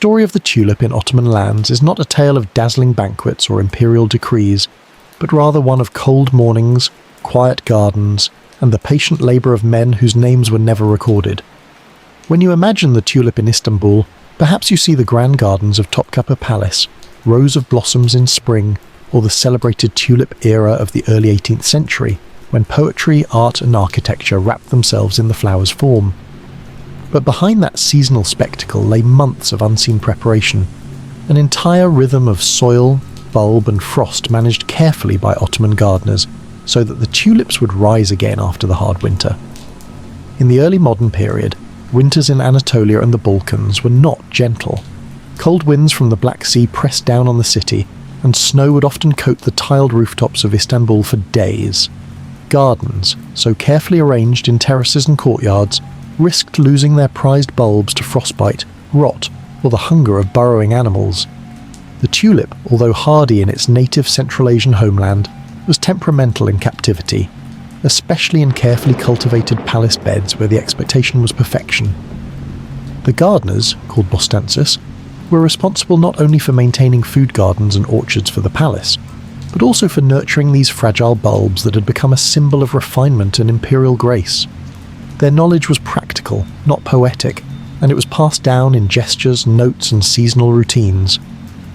story of the tulip in Ottoman lands is not a tale of dazzling banquets or imperial decrees, but rather one of cold mornings, quiet gardens, and the patient labour of men whose names were never recorded. When you imagine the tulip in Istanbul, perhaps you see the grand gardens of Topkapı Palace, rows of blossoms in spring, or the celebrated tulip era of the early 18th century, when poetry, art and architecture wrapped themselves in the flower's form. But behind that seasonal spectacle lay months of unseen preparation, an entire rhythm of soil, bulb and frost managed carefully by Ottoman gardeners, so that the tulips would rise again after the hard winter. In the early modern period, winters in Anatolia and the Balkans were not gentle. Cold winds from the Black Sea pressed down on the city, and snow would often coat the tiled rooftops of Istanbul for days. Gardens, so carefully arranged in terraces and courtyards, risked losing their prized bulbs to frostbite, rot, or the hunger of burrowing animals. The tulip, although hardy in its native Central Asian homeland, was temperamental in captivity, especially in carefully cultivated palace beds where the expectation was perfection. The gardeners, called bostances, were responsible not only for maintaining food gardens and orchards for the palace, but also for nurturing these fragile bulbs that had become a symbol of refinement and imperial grace. Their knowledge was practical, not poetic, and it was passed down in gestures, notes and seasonal routines.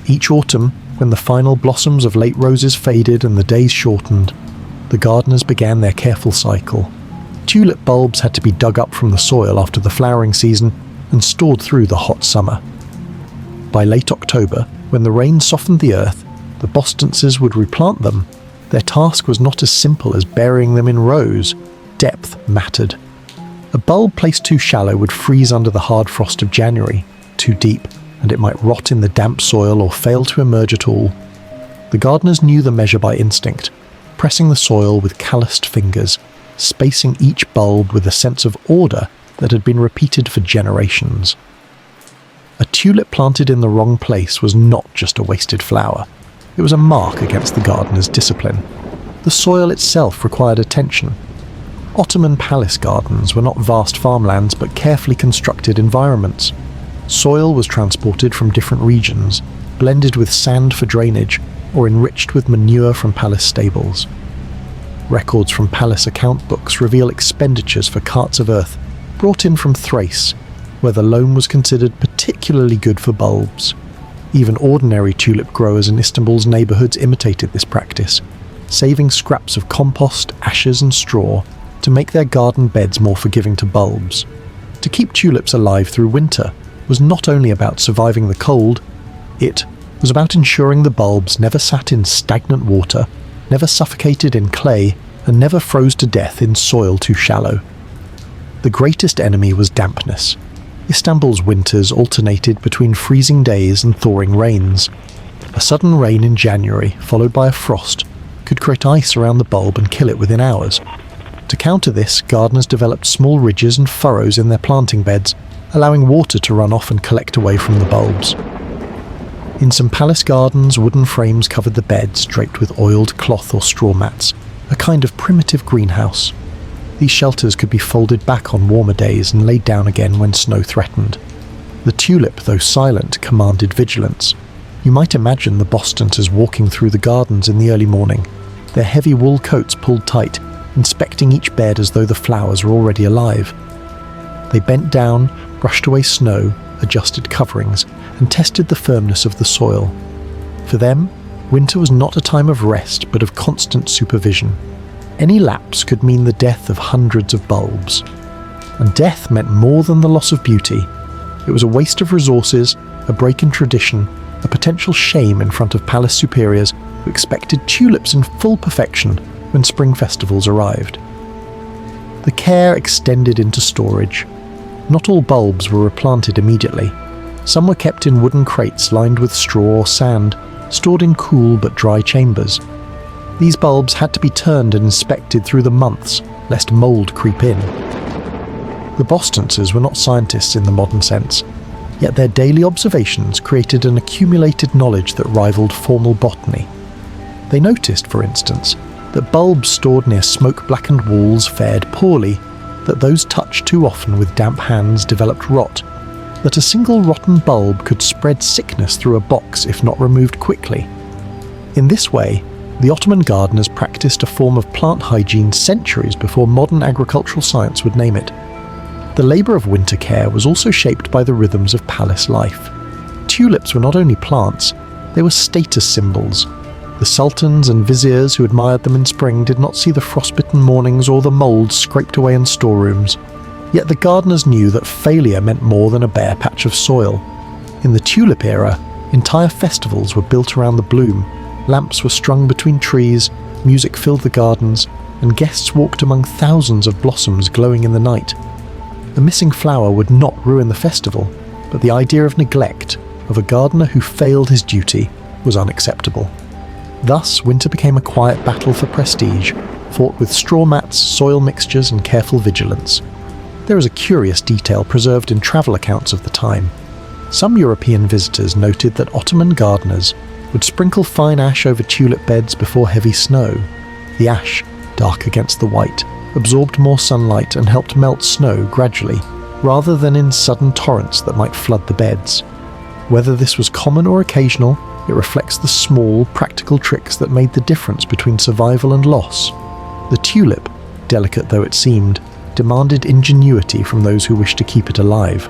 Each autumn, when the final blossoms of late roses faded and the days shortened, the gardeners began their careful cycle. Tulip bulbs had to be dug up from the soil after the flowering season and stored through the hot summer. By late October, when the rain softened the earth, the bostances would replant them. Their task was not as simple as burying them in rows. Depth mattered. A bulb placed too shallow would freeze under the hard frost of January. Too deep, and it might rot in the damp soil or fail to emerge at all. The gardeners knew the measure by instinct, pressing the soil with calloused fingers, spacing each bulb with a sense of order that had been repeated for generations. A tulip planted in the wrong place was not just a wasted flower. It was a mark against the gardener's discipline. The soil itself required attention. Ottoman palace gardens were not vast farmlands but carefully constructed environments. Soil was transported from different regions, blended with sand for drainage, or enriched with manure from palace stables. Records from palace account books reveal expenditures for carts of earth brought in from Thrace, where the loam was considered particularly good for bulbs. Even ordinary tulip growers in Istanbul's neighbourhoods imitated this practice, saving scraps of compost, ashes and straw to make their garden beds more forgiving to bulbs. To keep tulips alive through winter was not only about surviving the cold, it was about ensuring the bulbs never sat in stagnant water, never suffocated in clay, and never froze to death in soil too shallow. The greatest enemy was dampness. Istanbul's winters alternated between freezing days and thawing rains. A sudden rain in January, followed by a frost, could create ice around the bulb and kill it within hours. To counter this, gardeners developed small ridges and furrows in their planting beds, allowing water to run off and collect away from the bulbs. In some palace gardens, wooden frames covered the beds, draped with oiled cloth or straw mats, a kind of primitive greenhouse. These shelters could be folded back on warmer days and laid down again when snow threatened. The tulip, though silent, commanded vigilance. You might imagine the bostances walking through the gardens in the early morning, their heavy wool coats pulled tight, inspecting each bed as though the flowers were already alive. They bent down, brushed away snow, adjusted coverings, and tested the firmness of the soil. For them, winter was not a time of rest but of constant supervision. Any lapse could mean the death of hundreds of bulbs. And death meant more than the loss of beauty. It was a waste of resources, a break in tradition, a potential shame in front of palace superiors who expected tulips in full perfection when spring festivals arrived. The care extended into storage. Not all bulbs were replanted immediately. Some were kept in wooden crates lined with straw or sand, stored in cool but dry chambers. These bulbs had to be turned and inspected through the months, lest mould creep in. The bostances were not scientists in the modern sense, yet their daily observations created an accumulated knowledge that rivaled formal botany. They noticed, for instance, that bulbs stored near smoke-blackened walls fared poorly, that those touched too often with damp hands developed rot, that a single rotten bulb could spread sickness through a box if not removed quickly. In this way, the Ottoman gardeners practiced a form of plant hygiene centuries before modern agricultural science would name it. The labour of winter care was also shaped by the rhythms of palace life. Tulips were not only plants, they were status symbols. The sultans and viziers who admired them in spring did not see the frostbitten mornings or the mould scraped away in storerooms. Yet the gardeners knew that failure meant more than a bare patch of soil. In the tulip era, entire festivals were built around the bloom. Lamps were strung between trees, music filled the gardens, and guests walked among thousands of blossoms glowing in the night. A missing flower would not ruin the festival, but the idea of neglect, of a gardener who failed his duty, was unacceptable. Thus, winter became a quiet battle for prestige, fought with straw mats, soil mixtures, and careful vigilance. There is a curious detail preserved in travel accounts of the time. Some European visitors noted that Ottoman gardeners would sprinkle fine ash over tulip beds before heavy snow. The ash, dark against the white, absorbed more sunlight and helped melt snow gradually, rather than in sudden torrents that might flood the beds. Whether this was common or occasional, it reflects the small, practical tricks that made the difference between survival and loss. The tulip, delicate though it seemed, demanded ingenuity from those who wished to keep it alive.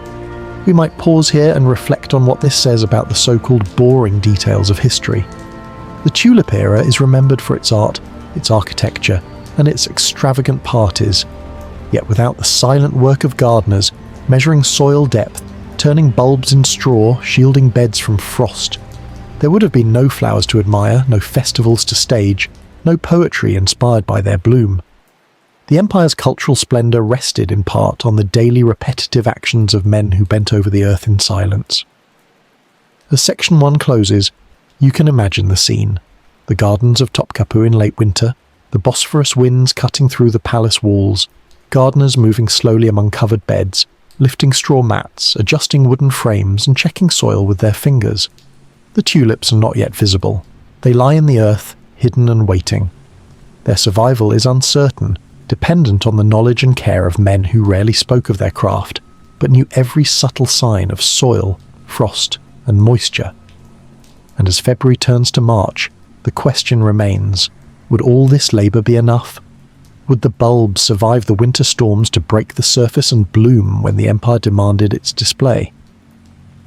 We might pause here and reflect on what this says about the so-called boring details of history. The tulip era is remembered for its art, its architecture, and its extravagant parties. Yet without the silent work of gardeners, measuring soil depth, turning bulbs in straw, shielding beds from frost, there would have been no flowers to admire, no festivals to stage, no poetry inspired by their bloom. The empire's cultural splendour rested in part on the daily repetitive actions of men who bent over the earth in silence. As Section 1 closes, you can imagine the scene. The gardens of Topkapi in late winter, the Bosphorus winds cutting through the palace walls, gardeners moving slowly among covered beds, lifting straw mats, adjusting wooden frames and checking soil with their fingers. The tulips are not yet visible. They lie in the earth, hidden and waiting. Their survival is uncertain, dependent on the knowledge and care of men who rarely spoke of their craft, but knew every subtle sign of soil, frost, and moisture. And as February turns to March, the question remains, would all this labour be enough? Would the bulbs survive the winter storms to break the surface and bloom when the empire demanded its display?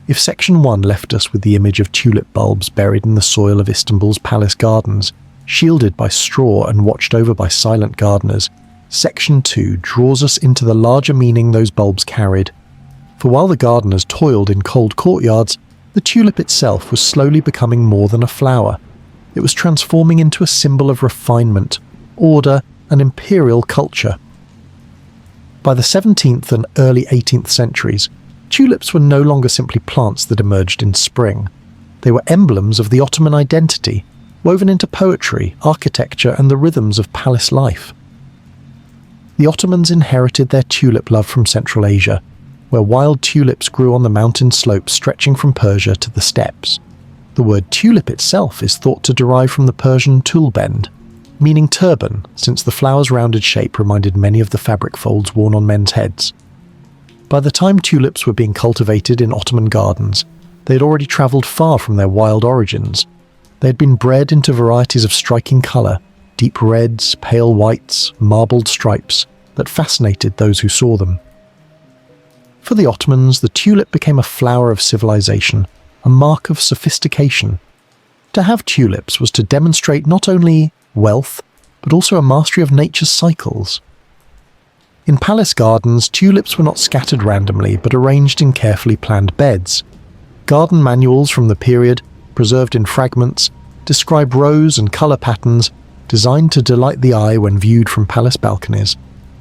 If Section 1 left us with the image of tulip bulbs buried in the soil of Istanbul's palace gardens, shielded by straw and watched over by silent gardeners, Section 2 draws us into the larger meaning those bulbs carried. For while the gardeners toiled in cold courtyards, the tulip itself was slowly becoming more than a flower. It was transforming into a symbol of refinement, order, and imperial culture. By the 17th and early 18th centuries, tulips were no longer simply plants that emerged in spring. They were emblems of the Ottoman identity, woven into poetry, architecture, and the rhythms of palace life. The Ottomans inherited their tulip love from Central Asia, where wild tulips grew on the mountain slopes stretching from Persia to the steppes. The word tulip itself is thought to derive from the Persian tulbend, meaning turban, since the flower's rounded shape reminded many of the fabric folds worn on men's heads. By the time tulips were being cultivated in Ottoman gardens, they had already travelled far from their wild origins. They had been bred into varieties of striking colour, deep reds, pale whites, marbled stripes, that fascinated those who saw them. For the Ottomans, the tulip became a flower of civilization, a mark of sophistication. To have tulips was to demonstrate not only wealth, but also a mastery of nature's cycles. In palace gardens, tulips were not scattered randomly, but arranged in carefully planned beds. Garden manuals from the period, preserved in fragments, describe rows and colour patterns designed to delight the eye when viewed from palace balconies.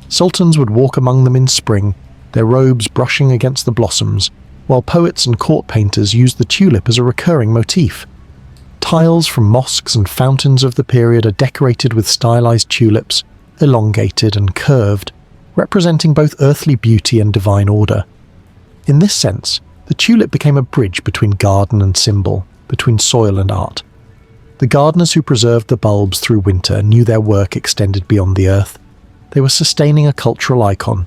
Sultans would walk among them in spring, their robes brushing against the blossoms, while poets and court painters used the tulip as a recurring motif. Tiles from mosques and fountains of the period are decorated with stylized tulips, elongated and curved, representing both earthly beauty and divine order. In this sense, the tulip became a bridge between garden and symbol, between soil and art. The gardeners who preserved the bulbs through winter knew their work extended beyond the earth. They were sustaining a cultural icon.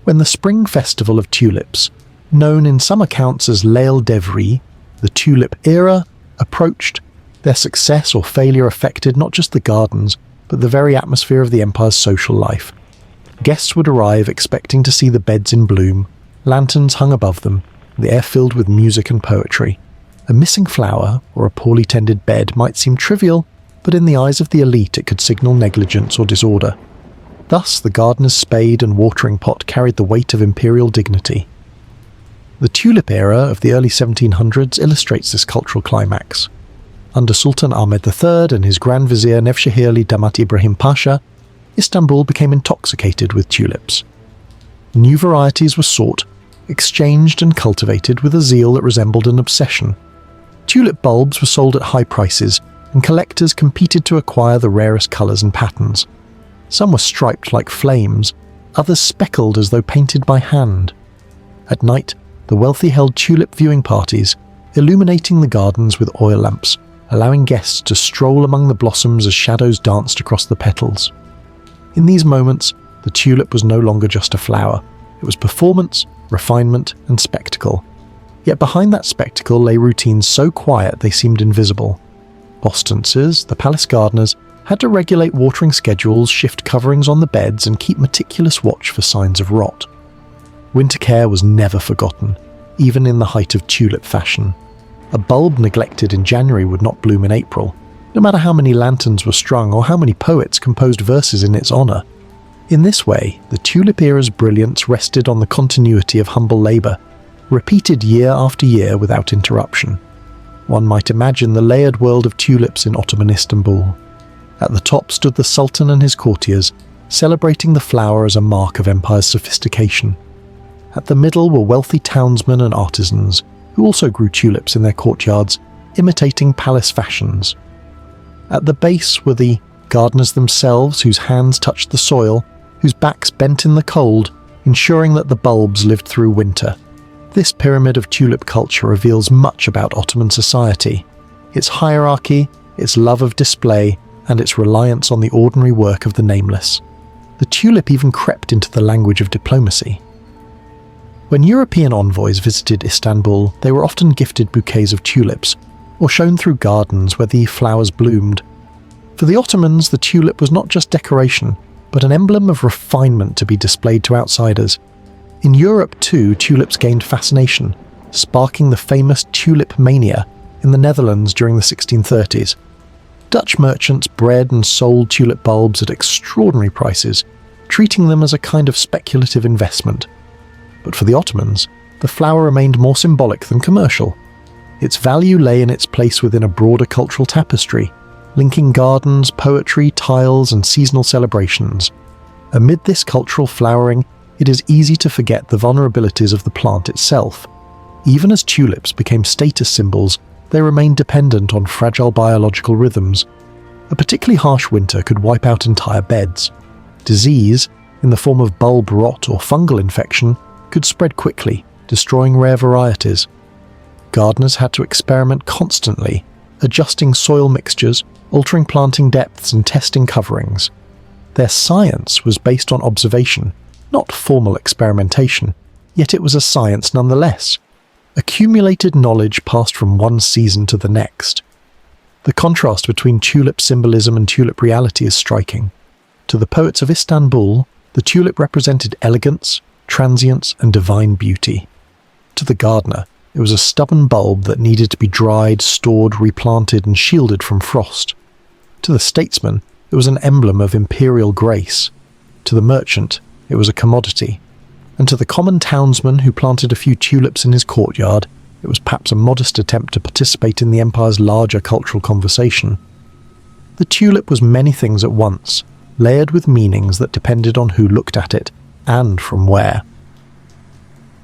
When the spring festival of tulips, Known in some accounts as L'Aile d'Evry, the tulip era approached. Their success or failure affected not just the gardens, but the very atmosphere of the empire's social life. Guests would arrive expecting to see the beds in bloom, lanterns hung above them, the air filled with music and poetry. A missing flower or a poorly tended bed might seem trivial, but in the eyes of the elite it could signal negligence or disorder. Thus, the gardener's spade and watering pot carried the weight of imperial dignity. The tulip era of the early 1700s illustrates this cultural climax. Under Sultan Ahmed III and his Grand Vizier Nevşehirli Damat Ibrahim Pasha, Istanbul became intoxicated with tulips. New varieties were sought, exchanged and cultivated with a zeal that resembled an obsession. Tulip bulbs were sold at high prices, and collectors competed to acquire the rarest colours and patterns. Some were striped like flames, others speckled as though painted by hand. At night, the wealthy held tulip viewing parties, illuminating the gardens with oil lamps, allowing guests to stroll among the blossoms as shadows danced across the petals. In these moments, the tulip was no longer just a flower. It was performance, refinement, and spectacle. Yet behind that spectacle lay routines so quiet they seemed invisible. Bostances, the palace gardeners, had to regulate watering schedules, shift coverings on the beds, and keep meticulous watch for signs of rot. Winter care was never forgotten, even in the height of tulip fashion. A bulb neglected in January would not bloom in April, no matter how many lanterns were strung or how many poets composed verses in its honour. In this way, the tulip era's brilliance rested on the continuity of humble labour, repeated year after year without interruption. One might imagine the layered world of tulips in Ottoman Istanbul. At the top stood the Sultan and his courtiers, celebrating the flower as a mark of empire's sophistication. At the middle were wealthy townsmen and artisans, who also grew tulips in their courtyards, imitating palace fashions. At the base were the gardeners themselves, whose hands touched the soil, whose backs bent in the cold, ensuring that the bulbs lived through winter. This pyramid of tulip culture reveals much about Ottoman society, its hierarchy, its love of display, and its reliance on the ordinary work of the nameless. The tulip even crept into the language of diplomacy. When European envoys visited Istanbul, they were often gifted bouquets of tulips, or shown through gardens where the flowers bloomed. For the Ottomans, the tulip was not just decoration, but an emblem of refinement to be displayed to outsiders. In Europe too, tulips gained fascination, sparking the famous tulip mania in the Netherlands during the 1630s. Dutch merchants bred and sold tulip bulbs at extraordinary prices, treating them as a kind of speculative investment. But for the Ottomans, the flower remained more symbolic than commercial. Its value lay in its place within a broader cultural tapestry, linking gardens, poetry, tiles, and seasonal celebrations. Amid this cultural flowering, it is easy to forget the vulnerabilities of the plant itself. Even as tulips became status symbols, they remained dependent on fragile biological rhythms. A particularly harsh winter could wipe out entire beds. Disease, in the form of bulb rot or fungal infection, could spread quickly, destroying rare varieties. Gardeners had to experiment constantly, adjusting soil mixtures, altering planting depths, and testing coverings. Their science was based on observation, not formal experimentation, yet it was a science nonetheless. Accumulated knowledge passed from one season to the next. The contrast between tulip symbolism and tulip reality is striking. To the poets of Istanbul, the tulip represented elegance, transience, and divine beauty. To the gardener, it was a stubborn bulb that needed to be dried, stored, replanted, and shielded from frost. To the statesman, it was an emblem of imperial grace. To the merchant, it was a commodity. And to the common townsman who planted a few tulips in his courtyard, it was perhaps a modest attempt to participate in the empire's larger cultural conversation. The tulip was many things at once, layered with meanings that depended on who looked at it, and from where.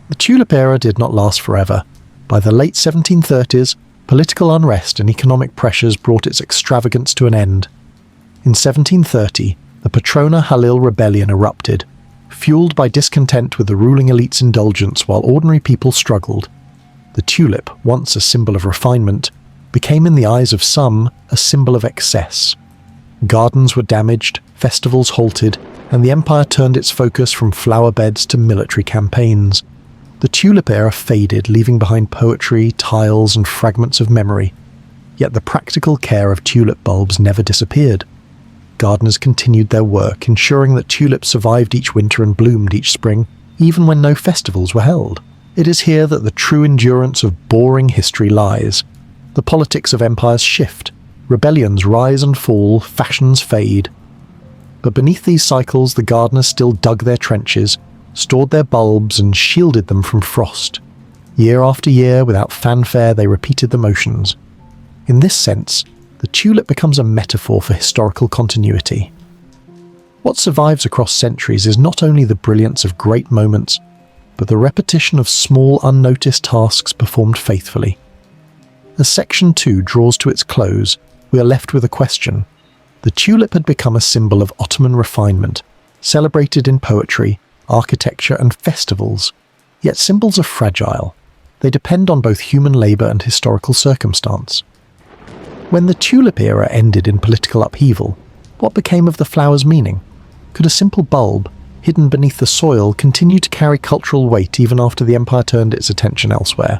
The tulip era did not last forever. By the late 1730s, political unrest and economic pressures brought its extravagance to an end. In 1730, the Patrona Halil rebellion erupted, fueled by discontent with the ruling elite's indulgence while ordinary people struggled. The tulip, once a symbol of refinement, became in the eyes of some a symbol of excess. Gardens were damaged, festivals halted, and the empire turned its focus from flower beds to military campaigns. The tulip era faded, leaving behind poetry, tiles, and fragments of memory. Yet the practical care of tulip bulbs never disappeared. Gardeners continued their work, ensuring that tulips survived each winter and bloomed each spring, even when no festivals were held. It is here that the true endurance of boring history lies. The politics of empires shift, rebellions rise and fall, fashions fade. But beneath these cycles, the gardeners still dug their trenches, stored their bulbs, and shielded them from frost. Year after year, without fanfare, they repeated the motions. In this sense, the tulip becomes a metaphor for historical continuity. What survives across centuries is not only the brilliance of great moments, but the repetition of small, unnoticed tasks performed faithfully. As Section 2 draws to its close, we are left with a question. The tulip had become a symbol of Ottoman refinement, celebrated in poetry, architecture, and festivals. Yet symbols are fragile. They depend on both human labour and historical circumstance. When the tulip era ended in political upheaval, what became of the flower's meaning? Could a simple bulb, hidden beneath the soil, continue to carry cultural weight even after the empire turned its attention elsewhere?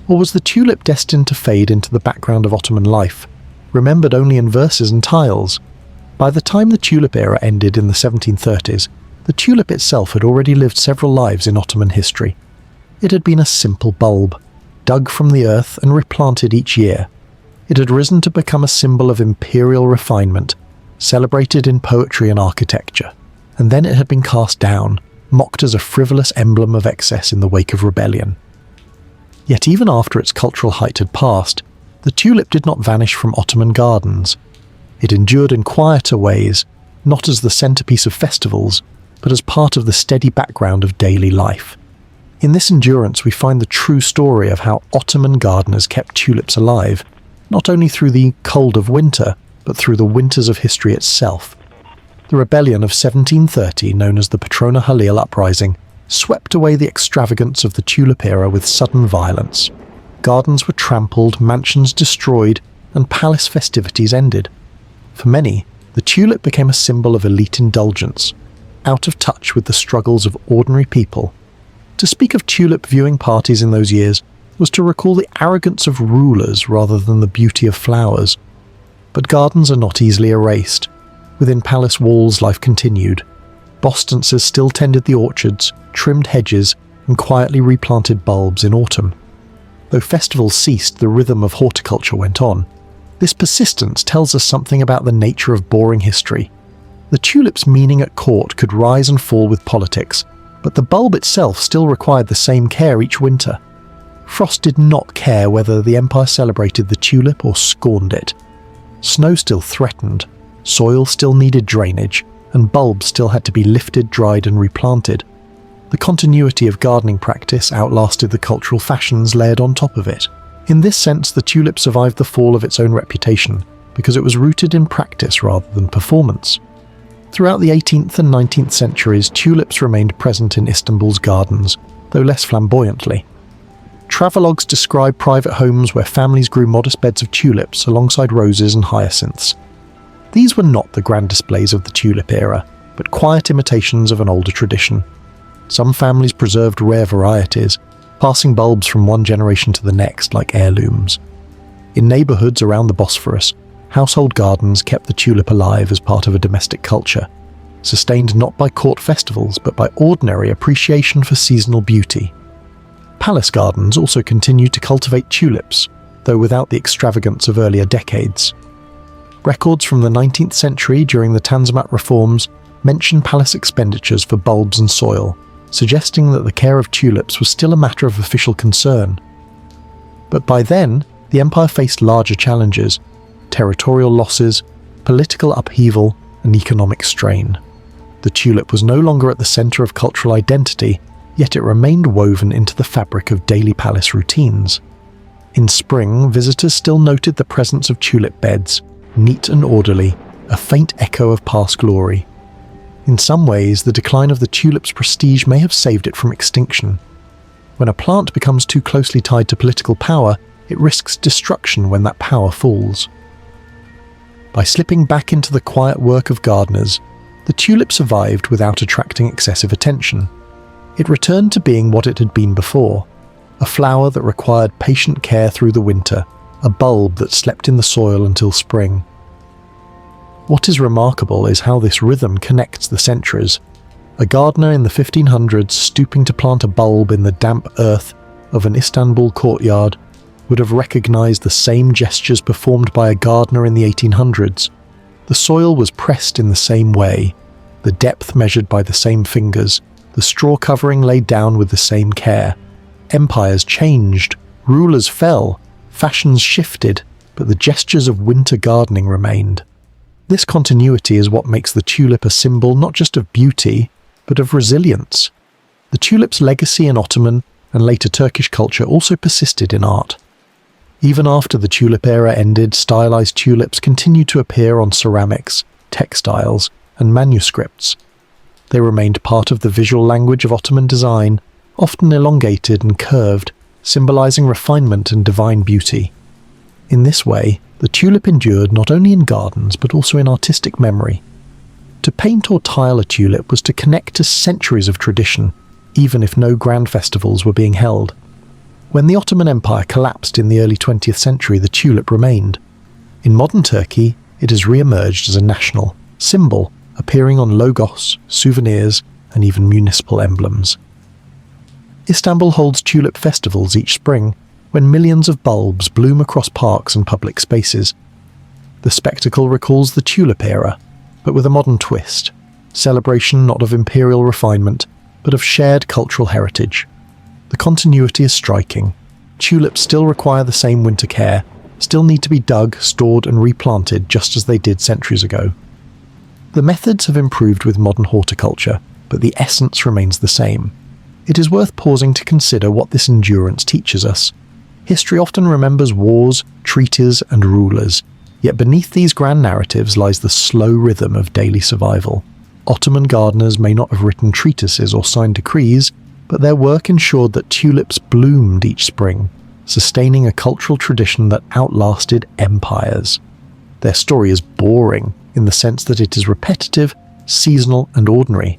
Or was the tulip destined to fade into the background of Ottoman life, remembered only in verses and tiles? By the time the tulip era ended in the 1730s, the tulip itself had already lived several lives in Ottoman history. It had been a simple bulb, dug from the earth and replanted each year. It had risen to become a symbol of imperial refinement, celebrated in poetry and architecture. And then it had been cast down, mocked as a frivolous emblem of excess in the wake of rebellion. Yet even after its cultural height had passed, the tulip did not vanish from Ottoman gardens. It endured in quieter ways, not as the centerpiece of festivals, but as part of the steady background of daily life. In this endurance we find the true story of how Ottoman gardeners kept tulips alive, not only through the cold of winter, but through the winters of history itself. The rebellion of 1730, known as the Patrona Halil Uprising, swept away the extravagance of the tulip era with sudden violence. Gardens were trampled, mansions destroyed, and palace festivities ended. For many, the tulip became a symbol of elite indulgence, out of touch with the struggles of ordinary people. To speak of tulip viewing parties in those years was to recall the arrogance of rulers rather than the beauty of flowers. But gardens are not easily erased. Within palace walls, life continued. Bostonses still tended the orchards, trimmed hedges, and quietly replanted bulbs in autumn. Though festivals ceased, the rhythm of horticulture went on. This persistence tells us something about the nature of boring history. The tulip's meaning at court could rise and fall with politics, but the bulb itself still required the same care each winter. Frost did not care whether the empire celebrated the tulip or scorned it. Snow still threatened, soil still needed drainage, and bulbs still had to be lifted, dried, and replanted. The continuity of gardening practice outlasted the cultural fashions layered on top of it. In this sense, the tulip survived the fall of its own reputation, because it was rooted in practice rather than performance. Throughout the 18th and 19th centuries, tulips remained present in Istanbul's gardens, though less flamboyantly. Travelogues describe private homes where families grew modest beds of tulips alongside roses and hyacinths. These were not the grand displays of the tulip era, but quiet imitations of an older tradition. Some families preserved rare varieties, passing bulbs from one generation to the next like heirlooms. In neighbourhoods around the Bosphorus, household gardens kept the tulip alive as part of a domestic culture, sustained not by court festivals but by ordinary appreciation for seasonal beauty. Palace gardens also continued to cultivate tulips, though without the extravagance of earlier decades. Records from the 19th century during the Tanzimat reforms mention palace expenditures for bulbs and soil, suggesting that the care of tulips was still a matter of official concern. But by then, the empire faced larger challenges: territorial losses, political upheaval, and economic strain. The tulip was no longer at the centre of cultural identity, yet it remained woven into the fabric of daily palace routines. In spring, visitors still noted the presence of tulip beds, neat and orderly, a faint echo of past glory. In some ways, the decline of the tulip's prestige may have saved it from extinction. When a plant becomes too closely tied to political power, it risks destruction when that power falls. By slipping back into the quiet work of gardeners, the tulip survived without attracting excessive attention. It returned to being what it had been before, a flower that required patient care through the winter, a bulb that slept in the soil until spring. What is remarkable is how this rhythm connects the centuries. A gardener in the 1500s stooping to plant a bulb in the damp earth of an Istanbul courtyard would have recognized the same gestures performed by a gardener in the 1800s. The soil was pressed in the same way, the depth measured by the same fingers, the straw covering laid down with the same care. Empires changed, rulers fell, fashions shifted, but the gestures of winter gardening remained. This continuity is what makes the tulip a symbol not just of beauty, but of resilience. The tulip's legacy in Ottoman and later Turkish culture also persisted in art. Even after the tulip era ended, stylized tulips continued to appear on ceramics, textiles, and manuscripts. They remained part of the visual language of Ottoman design, often elongated and curved, symbolizing refinement and divine beauty. In this way, the tulip endured not only in gardens but also in artistic memory. To paint or tile a tulip was to connect to centuries of tradition, even if no grand festivals were being held. When the Ottoman Empire collapsed in the early 20th century, the tulip remained. In modern Turkey, it has re-emerged as a national symbol, appearing on logos, souvenirs, and even municipal emblems. Istanbul holds tulip festivals each spring, when millions of bulbs bloom across parks and public spaces. The spectacle recalls the tulip era, but with a modern twist, celebration not of imperial refinement, but of shared cultural heritage. The continuity is striking. Tulips still require the same winter care, still need to be dug, stored and replanted just as they did centuries ago. The methods have improved with modern horticulture, but the essence remains the same. It is worth pausing to consider what this endurance teaches us. History often remembers wars, treaties and rulers, yet beneath these grand narratives lies the slow rhythm of daily survival. Ottoman gardeners may not have written treatises or signed decrees, but their work ensured that tulips bloomed each spring, sustaining a cultural tradition that outlasted empires. Their story is boring in the sense that it is repetitive, seasonal and ordinary.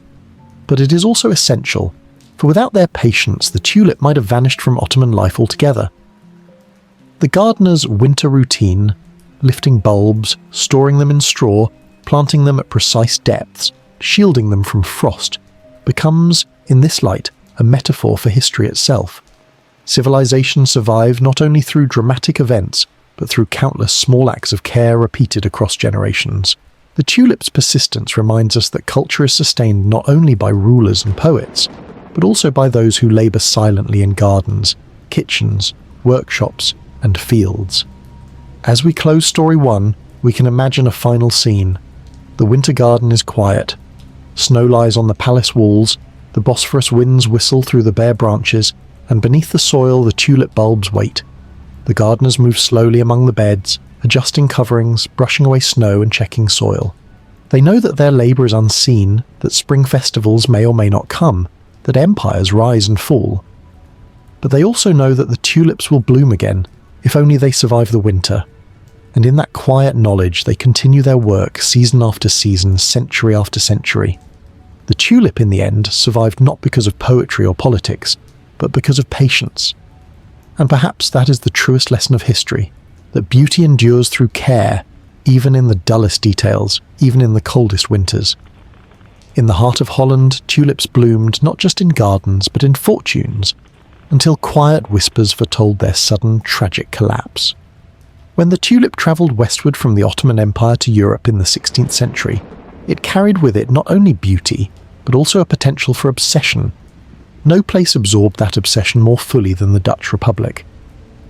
But it is also essential, for without their patience the tulip might have vanished from Ottoman life altogether. The gardener's winter routine, lifting bulbs, storing them in straw, planting them at precise depths, shielding them from frost, becomes, in this light, a metaphor for history itself. Civilization survived not only through dramatic events, but through countless small acts of care repeated across generations. The tulip's persistence reminds us that culture is sustained not only by rulers and poets, but also by those who labor silently in gardens, kitchens, workshops, and fields. As we close story 1, we can imagine a final scene. The winter garden is quiet. Snow lies on the palace walls, the Bosphorus winds whistle through the bare branches, and beneath the soil the tulip bulbs wait. The gardeners move slowly among the beds, adjusting coverings, brushing away snow and checking soil. They know that their labour is unseen, that spring festivals may or may not come, that empires rise and fall. But they also know that the tulips will bloom again, if only they survive the winter. And in that quiet knowledge they continue their work season after season, century after century. The tulip, in the end, survived not because of poetry or politics, but because of patience. And perhaps that is the truest lesson of history, that beauty endures through care, even in the dullest details, even in the coldest winters. In the heart of Holland, tulips bloomed not just in gardens, but in fortunes, until quiet whispers foretold their sudden, tragic collapse. When the tulip travelled westward from the Ottoman Empire to Europe in the 16th century, it carried with it not only beauty, but also a potential for obsession. No place absorbed that obsession more fully than the Dutch Republic.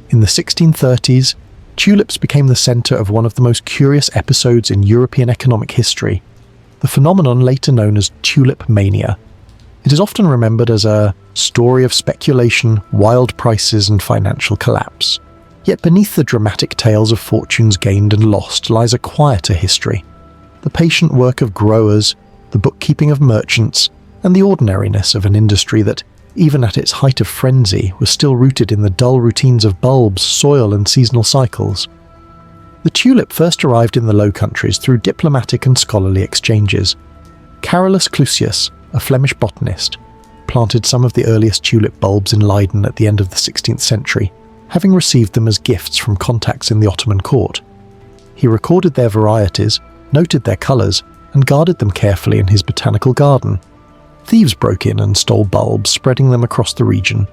In the 1630s, tulips became the centre of one of the most curious episodes in European economic history, the phenomenon later known as tulip mania. It is often remembered as a story of speculation, wild prices and financial collapse. Yet beneath the dramatic tales of fortunes gained and lost lies a quieter history. The patient work of growers, the bookkeeping of merchants, and the ordinariness of an industry that, even at its height of frenzy, was still rooted in the dull routines of bulbs, soil and seasonal cycles. The tulip first arrived in the Low Countries through diplomatic and scholarly exchanges. Carolus Clusius, a Flemish botanist, planted some of the earliest tulip bulbs in Leiden at the end of the 16th century, having received them as gifts from contacts in the Ottoman court. He recorded their varieties, noted their colours, and guarded them carefully in his botanical garden. Thieves broke in and stole bulbs, spreading them across the region.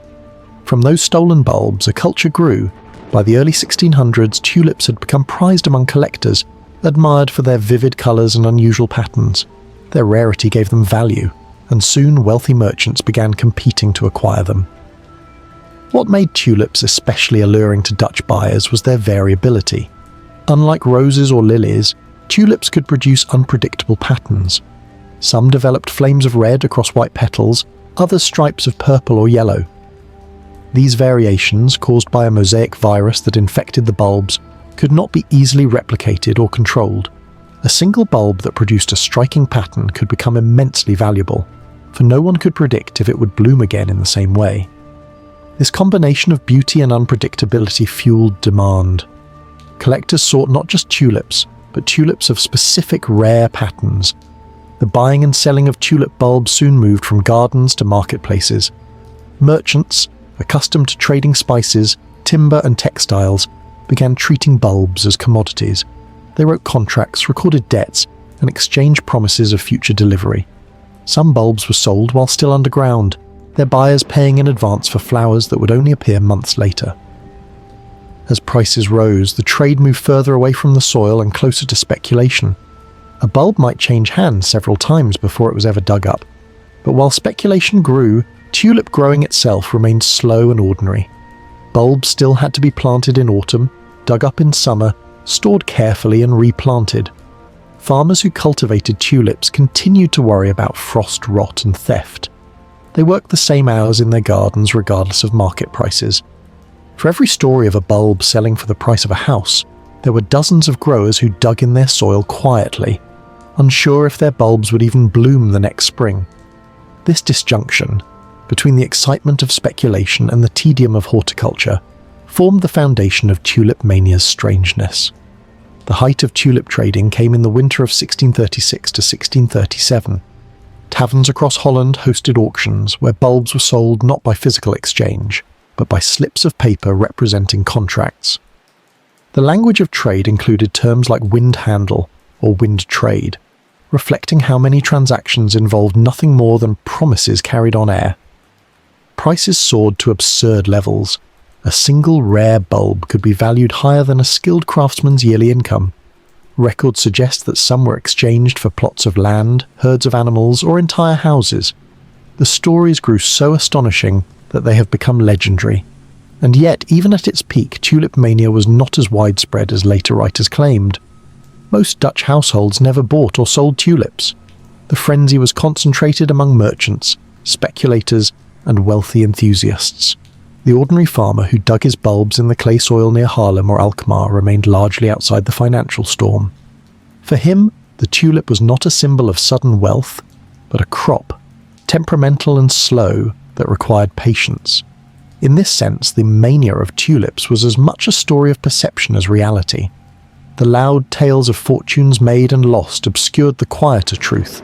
From those stolen bulbs, a culture grew. By the early 1600s, tulips had become prized among collectors, admired for their vivid colours and unusual patterns. Their rarity gave them value, and soon wealthy merchants began competing to acquire them. What made tulips especially alluring to Dutch buyers was their variability. Unlike roses or lilies, tulips could produce unpredictable patterns. Some developed flames of red across white petals, others stripes of purple or yellow. These variations, caused by a mosaic virus that infected the bulbs, could not be easily replicated or controlled. A single bulb that produced a striking pattern could become immensely valuable, for no one could predict if it would bloom again in the same way. This combination of beauty and unpredictability fueled demand. Collectors sought not just tulips, but tulips of specific rare patterns. The buying and selling of tulip bulbs soon moved from gardens to marketplaces. Merchants, accustomed to trading spices, timber and textiles, began treating bulbs as commodities. They wrote contracts, recorded debts, and exchanged promises of future delivery. Some bulbs were sold while still underground, their buyers paying in advance for flowers that would only appear months later. As prices rose, the trade moved further away from the soil and closer to speculation. A bulb might change hands several times before it was ever dug up. But while speculation grew, tulip growing itself remained slow and ordinary. Bulbs still had to be planted in autumn, dug up in summer, stored carefully and replanted. Farmers who cultivated tulips continued to worry about frost, rot and theft. They worked the same hours in their gardens regardless of market prices. For every story of a bulb selling for the price of a house, there were dozens of growers who dug in their soil quietly, unsure if their bulbs would even bloom the next spring. This disjunction, between the excitement of speculation and the tedium of horticulture, formed the foundation of tulip mania's strangeness. The height of tulip trading came in the winter of 1636 to 1637. Taverns across Holland hosted auctions where bulbs were sold not by physical exchange, but by slips of paper representing contracts. The language of trade included terms like wind handle or wind trade, reflecting how many transactions involved nothing more than promises carried on air. Prices soared to absurd levels. A single rare bulb could be valued higher than a skilled craftsman's yearly income. Records suggest that some were exchanged for plots of land, herds of animals, or entire houses. The stories grew so astonishing that they have become legendary. And yet, even at its peak, tulip mania was not as widespread as later writers claimed. Most Dutch households never bought or sold tulips. The frenzy was concentrated among merchants, speculators, and wealthy enthusiasts. The ordinary farmer who dug his bulbs in the clay soil near Haarlem or Alkmaar remained largely outside the financial storm. For him, the tulip was not a symbol of sudden wealth, but a crop, temperamental and slow, that required patience. In this sense, the mania of tulips was as much a story of perception as reality. The loud tales of fortunes made and lost obscured the quieter truth,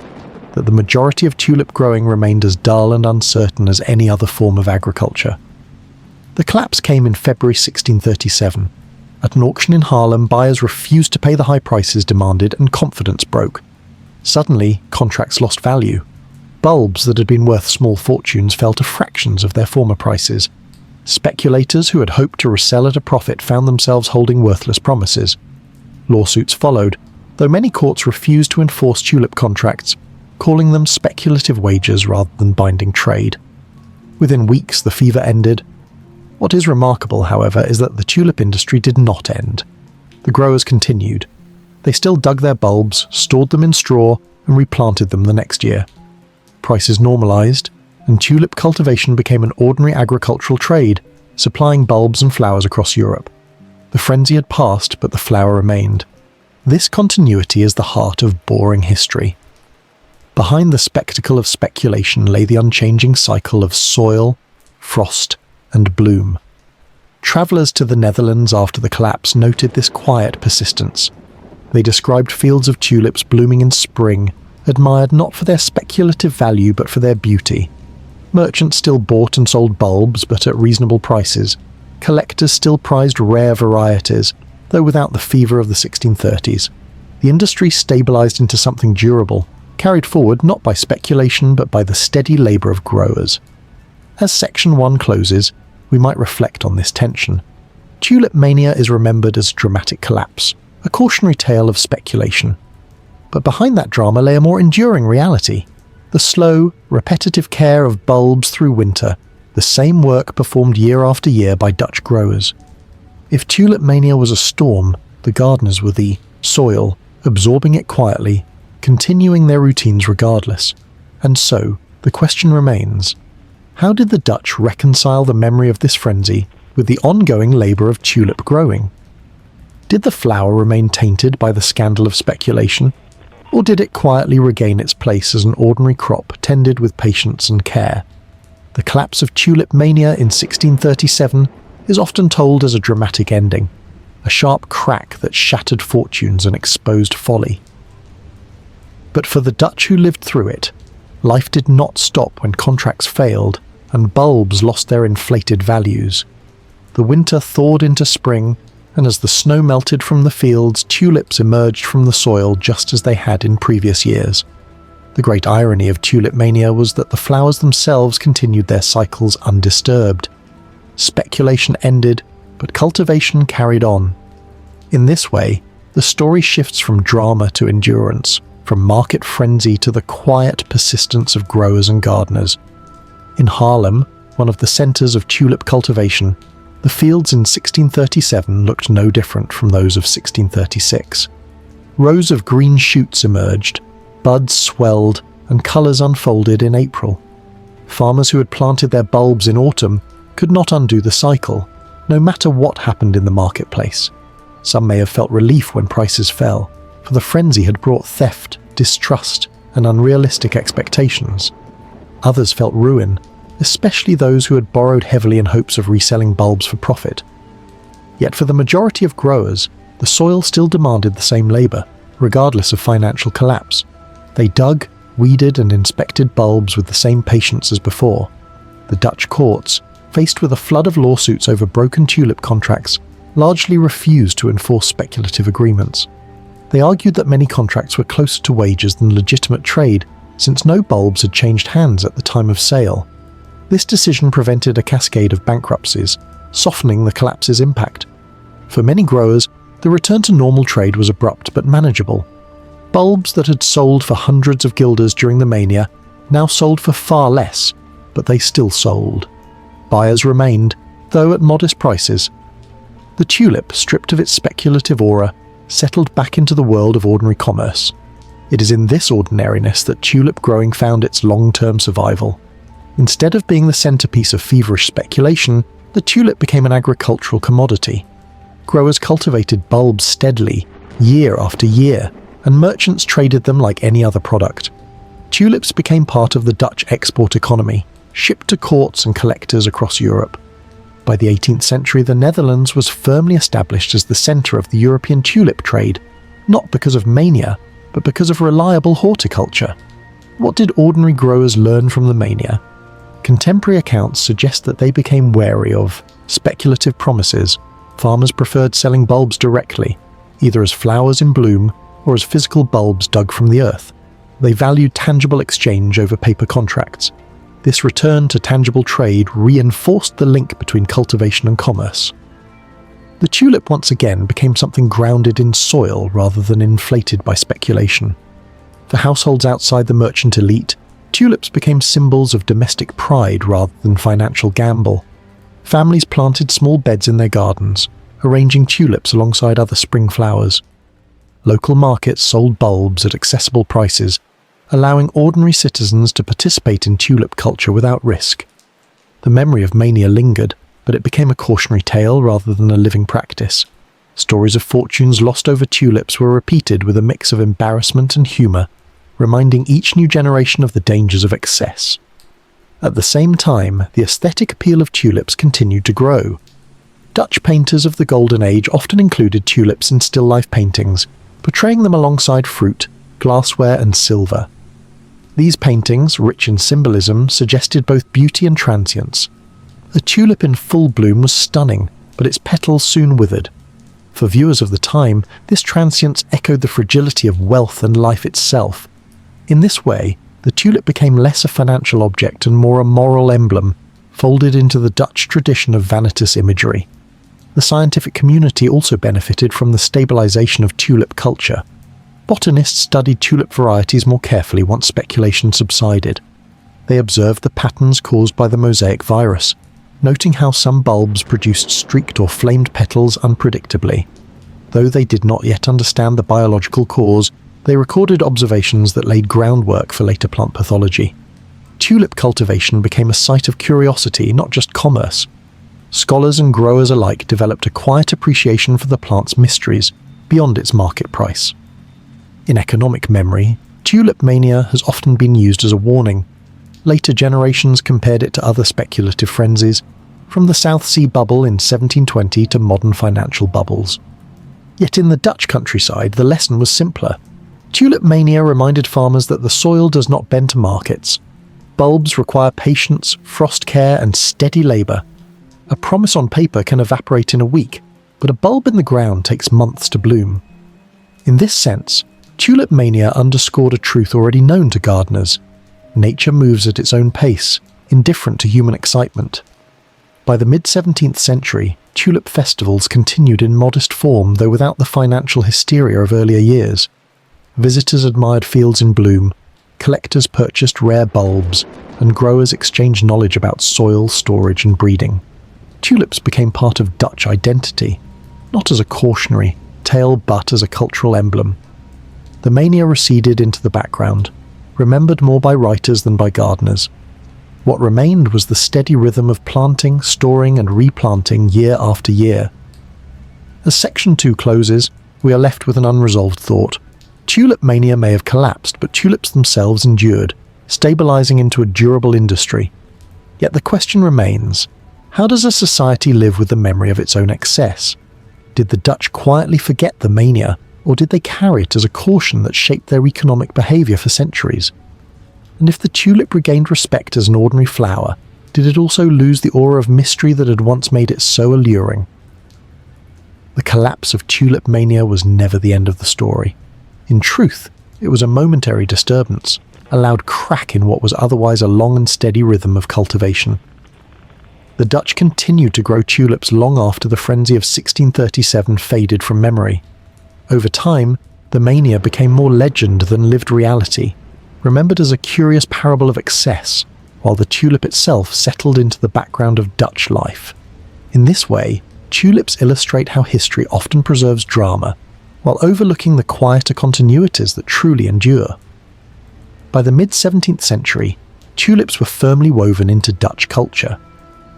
that the majority of tulip growing remained as dull and uncertain as any other form of agriculture. The collapse came in February 1637. At an auction in Haarlem, buyers refused to pay the high prices demanded and confidence broke. Suddenly, contracts lost value. Bulbs that had been worth small fortunes fell to fractions of their former prices. Speculators who had hoped to resell at a profit found themselves holding worthless promises. Lawsuits followed, though many courts refused to enforce tulip contracts, calling them speculative wagers rather than binding trade. Within weeks, the fever ended. What is remarkable, however, is that the tulip industry did not end. The growers continued. They still dug their bulbs, stored them in straw, and replanted them the next year. Prices normalized, and tulip cultivation became an ordinary agricultural trade, supplying bulbs and flowers across Europe. The frenzy had passed, but the flower remained. This continuity is the heart of boring history. Behind the spectacle of speculation lay the unchanging cycle of soil, frost, and bloom. Travellers to the Netherlands after the collapse noted this quiet persistence. They described fields of tulips blooming in spring, admired not for their speculative value but for their beauty. Merchants still bought and sold bulbs, but at reasonable prices. Collectors still prized rare varieties, though without the fever of the 1630s. The industry stabilized into something durable, carried forward not by speculation but by the steady labor of growers. As Section 1 closes, we might reflect on this tension. Tulip mania is remembered as dramatic collapse, a cautionary tale of speculation. But behind that drama lay a more enduring reality. The slow, repetitive care of bulbs through winter, the same work performed year after year by Dutch growers. If tulip mania was a storm, the gardeners were the soil, absorbing it quietly, continuing their routines regardless. And so, the question remains, how did the Dutch reconcile the memory of this frenzy with the ongoing labour of tulip growing? Did the flower remain tainted by the scandal of speculation, or did it quietly regain its place as an ordinary crop tended with patience and care? The collapse of tulip mania in 1637 is often told as a dramatic ending, a sharp crack that shattered fortunes and exposed folly. But for the Dutch who lived through it, life did not stop when contracts failed and bulbs lost their inflated values. The winter thawed into spring, and as the snow melted from the fields, tulips emerged from the soil just as they had in previous years. The great irony of tulip mania was that the flowers themselves continued their cycles undisturbed. Speculation ended, but cultivation carried on. In this way, the story shifts from drama to endurance, from market frenzy to the quiet persistence of growers and gardeners. In Haarlem, one of the centres of tulip cultivation, the fields in 1637 looked no different from those of 1636. Rows of green shoots emerged, buds swelled, and colours unfolded in April. Farmers who had planted their bulbs in autumn could not undo the cycle, no matter what happened in the marketplace. Some may have felt relief when prices fell, for the frenzy had brought theft, distrust, and unrealistic expectations. Others felt ruin, especially those who had borrowed heavily in hopes of reselling bulbs for profit. Yet for the majority of growers, the soil still demanded the same labour, regardless of financial collapse. They dug, weeded, and inspected bulbs with the same patience as before. The Dutch courts, faced with a flood of lawsuits over broken tulip contracts, largely refused to enforce speculative agreements. They argued that many contracts were closer to wages than legitimate trade, since no bulbs had changed hands at the time of sale. This decision prevented a cascade of bankruptcies, softening the collapse's impact. For many growers, the return to normal trade was abrupt but manageable. Bulbs that had sold for hundreds of guilders during the mania now sold for far less, but they still sold. Buyers remained, though at modest prices. The tulip, stripped of its speculative aura, settled back into the world of ordinary commerce. It is in this ordinariness that tulip growing found its long-term survival. Instead of being the centerpiece of feverish speculation, the tulip became an agricultural commodity. Growers cultivated bulbs steadily, year after year, and merchants traded them like any other product. Tulips became part of the Dutch export economy, shipped to courts and collectors across Europe. By the 18th century, the Netherlands was firmly established as the center of the European tulip trade, not because of mania, but because of reliable horticulture. What did ordinary growers learn from the mania? Contemporary accounts suggest that they became wary of speculative promises. Farmers preferred selling bulbs directly, either as flowers in bloom or as physical bulbs dug from the earth. They valued tangible exchange over paper contracts. This return to tangible trade reinforced the link between cultivation and commerce. The tulip once again became something grounded in soil rather than inflated by speculation. For households outside the merchant elite, tulips became symbols of domestic pride rather than financial gamble. Families planted small beds in their gardens, arranging tulips alongside other spring flowers. Local markets sold bulbs at accessible prices, allowing ordinary citizens to participate in tulip culture without risk. The memory of mania lingered, but it became a cautionary tale rather than a living practice. Stories of fortunes lost over tulips were repeated with a mix of embarrassment and humour, reminding each new generation of the dangers of excess. At the same time, the aesthetic appeal of tulips continued to grow. Dutch painters of the Golden Age often included tulips in still-life paintings, portraying them alongside fruit, glassware and silver. These paintings, rich in symbolism, suggested both beauty and transience. A tulip in full bloom was stunning, but its petals soon withered. For viewers of the time, this transience echoed the fragility of wealth and life itself. In this way, the tulip became less a financial object and more a moral emblem, folded into the Dutch tradition of vanitous imagery. The scientific community also benefited from the stabilization of tulip culture. Botanists studied tulip varieties more carefully once speculation subsided. They observed the patterns caused by the mosaic virus, noting how some bulbs produced streaked or flamed petals unpredictably. Though they did not yet understand the biological cause, they recorded observations that laid groundwork for later plant pathology. Tulip cultivation became a site of curiosity, not just commerce. Scholars and growers alike developed a quiet appreciation for the plant's mysteries, beyond its market price. In economic memory, tulip mania has often been used as a warning. Later generations compared it to other speculative frenzies, from the South Sea bubble in 1720 to modern financial bubbles. Yet in the Dutch countryside, the lesson was simpler. Tulip mania reminded farmers that the soil does not bend to markets. Bulbs require patience, frost care, and steady labour. A promise on paper can evaporate in a week, but a bulb in the ground takes months to bloom. In this sense, tulip mania underscored a truth already known to gardeners. Nature moves at its own pace, indifferent to human excitement. By the mid-17th century, tulip festivals continued in modest form, though without the financial hysteria of earlier years. Visitors admired fields in bloom, collectors purchased rare bulbs, and growers exchanged knowledge about soil, storage, and breeding. Tulips became part of Dutch identity, not as a cautionary tale but as a cultural emblem. The mania receded into the background, remembered more by writers than by gardeners. What remained was the steady rhythm of planting, storing, and replanting year after year. As Section 2 closes, we are left with an unresolved thought. Tulip mania may have collapsed, but tulips themselves endured, stabilizing into a durable industry. Yet the question remains, how does a society live with the memory of its own excess? Did the Dutch quietly forget the mania, or did they carry it as a caution that shaped their economic behaviour for centuries? And if the tulip regained respect as an ordinary flower, did it also lose the aura of mystery that had once made it so alluring? The collapse of tulip mania was never the end of the story. In truth, it was a momentary disturbance, a loud crack in what was otherwise a long and steady rhythm of cultivation. The Dutch continued to grow tulips long after the frenzy of 1637 faded from memory. Over time, the mania became more legend than lived reality, remembered as a curious parable of excess, while the tulip itself settled into the background of Dutch life. In this way, tulips illustrate how history often preserves drama, while overlooking the quieter continuities that truly endure. By the mid-17th century, tulips were firmly woven into Dutch culture.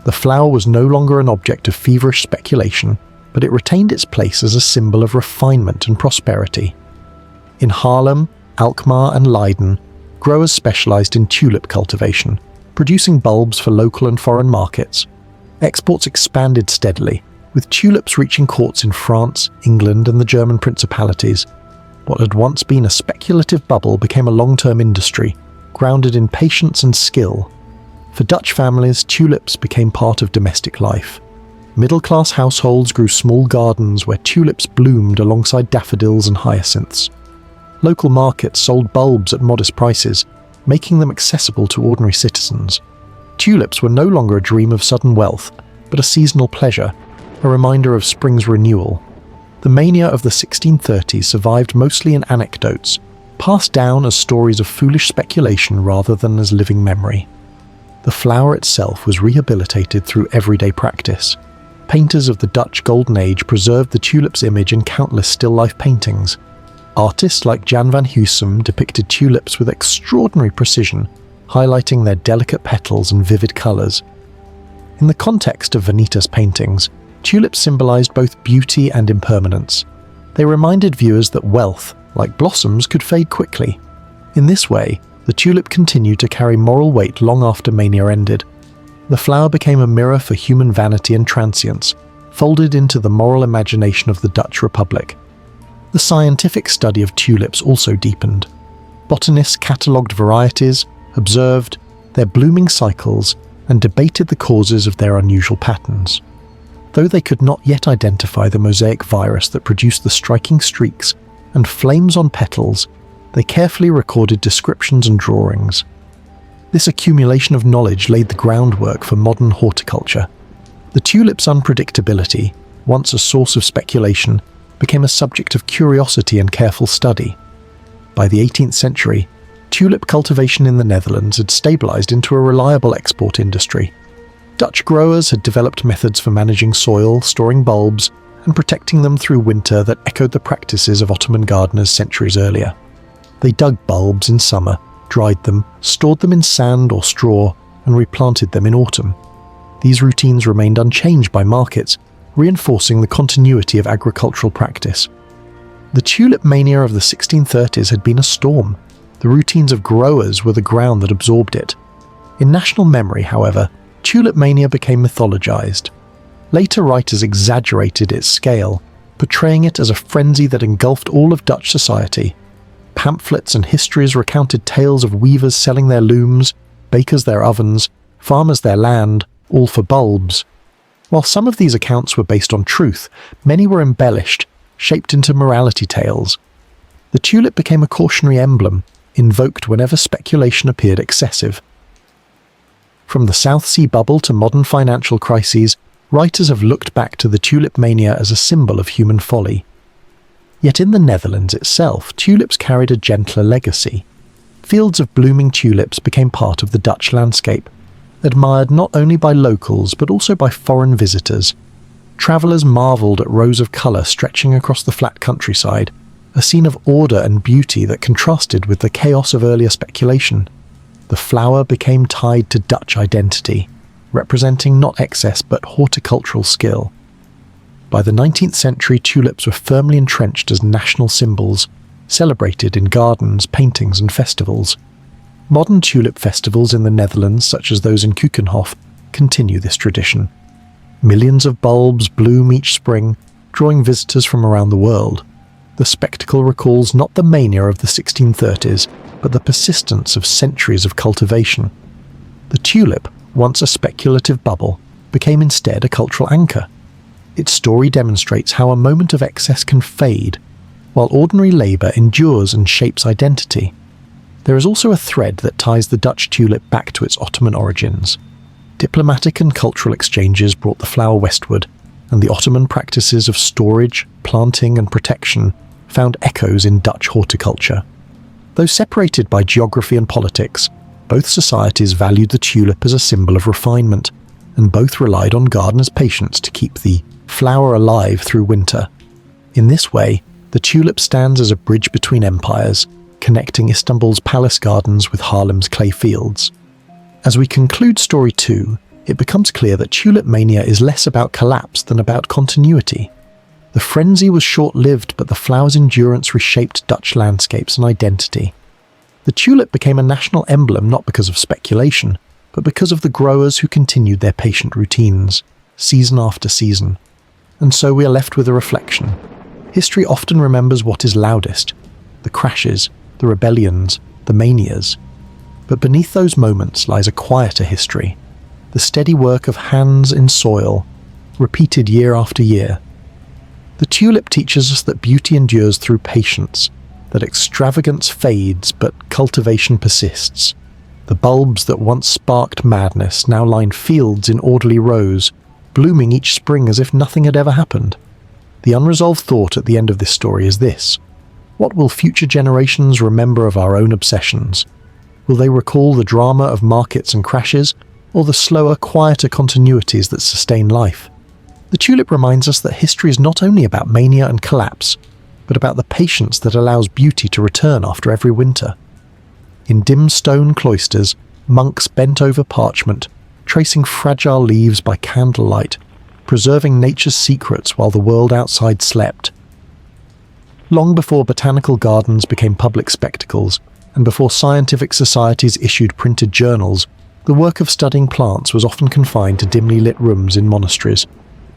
The flower was no longer an object of feverish speculation, but it retained its place as a symbol of refinement and prosperity. In Haarlem, Alkmaar, and Leiden, growers specialized in tulip cultivation, producing bulbs for local and foreign markets. Exports expanded steadily, with tulips reaching courts in France, England, and the German principalities. What had once been a speculative bubble became a long-term industry, grounded in patience and skill. For Dutch families, tulips became part of domestic life. Middle-class households grew small gardens where tulips bloomed alongside daffodils and hyacinths. Local markets sold bulbs at modest prices, making them accessible to ordinary citizens. Tulips were no longer a dream of sudden wealth, but a seasonal pleasure, a reminder of spring's renewal. The mania of the 1630s survived mostly in anecdotes, passed down as stories of foolish speculation rather than as living memory. The flower itself was rehabilitated through everyday practice. Painters of the Dutch Golden Age preserved the tulip's image in countless still-life paintings. Artists like Jan van Huysum depicted tulips with extraordinary precision, highlighting their delicate petals and vivid colours. In the context of Veneta's paintings, tulips symbolized both beauty and impermanence. They reminded viewers that wealth, like blossoms, could fade quickly. In this way, the tulip continued to carry moral weight long after mania ended. The flower became a mirror for human vanity and transience, folded into the moral imagination of the Dutch Republic. The scientific study of tulips also deepened. Botanists catalogued varieties, observed their blooming cycles, and debated the causes of their unusual patterns. Though they could not yet identify the mosaic virus that produced the striking streaks and flames on petals, they carefully recorded descriptions and drawings. This accumulation of knowledge laid the groundwork for modern horticulture. The tulip's unpredictability, once a source of speculation, became a subject of curiosity and careful study. By the 18th century, tulip cultivation in the Netherlands had stabilized into a reliable export industry. Dutch growers had developed methods for managing soil, storing bulbs, and protecting them through winter that echoed the practices of Ottoman gardeners centuries earlier. They dug bulbs in summer, dried them, stored them in sand or straw, and replanted them in autumn. These routines remained unchanged by markets, reinforcing the continuity of agricultural practice. The tulip mania of the 1630s had been a storm. The routines of growers were the ground that absorbed it. In national memory, however, tulip mania became mythologized. Later writers exaggerated its scale, portraying it as a frenzy that engulfed all of Dutch society. Pamphlets and histories recounted tales of weavers selling their looms, bakers their ovens, farmers their land, all for bulbs. While some of these accounts were based on truth, many were embellished, shaped into morality tales. The tulip became a cautionary emblem, invoked whenever speculation appeared excessive. From the South Sea bubble to modern financial crises, writers have looked back to the tulip mania as a symbol of human folly. Yet in the Netherlands itself, tulips carried a gentler legacy. Fields of blooming tulips became part of the Dutch landscape, admired not only by locals but also by foreign visitors. Travellers marvelled at rows of colour stretching across the flat countryside, a scene of order and beauty that contrasted with the chaos of earlier speculation. The flower became tied to Dutch identity, representing not excess but horticultural skill. By the 19th century, tulips were firmly entrenched as national symbols, celebrated in gardens, paintings and festivals. Modern tulip festivals in the Netherlands, such as those in Keukenhof, continue this tradition. Millions of bulbs bloom each spring, drawing visitors from around the world. The spectacle recalls not the mania of the 1630s, but the persistence of centuries of cultivation. The tulip, once a speculative bubble, became instead a cultural anchor. Its story demonstrates how a moment of excess can fade, while ordinary labour endures and shapes identity. There is also a thread that ties the Dutch tulip back to its Ottoman origins. Diplomatic and cultural exchanges brought the flower westward, and the Ottoman practices of storage, planting and protection found echoes in Dutch horticulture. Though separated by geography and politics, both societies valued the tulip as a symbol of refinement, and both relied on gardeners' patience to keep the flower alive through winter. In this way, the tulip stands as a bridge between empires, connecting Istanbul's palace gardens with Haarlem's clay fields. As we conclude Story 2, it becomes clear that tulip mania is less about collapse than about continuity. The frenzy was short-lived, but the flower's endurance reshaped Dutch landscapes and identity. The tulip became a national emblem not because of speculation, but because of the growers who continued their patient routines, season after season. And so we are left with a reflection. History often remembers what is loudest: the crashes, the rebellions, the manias. But beneath those moments lies a quieter history, the steady work of hands in soil, repeated year after year. The tulip teaches us that beauty endures through patience, that extravagance fades but cultivation persists. The bulbs that once sparked madness now line fields in orderly rows, blooming each spring as if nothing had ever happened. The unresolved thought at the end of this story is this: what will future generations remember of our own obsessions? Will they recall the drama of markets and crashes, or the slower, quieter continuities that sustain life? The tulip reminds us that history is not only about mania and collapse, but about the patience that allows beauty to return after every winter. In dim stone cloisters, monks bent over parchment, tracing fragile leaves by candlelight, preserving nature's secrets while the world outside slept. Long before botanical gardens became public spectacles, and before scientific societies issued printed journals, the work of studying plants was often confined to dimly lit rooms in monasteries.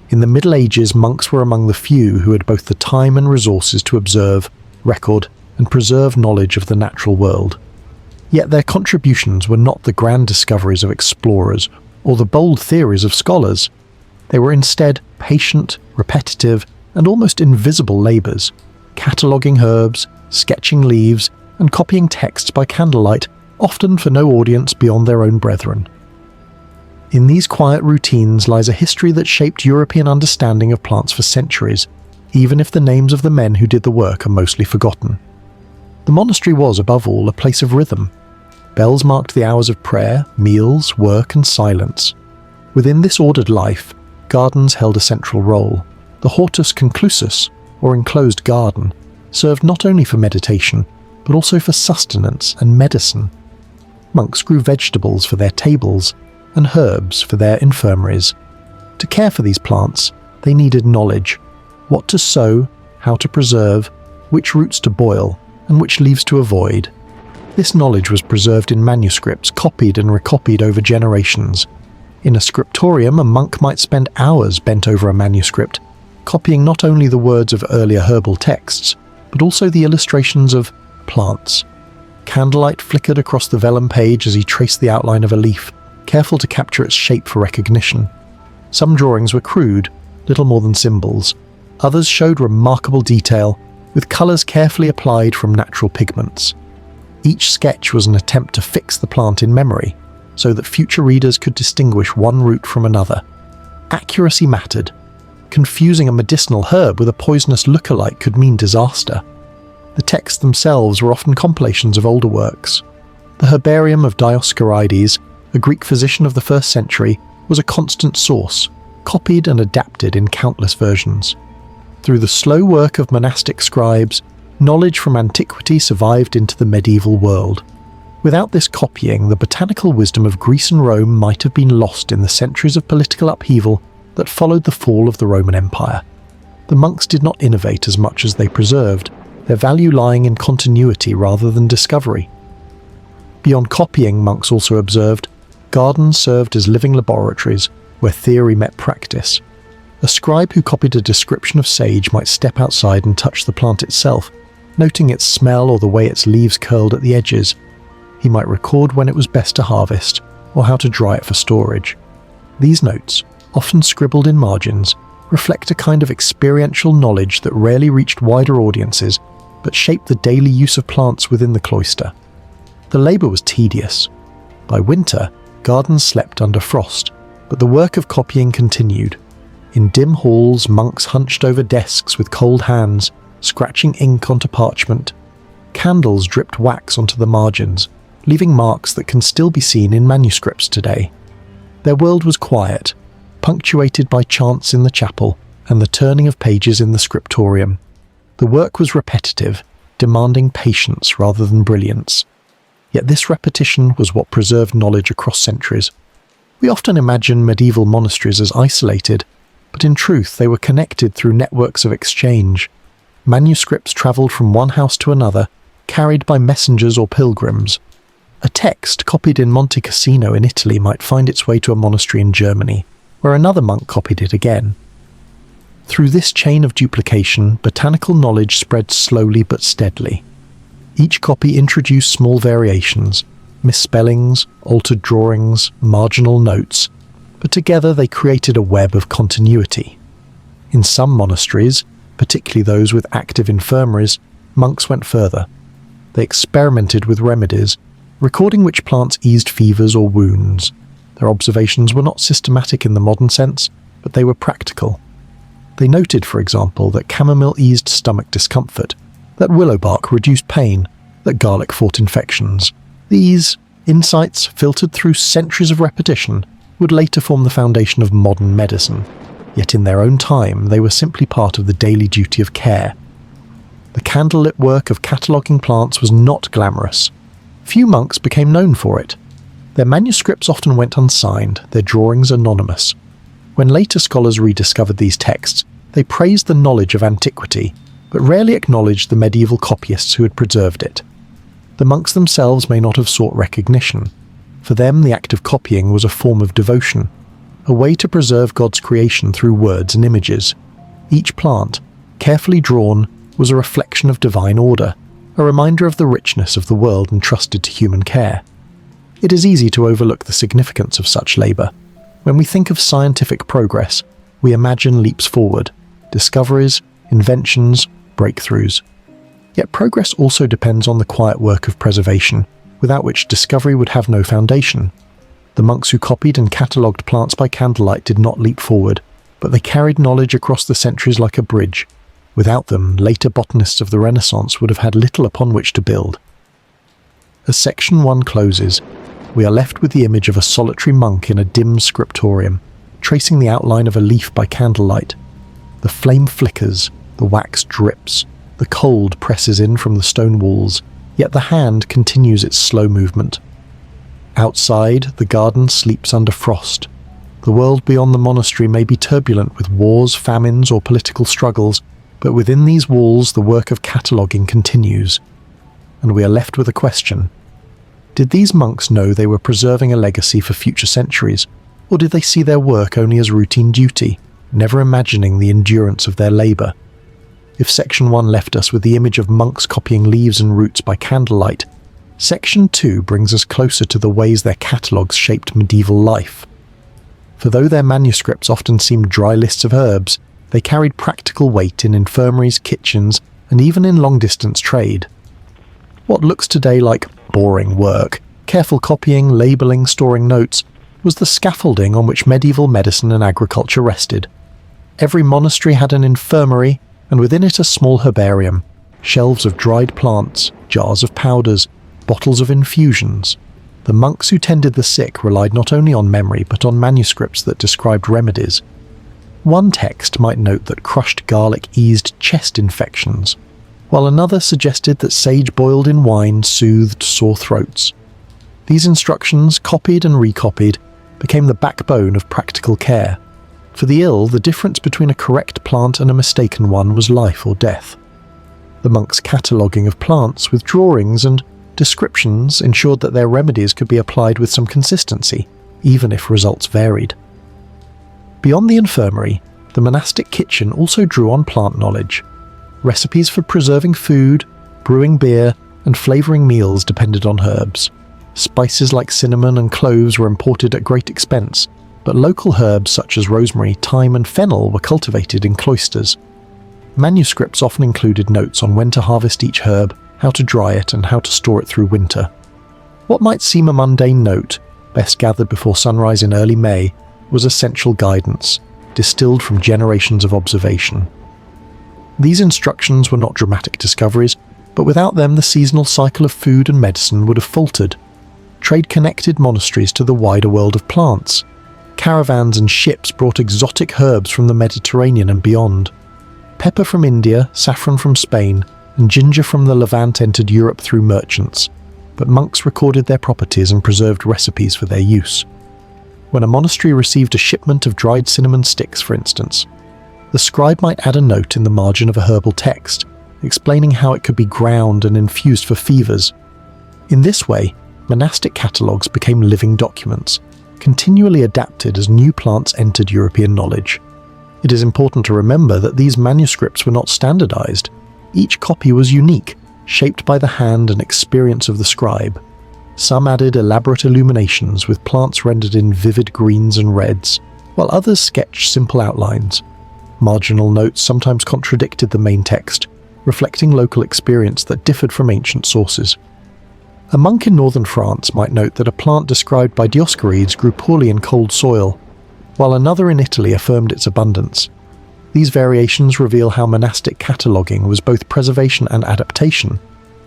In the Middle Ages, monks were among the few who had both the time and resources to observe, record, and preserve knowledge of the natural world. Yet their contributions were not the grand discoveries of explorers or the bold theories of scholars. They were instead patient, repetitive, and almost invisible labours, cataloguing herbs, sketching leaves, and copying texts by candlelight, often for no audience beyond their own brethren. In these quiet routines lies a history that shaped European understanding of plants for centuries, even if the names of the men who did the work are mostly forgotten. The monastery was, above all, a place of rhythm. Bells marked the hours of prayer, meals, work, and silence. Within this ordered life, gardens held a central role. The hortus conclusus, or enclosed garden, served not only for meditation, but also for sustenance and medicine. Monks grew vegetables for their tables, and herbs for their infirmaries. To care for these plants, they needed knowledge: what to sow, how to preserve, which roots to boil, and which leaves to avoid. This knowledge was preserved in manuscripts, copied and recopied over generations. In a scriptorium, a monk might spend hours bent over a manuscript, copying not only the words of earlier herbal texts, but also the illustrations of plants. Candlelight flickered across the vellum page as he traced the outline of a leaf, careful to capture its shape for recognition. Some drawings were crude, little more than symbols. Others showed remarkable detail, with colours carefully applied from natural pigments. Each sketch was an attempt to fix the plant in memory, so that future readers could distinguish one root from another. Accuracy mattered. Confusing a medicinal herb with a poisonous lookalike could mean disaster. The texts themselves were often compilations of older works. The Herbarium of Dioscorides, a Greek physician of the 1st century, was a constant source, copied and adapted in countless versions. Through the slow work of monastic scribes, knowledge from antiquity survived into the medieval world. Without this copying, the botanical wisdom of Greece and Rome might have been lost in the centuries of political upheaval that followed the fall of the Roman Empire. The monks did not innovate as much as they preserved, their value lying in continuity rather than discovery. Beyond copying, monks also observed, gardens served as living laboratories where theory met practice. A scribe who copied a description of sage might step outside and touch the plant itself, noting its smell or the way its leaves curled at the edges. He might record when it was best to harvest, or how to dry it for storage. These notes, often scribbled in margins, reflect a kind of experiential knowledge that rarely reached wider audiences, but shaped the daily use of plants within the cloister. The labour was tedious. By winter, gardens slept under frost, but the work of copying continued. In dim halls, monks hunched over desks with cold hands, scratching ink onto parchment. Candles dripped wax onto the margins, leaving marks that can still be seen in manuscripts today. Their world was quiet, punctuated by chants in the chapel and the turning of pages in the scriptorium. The work was repetitive, demanding patience rather than brilliance. Yet this repetition was what preserved knowledge across centuries. We often imagine medieval monasteries as isolated, but in truth they were connected through networks of exchange. Manuscripts travelled from one house to another, carried by messengers or pilgrims. A text copied in Monte Cassino in Italy might find its way to a monastery in Germany, where another monk copied it again. Through this chain of duplication, botanical knowledge spread slowly but steadily. Each copy introduced small variations, misspellings, altered drawings, marginal notes, but together they created a web of continuity. In some monasteries, particularly those with active infirmaries, monks went further. They experimented with remedies, recording which plants eased fevers or wounds. Their observations were not systematic in the modern sense, but they were practical. They noted, for example, that chamomile eased stomach discomfort, that willow bark reduced pain, that garlic fought infections. These insights, filtered through centuries of repetition, would later form the foundation of modern medicine. Yet in their own time, they were simply part of the daily duty of care. The candlelit work of cataloguing plants was not glamorous. Few monks became known for it. Their manuscripts often went unsigned, their drawings anonymous. When later scholars rediscovered these texts, they praised the knowledge of antiquity, but rarely acknowledged the medieval copyists who had preserved it. The monks themselves may not have sought recognition. For them, the act of copying was a form of devotion, a way to preserve God's creation through words and images. Each plant, carefully drawn, was a reflection of divine order, a reminder of the richness of the world entrusted to human care. It is easy to overlook the significance of such labour. When we think of scientific progress, we imagine leaps forward, discoveries, inventions, breakthroughs. Yet progress also depends on the quiet work of preservation, without which discovery would have no foundation. The monks who copied and catalogued plants by candlelight did not leap forward, but they carried knowledge across the centuries like a bridge. Without them, later botanists of the Renaissance would have had little upon which to build. As section 1 closes, we are left with the image of a solitary monk in a dim scriptorium, tracing the outline of a leaf by candlelight. The flame flickers, the wax drips, the cold presses in from the stone walls, yet the hand continues its slow movement. Outside, the garden sleeps under frost. The world beyond the monastery may be turbulent with wars, famines, or political struggles, but within these walls the work of cataloguing continues. And we are left with a question. Did these monks know they were preserving a legacy for future centuries, or did they see their work only as routine duty, never imagining the endurance of their labour? If section 1 left us with the image of monks copying leaves and roots by candlelight, section 2 brings us closer to the ways their catalogues shaped medieval life. For though their manuscripts often seemed dry lists of herbs, they carried practical weight in infirmaries, kitchens, and even in long-distance trade. What looks today like boring work, careful copying, labelling, storing notes, was the scaffolding on which medieval medicine and agriculture rested. Every monastery had an infirmary, and within it a small herbarium, shelves of dried plants, jars of powders, bottles of infusions. The monks who tended the sick relied not only on memory but on manuscripts that described remedies. One text might note that crushed garlic eased chest infections, while another suggested that sage boiled in wine soothed sore throats. These instructions, copied and recopied, became the backbone of practical care. For the ill, the difference between a correct plant and a mistaken one was life or death. The monks' cataloguing of plants with drawings and descriptions ensured that their remedies could be applied with some consistency, even if results varied. Beyond the infirmary, the monastic kitchen also drew on plant knowledge. Recipes for preserving food, brewing beer, and flavouring meals depended on herbs. Spices like cinnamon and cloves were imported at great expense, but local herbs such as rosemary, thyme, and fennel were cultivated in cloisters. Manuscripts often included notes on when to harvest each herb, how to dry it, and how to store it through winter. What might seem a mundane note, best gathered before sunrise in early May, was essential guidance, distilled from generations of observation. These instructions were not dramatic discoveries, but without them the seasonal cycle of food and medicine would have faltered. Trade connected monasteries to the wider world of plants. Caravans and ships brought exotic herbs from the Mediterranean and beyond. Pepper from India, saffron from Spain, and ginger from the Levant entered Europe through merchants, but monks recorded their properties and preserved recipes for their use. When a monastery received a shipment of dried cinnamon sticks, for instance, the scribe might add a note in the margin of a herbal text, explaining how it could be ground and infused for fevers. In this way, monastic catalogues became living documents, continually adapted as new plants entered European knowledge. It is important to remember that these manuscripts were not standardized. Each copy was unique, shaped by the hand and experience of the scribe. Some added elaborate illuminations with plants rendered in vivid greens and reds, while others sketched simple outlines. Marginal notes sometimes contradicted the main text, reflecting local experience that differed from ancient sources. A monk in northern France might note that a plant described by Dioscorides grew poorly in cold soil, while another in Italy affirmed its abundance. These variations reveal how monastic cataloguing was both preservation and adaptation,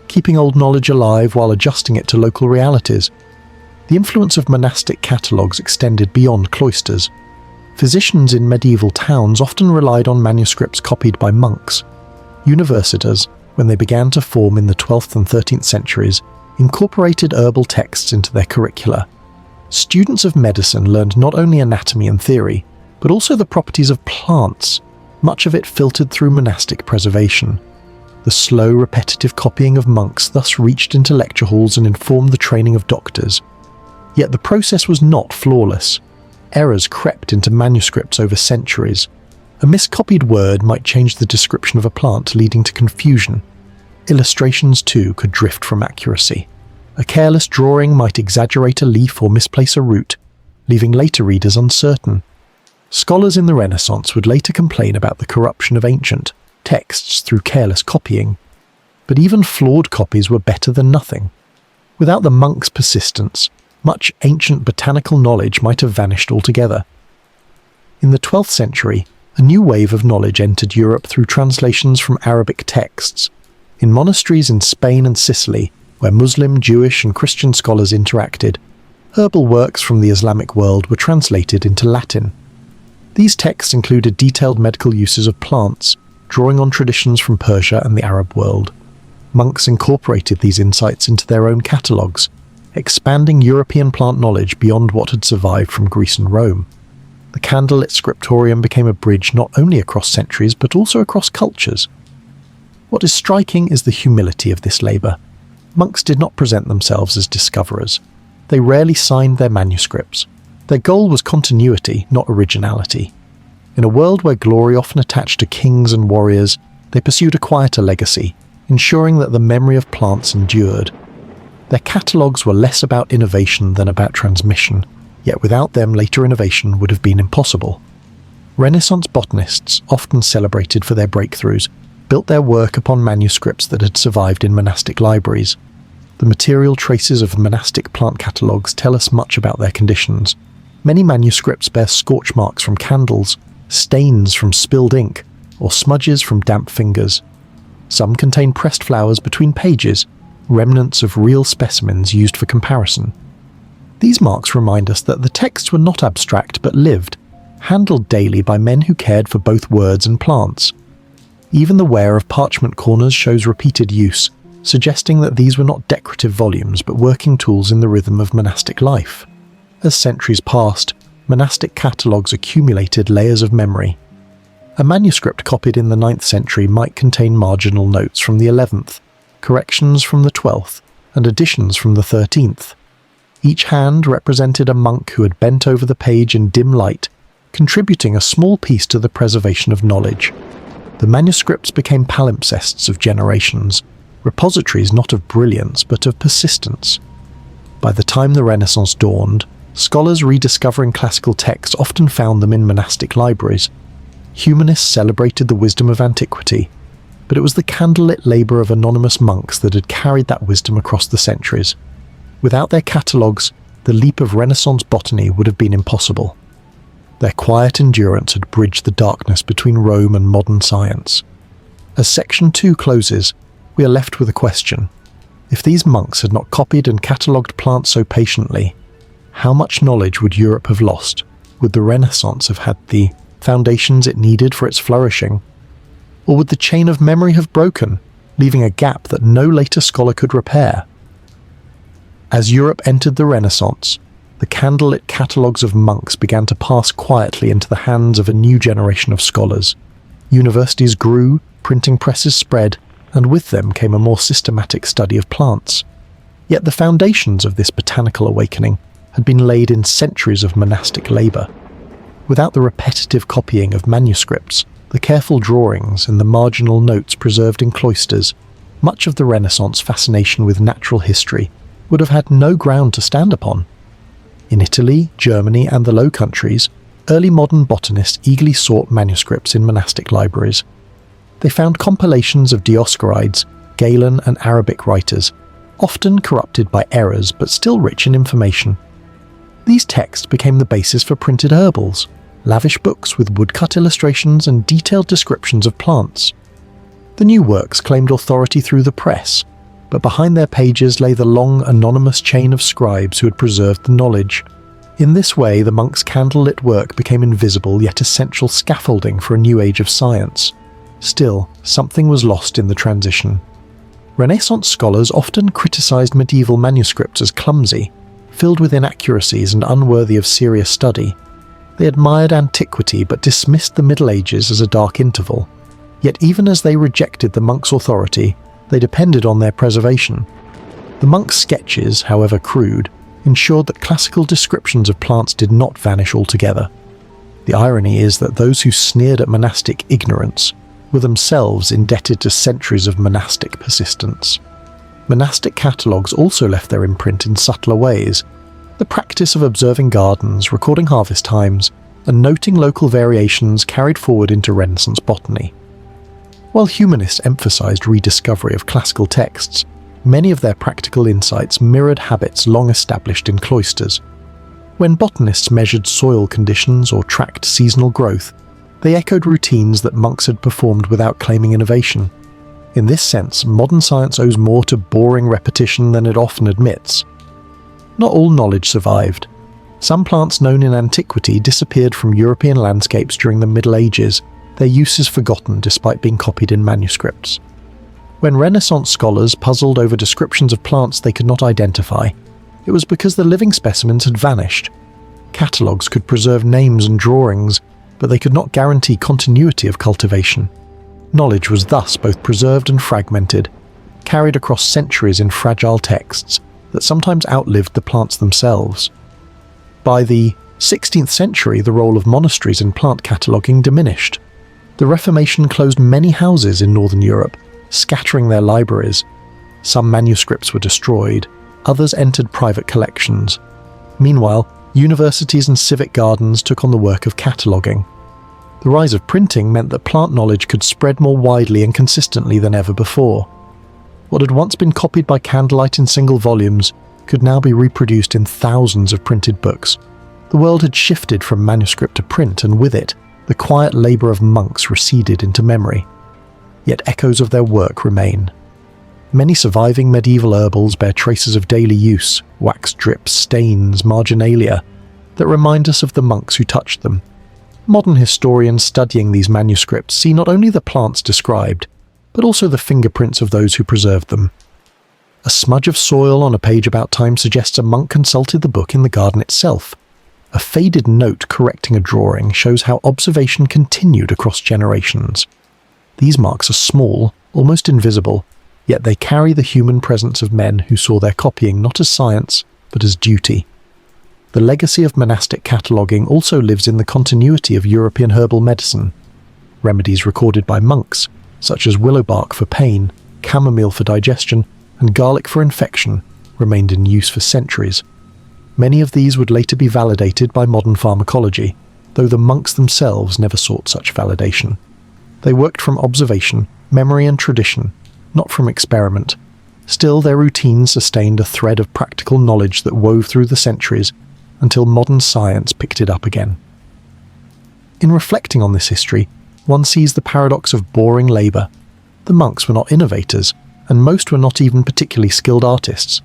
keeping old knowledge alive while adjusting it to local realities. The influence of monastic catalogues extended beyond cloisters. Physicians in medieval towns often relied on manuscripts copied by monks. Universitas, when they began to form in the 12th and 13th centuries, incorporated herbal texts into their curricula. Students of medicine learned not only anatomy and theory, but also the properties of plants, much of it filtered through monastic preservation. The slow, repetitive copying of monks thus reached into lecture halls and informed the training of doctors. Yet the process was not flawless. Errors crept into manuscripts over centuries. A miscopied word might change the description of a plant, leading to confusion. illustrations too could drift from accuracy. A careless drawing might exaggerate a leaf or misplace a root, leaving later readers uncertain. Scholars in the Renaissance would later complain about the corruption of ancient texts through careless copying. But even flawed copies were better than nothing. Without the monks' persistence, much ancient botanical knowledge might have vanished altogether. In the 12th century, a new wave of knowledge entered Europe through translations from Arabic texts. In monasteries in Spain and Sicily, where Muslim, Jewish and Christian scholars interacted, herbal works from the Islamic world were translated into Latin. These texts included detailed medical uses of plants, drawing on traditions from Persia and the Arab world. Monks incorporated these insights into their own catalogues, expanding European plant knowledge beyond what had survived from Greece and Rome. The candlelit scriptorium became a bridge not only across centuries but also across cultures. What is striking is the humility of this labour. Monks did not present themselves as discoverers. They rarely signed their manuscripts. Their goal was continuity, not originality. In a world where glory often attached to kings and warriors, they pursued a quieter legacy, ensuring that the memory of plants endured. Their catalogues were less about innovation than about transmission, yet without them later innovation would have been impossible. Renaissance botanists, often celebrated for their breakthroughs, built their work upon manuscripts that had survived in monastic libraries. The material traces of monastic plant catalogues tell us much about their conditions. Many manuscripts bear scorch marks from candles, stains from spilled ink, or smudges from damp fingers. Some contain pressed flowers between pages, remnants of real specimens used for comparison. These marks remind us that the texts were not abstract but lived, handled daily by men who cared for both words and plants. Even the wear of parchment corners shows repeated use, suggesting that these were not decorative volumes but working tools in the rhythm of monastic life. As centuries passed, monastic catalogues accumulated layers of memory. A manuscript copied in the 9th century might contain marginal notes from the 11th, corrections from the 12th, and additions from the 13th. Each hand represented a monk who had bent over the page in dim light, contributing a small piece to the preservation of knowledge. The manuscripts became palimpsests of generations, repositories not of brilliance but of persistence. By the time the Renaissance dawned, scholars rediscovering classical texts often found them in monastic libraries. Humanists celebrated the wisdom of antiquity, but it was the candlelit labour of anonymous monks that had carried that wisdom across the centuries. Without their catalogues, the leap of Renaissance botany would have been impossible. Their quiet endurance had bridged the darkness between Rome and modern science. As Section 2 closes, we are left with a question. If these monks had not copied and catalogued plants so patiently, how much knowledge would Europe have lost? Would the Renaissance have had the foundations it needed for its flourishing? Or would the chain of memory have broken, leaving a gap that no later scholar could repair? As Europe entered the Renaissance, the candlelit catalogues of monks began to pass quietly into the hands of a new generation of scholars. Universities grew, printing presses spread, and with them came a more systematic study of plants. Yet the foundations of this botanical awakening had been laid in centuries of monastic labour. Without the repetitive copying of manuscripts, the careful drawings and the marginal notes preserved in cloisters, much of the Renaissance fascination with natural history would have had no ground to stand upon. In Italy, Germany and the Low Countries, early modern botanists eagerly sought manuscripts in monastic libraries. They found compilations of Dioscorides, Galen and Arabic writers, often corrupted by errors but still rich in information. These texts became the basis for printed herbals, lavish books with woodcut illustrations and detailed descriptions of plants. The new works claimed authority through the press, but behind their pages lay the long, anonymous chain of scribes who had preserved the knowledge. In this way, the monks' candlelit work became invisible yet essential scaffolding for a new age of science. Still, something was lost in the transition. Renaissance scholars often criticized medieval manuscripts as clumsy, filled with inaccuracies and unworthy of serious study. They admired antiquity but dismissed the Middle Ages as a dark interval. Yet even as they rejected the monks' authority, they depended on their preservation. The monks' sketches, however crude, ensured that classical descriptions of plants did not vanish altogether. The irony is that those who sneered at monastic ignorance were themselves indebted to centuries of monastic persistence. Monastic catalogues also left their imprint in subtler ways. The practice of observing gardens, recording harvest times, and noting local variations carried forward into Renaissance botany. While humanists emphasized rediscovery of classical texts, many of their practical insights mirrored habits long established in cloisters. When botanists measured soil conditions or tracked seasonal growth, they echoed routines that monks had performed without claiming innovation. In this sense, modern science owes more to boring repetition than it often admits. Not all knowledge survived. Some plants known in antiquity disappeared from European landscapes during the Middle Ages, their uses forgotten despite being copied in manuscripts. When Renaissance scholars puzzled over descriptions of plants they could not identify, it was because the living specimens had vanished. Catalogues could preserve names and drawings, but they could not guarantee continuity of cultivation. Knowledge was thus both preserved and fragmented, carried across centuries in fragile texts that sometimes outlived the plants themselves. By the 16th century, the role of monasteries in plant cataloguing diminished. The Reformation closed many houses in Northern Europe, scattering their libraries. Some manuscripts were destroyed, others entered private collections. Meanwhile, universities and civic gardens took on the work of cataloguing. The rise of printing meant that plant knowledge could spread more widely and consistently than ever before. What had once been copied by candlelight in single volumes could now be reproduced in thousands of printed books. The world had shifted from manuscript to print, and with it, the quiet labour of monks receded into memory. Yet echoes of their work remain. Many surviving medieval herbals bear traces of daily use, wax drips, stains, marginalia, that remind us of the monks who touched them. Modern historians studying these manuscripts see not only the plants described, but also the fingerprints of those who preserved them. A smudge of soil on a page about time suggests a monk consulted the book in the garden itself. A faded note correcting a drawing shows how observation continued across generations. These marks are small, almost invisible, yet they carry the human presence of men who saw their copying not as science, but as duty. The legacy of monastic cataloguing also lives in the continuity of European herbal medicine. Remedies recorded by monks, such as willow bark for pain, chamomile for digestion, and garlic for infection, remained in use for centuries. Many of these would later be validated by modern pharmacology, though the monks themselves never sought such validation. They worked from observation, memory and tradition, not from experiment. Still, their routines sustained a thread of practical knowledge that wove through the centuries until modern science picked it up again. In reflecting on this history, one sees the paradox of boring labour. The monks were not innovators, and most were not even particularly skilled artists.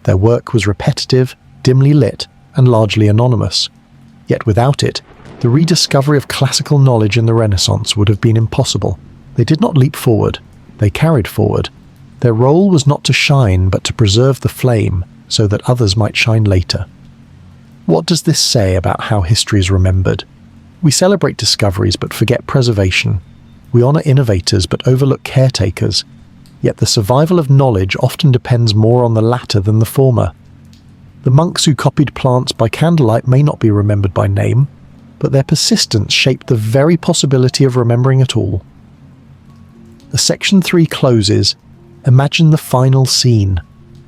Their work was repetitive, dimly lit, and largely anonymous. Yet without it, the rediscovery of classical knowledge in the Renaissance would have been impossible. They did not leap forward, they carried forward. Their role was not to shine, but to preserve the flame, so that others might shine later. What does this say about how history is remembered? We celebrate discoveries but forget preservation. We honour innovators but overlook caretakers. Yet the survival of knowledge often depends more on the latter than the former. The monks who copied plants by candlelight may not be remembered by name, but their persistence shaped the very possibility of remembering at all. The section 3 closes, imagine the final scene.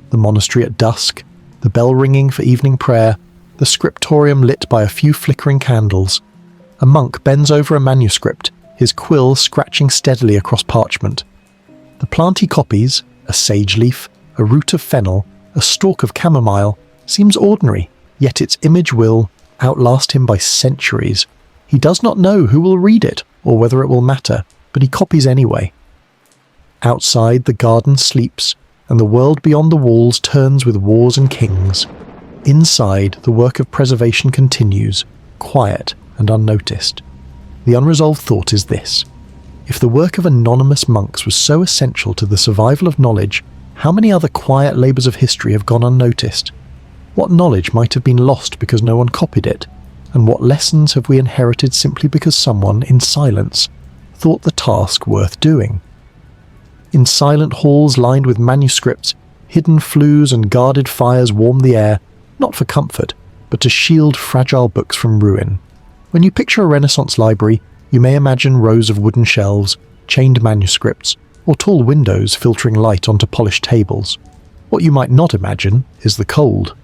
The monastery at dusk, the bell ringing for evening prayer, the scriptorium lit by a few flickering candles. A monk bends over a manuscript, his quill scratching steadily across parchment. The plant he copies, a sage leaf, a root of fennel, a stalk of chamomile, seems ordinary, yet its image will outlast him by centuries. He does not know who will read it or whether it will matter, but he copies anyway. Outside, the garden sleeps, and the world beyond the walls turns with wars and kings. Inside, the work of preservation continues, quiet and unnoticed. The unresolved thought is this: if the work of anonymous monks was so essential to the survival of knowledge, how many other quiet labours of history have gone unnoticed? What knowledge might have been lost because no one copied it? And what lessons have we inherited simply because someone, in silence, thought the task worth doing? In silent halls lined with manuscripts, hidden flues and guarded fires warm the air, not for comfort, but to shield fragile books from ruin. When you picture a Renaissance library, you may imagine rows of wooden shelves, chained manuscripts, or tall windows filtering light onto polished tables. What you might not imagine is the cold.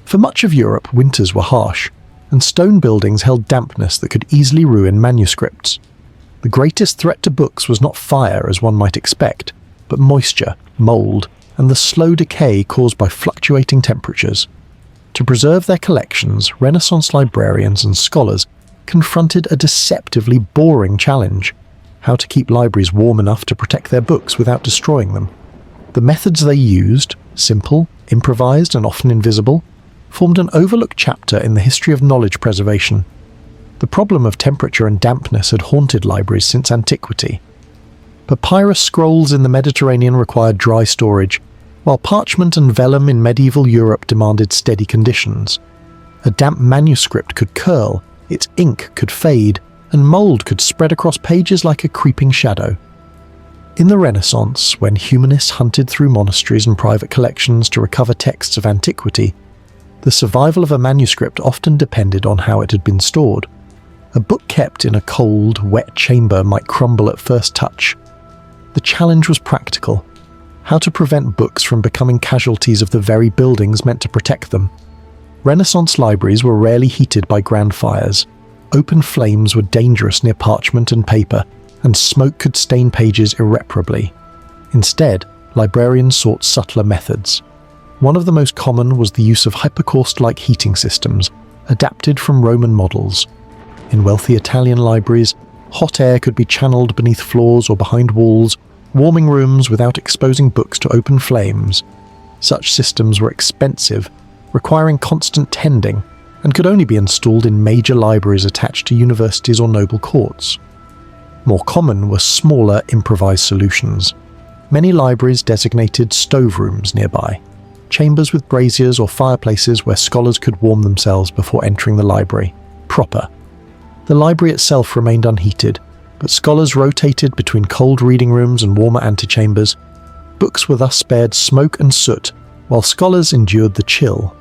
For much of Europe, winters were harsh, and stone buildings held dampness that could easily ruin manuscripts. The greatest threat to books was not fire, as one might expect, but moisture, mould, and the slow decay caused by fluctuating temperatures. To preserve their collections, Renaissance librarians and scholars confronted a deceptively boring challenge: how to keep libraries warm enough to protect their books without destroying them. The methods they used, simple, improvised, and often invisible, formed an overlooked chapter in the history of knowledge preservation. The problem of temperature and dampness had haunted libraries since antiquity. Papyrus scrolls in the Mediterranean required dry storage, while parchment and vellum in medieval Europe demanded steady conditions. A damp manuscript could curl, its ink could fade, and mould could spread across pages like a creeping shadow. In the Renaissance, when humanists hunted through monasteries and private collections to recover texts of antiquity, the survival of a manuscript often depended on how it had been stored. A book kept in a cold, wet chamber might crumble at first touch. The challenge was practical: how to prevent books from becoming casualties of the very buildings meant to protect them. Renaissance libraries were rarely heated by grand fires. Open flames were dangerous near parchment and paper, and smoke could stain pages irreparably. Instead, librarians sought subtler methods. One of the most common was the use of hypocaust-like heating systems, adapted from Roman models. In wealthy Italian libraries, hot air could be channeled beneath floors or behind walls, warming rooms without exposing books to open flames. Such systems were expensive, requiring constant tending, and could only be installed in major libraries attached to universities or noble courts. More common were smaller, improvised solutions. Many libraries designated stove rooms nearby, chambers with braziers or fireplaces where scholars could warm themselves before entering the library, proper. The library itself remained unheated, but scholars rotated between cold reading rooms and warmer antechambers. Books were thus spared smoke and soot, while scholars endured the chill.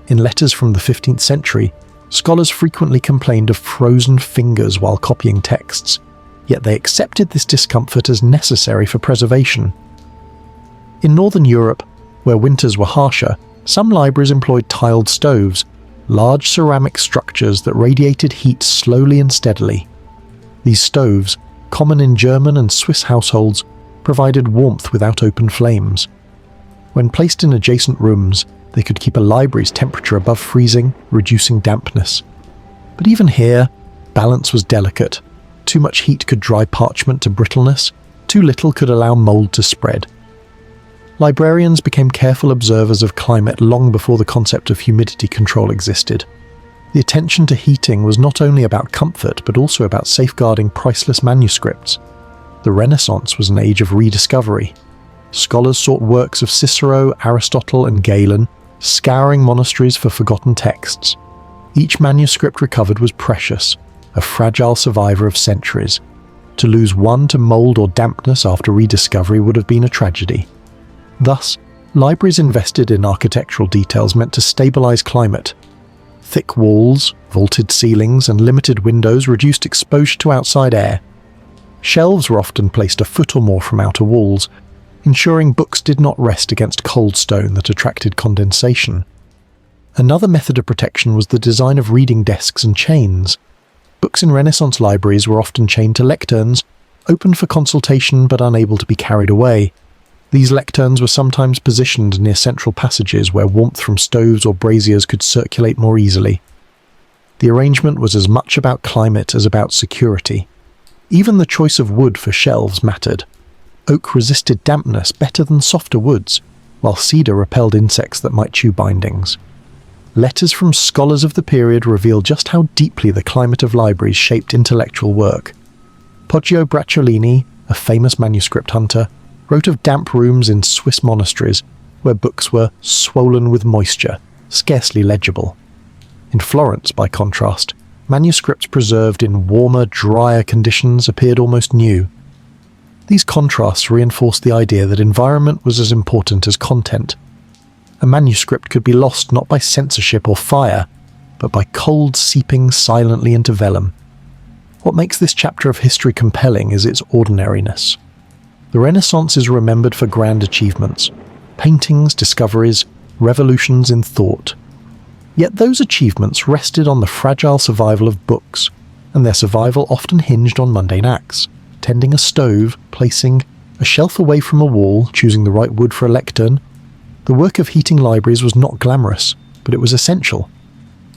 In letters from the 15th century, scholars frequently complained of frozen fingers while copying texts, yet they accepted this discomfort as necessary for preservation. In Northern Europe, where winters were harsher, some libraries employed tiled stoves, large ceramic structures that radiated heat slowly and steadily. These stoves, common in German and Swiss households, provided warmth without open flames. When placed in adjacent rooms, they could keep a library's temperature above freezing, reducing dampness. But even here, balance was delicate. Too much heat could dry parchment to brittleness, too little could allow mould to spread. Librarians became careful observers of climate long before the concept of humidity control existed. The attention to heating was not only about comfort, but also about safeguarding priceless manuscripts. The Renaissance was an age of rediscovery. Scholars sought works of Cicero, Aristotle, and Galen, scouring monasteries for forgotten texts. Each manuscript recovered was precious, a fragile survivor of centuries. To lose one to mould or dampness after rediscovery would have been a tragedy. Thus, libraries invested in architectural details meant to stabilize climate. Thick walls, vaulted ceilings, and limited windows reduced exposure to outside air. Shelves were often placed a foot or more from outer walls, ensuring books did not rest against cold stone that attracted condensation. Another method of protection was the design of reading desks and chains. Books in Renaissance libraries were often chained to lecterns, open for consultation but unable to be carried away. These lecterns were sometimes positioned near central passages where warmth from stoves or braziers could circulate more easily. The arrangement was as much about climate as about security. Even the choice of wood for shelves mattered. Oak resisted dampness better than softer woods, while cedar repelled insects that might chew bindings. Letters from scholars of the period reveal just how deeply the climate of libraries shaped intellectual work. Poggio Bracciolini, a famous manuscript hunter, wrote of damp rooms in Swiss monasteries where books were swollen with moisture, scarcely legible. In Florence, by contrast, manuscripts preserved in warmer, drier conditions appeared almost new. These contrasts reinforced the idea that environment was as important as content. A manuscript could be lost not by censorship or fire, but by cold seeping silently into vellum. What makes this chapter of history compelling is its ordinariness. The Renaissance is remembered for grand achievements, paintings, discoveries, revolutions in thought. Yet those achievements rested on the fragile survival of books, and their survival often hinged on mundane acts: tending a stove, placing a shelf away from a wall, choosing the right wood for a lectern. The work of heating libraries was not glamorous, but it was essential.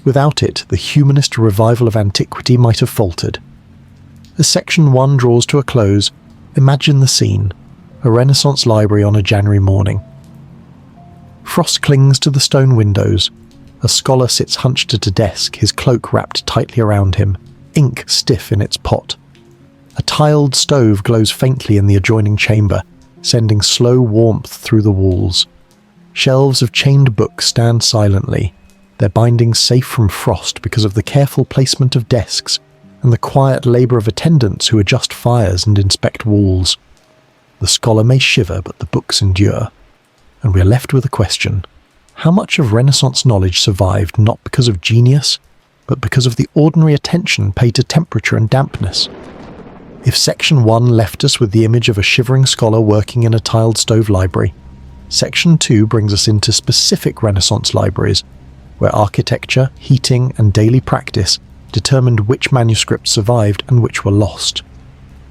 Without it, the humanist revival of antiquity might have faltered. As Section 1 draws to a close, imagine the scene: a Renaissance library on a January morning. Frost clings to the stone windows. A scholar sits hunched at a desk, his cloak wrapped tightly around him, ink stiff in its pot. A tiled stove glows faintly in the adjoining chamber, sending slow warmth through the walls. Shelves of chained books stand silently, their bindings safe from frost because of the careful placement of desks and the quiet labour of attendants who adjust fires and inspect walls. The scholar may shiver, but the books endure. And we are left with a question: how much of Renaissance knowledge survived not because of genius, but because of the ordinary attention paid to temperature and dampness? If Section 1 left us with the image of a shivering scholar working in a tiled stove library, Section 2 brings us into specific Renaissance libraries, where architecture, heating, and daily practice determined which manuscripts survived and which were lost.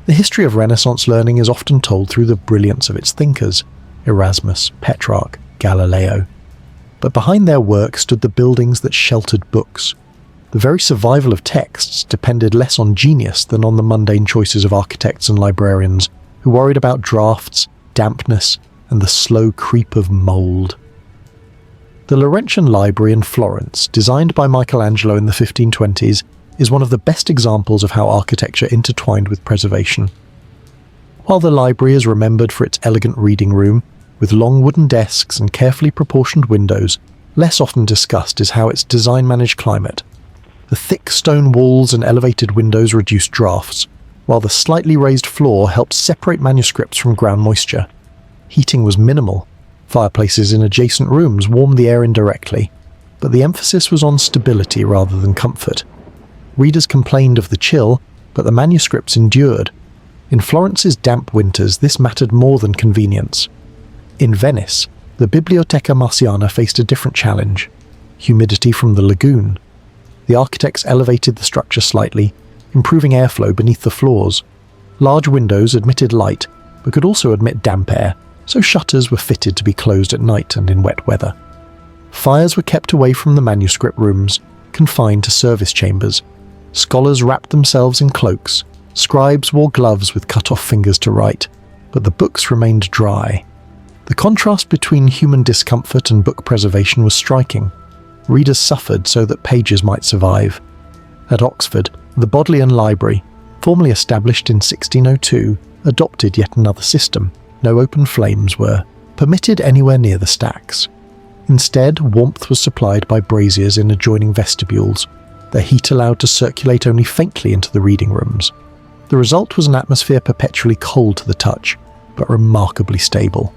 The history of Renaissance learning is often told through the brilliance of its thinkers: Erasmus, Petrarch, Galileo. But behind their work stood the buildings that sheltered books. The very survival of texts depended less on genius than on the mundane choices of architects and librarians who worried about drafts, dampness, and the slow creep of mould. The Laurentian Library in Florence, designed by Michelangelo in the 1520s, is one of the best examples of how architecture intertwined with preservation. While the library is remembered for its elegant reading room, with long wooden desks and carefully proportioned windows, less often discussed is how its design managed climate. The thick stone walls and elevated windows reduced drafts, while the slightly raised floor helped separate manuscripts from ground moisture. Heating was minimal. Fireplaces in adjacent rooms warmed the air indirectly, but the emphasis was on stability rather than comfort. Readers complained of the chill, but the manuscripts endured. In Florence's damp winters, this mattered more than convenience. In Venice, the Biblioteca Marciana faced a different challenge: humidity from the lagoon. The architects elevated the structure slightly, improving airflow beneath the floors. Large windows admitted light, but could also admit damp air, so shutters were fitted to be closed at night and in wet weather. Fires were kept away from the manuscript rooms, confined to service chambers. Scholars wrapped themselves in cloaks. Scribes wore gloves with cut-off fingers to write, but the books remained dry. The contrast between human discomfort and book preservation was striking. Readers suffered so that pages might survive. At Oxford, the Bodleian Library, formally established in 1602, adopted yet another system. No open flames were permitted anywhere near the stacks. Instead, warmth was supplied by braziers in adjoining vestibules, their heat allowed to circulate only faintly into the reading rooms. The result was an atmosphere perpetually cold to the touch, but remarkably stable.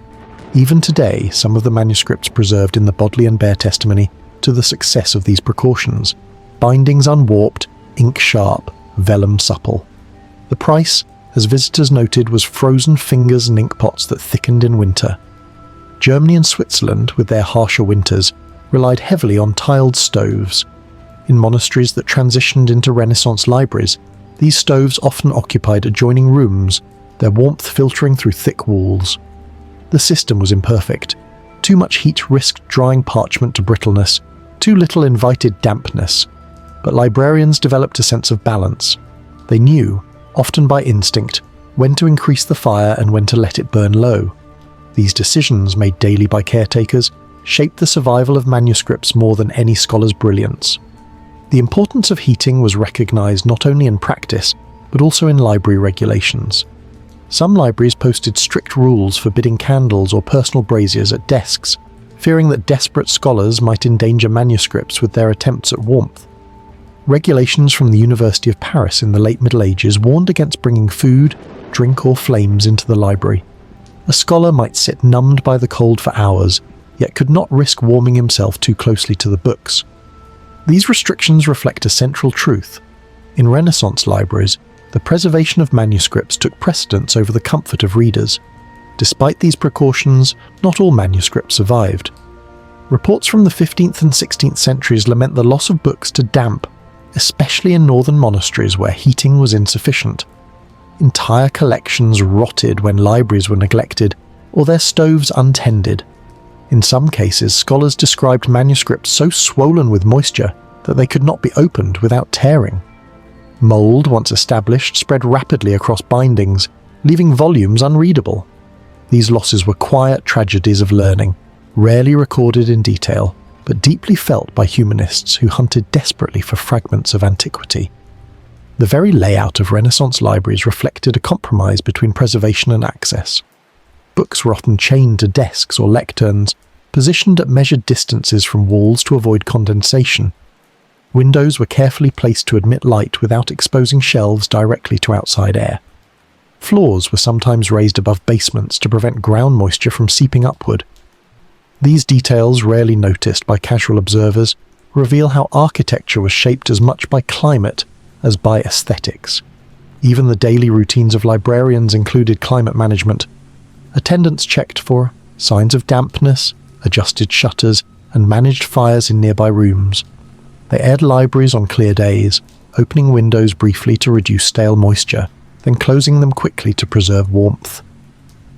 Even today, some of the manuscripts preserved in the Bodleian bear testimony to the success of these precautions: bindings unwarped, ink sharp, vellum supple. The price, as visitors noted, was frozen fingers and ink pots that thickened in winter. Germany and Switzerland, with their harsher winters, relied heavily on tiled stoves. In monasteries that transitioned into Renaissance libraries, these stoves often occupied adjoining rooms, their warmth filtering through thick walls. The system was imperfect. Too much heat risked drying parchment to brittleness, too little invited dampness. But librarians developed a sense of balance. They knew, often by instinct, when to increase the fire and when to let it burn low. These decisions, made daily by caretakers, shaped the survival of manuscripts more than any scholar's brilliance. The importance of heating was recognized not only in practice, but also in library regulations. Some libraries posted strict rules forbidding candles or personal braziers at desks, fearing that desperate scholars might endanger manuscripts with their attempts at warmth. Regulations from the University of Paris in the late Middle Ages warned against bringing food, drink, or flames into the library. A scholar might sit numbed by the cold for hours, yet could not risk warming himself too closely to the books. These restrictions reflect a central truth. In Renaissance libraries, the preservation of manuscripts took precedence over the comfort of readers. Despite these precautions, not all manuscripts survived. Reports from the 15th and 16th centuries lament the loss of books to damp, especially in northern monasteries where heating was insufficient. Entire collections rotted when libraries were neglected, or their stoves untended. In some cases, scholars described manuscripts so swollen with moisture that they could not be opened without tearing. Mould, once established, spread rapidly across bindings, leaving volumes unreadable. These losses were quiet tragedies of learning, rarely recorded in detail, but deeply felt by humanists who hunted desperately for fragments of antiquity. The very layout of Renaissance libraries reflected a compromise between preservation and access. Books were often chained to desks or lecterns, positioned at measured distances from walls to avoid condensation. Windows were carefully placed to admit light without exposing shelves directly to outside air. Floors were sometimes raised above basements to prevent ground moisture from seeping upward. These details, rarely noticed by casual observers, reveal how architecture was shaped as much by climate as by aesthetics. Even the daily routines of librarians included climate management. Attendants checked for signs of dampness, adjusted shutters, and managed fires in nearby rooms. They aired libraries on clear days, opening windows briefly to reduce stale moisture, then closing them quickly to preserve warmth.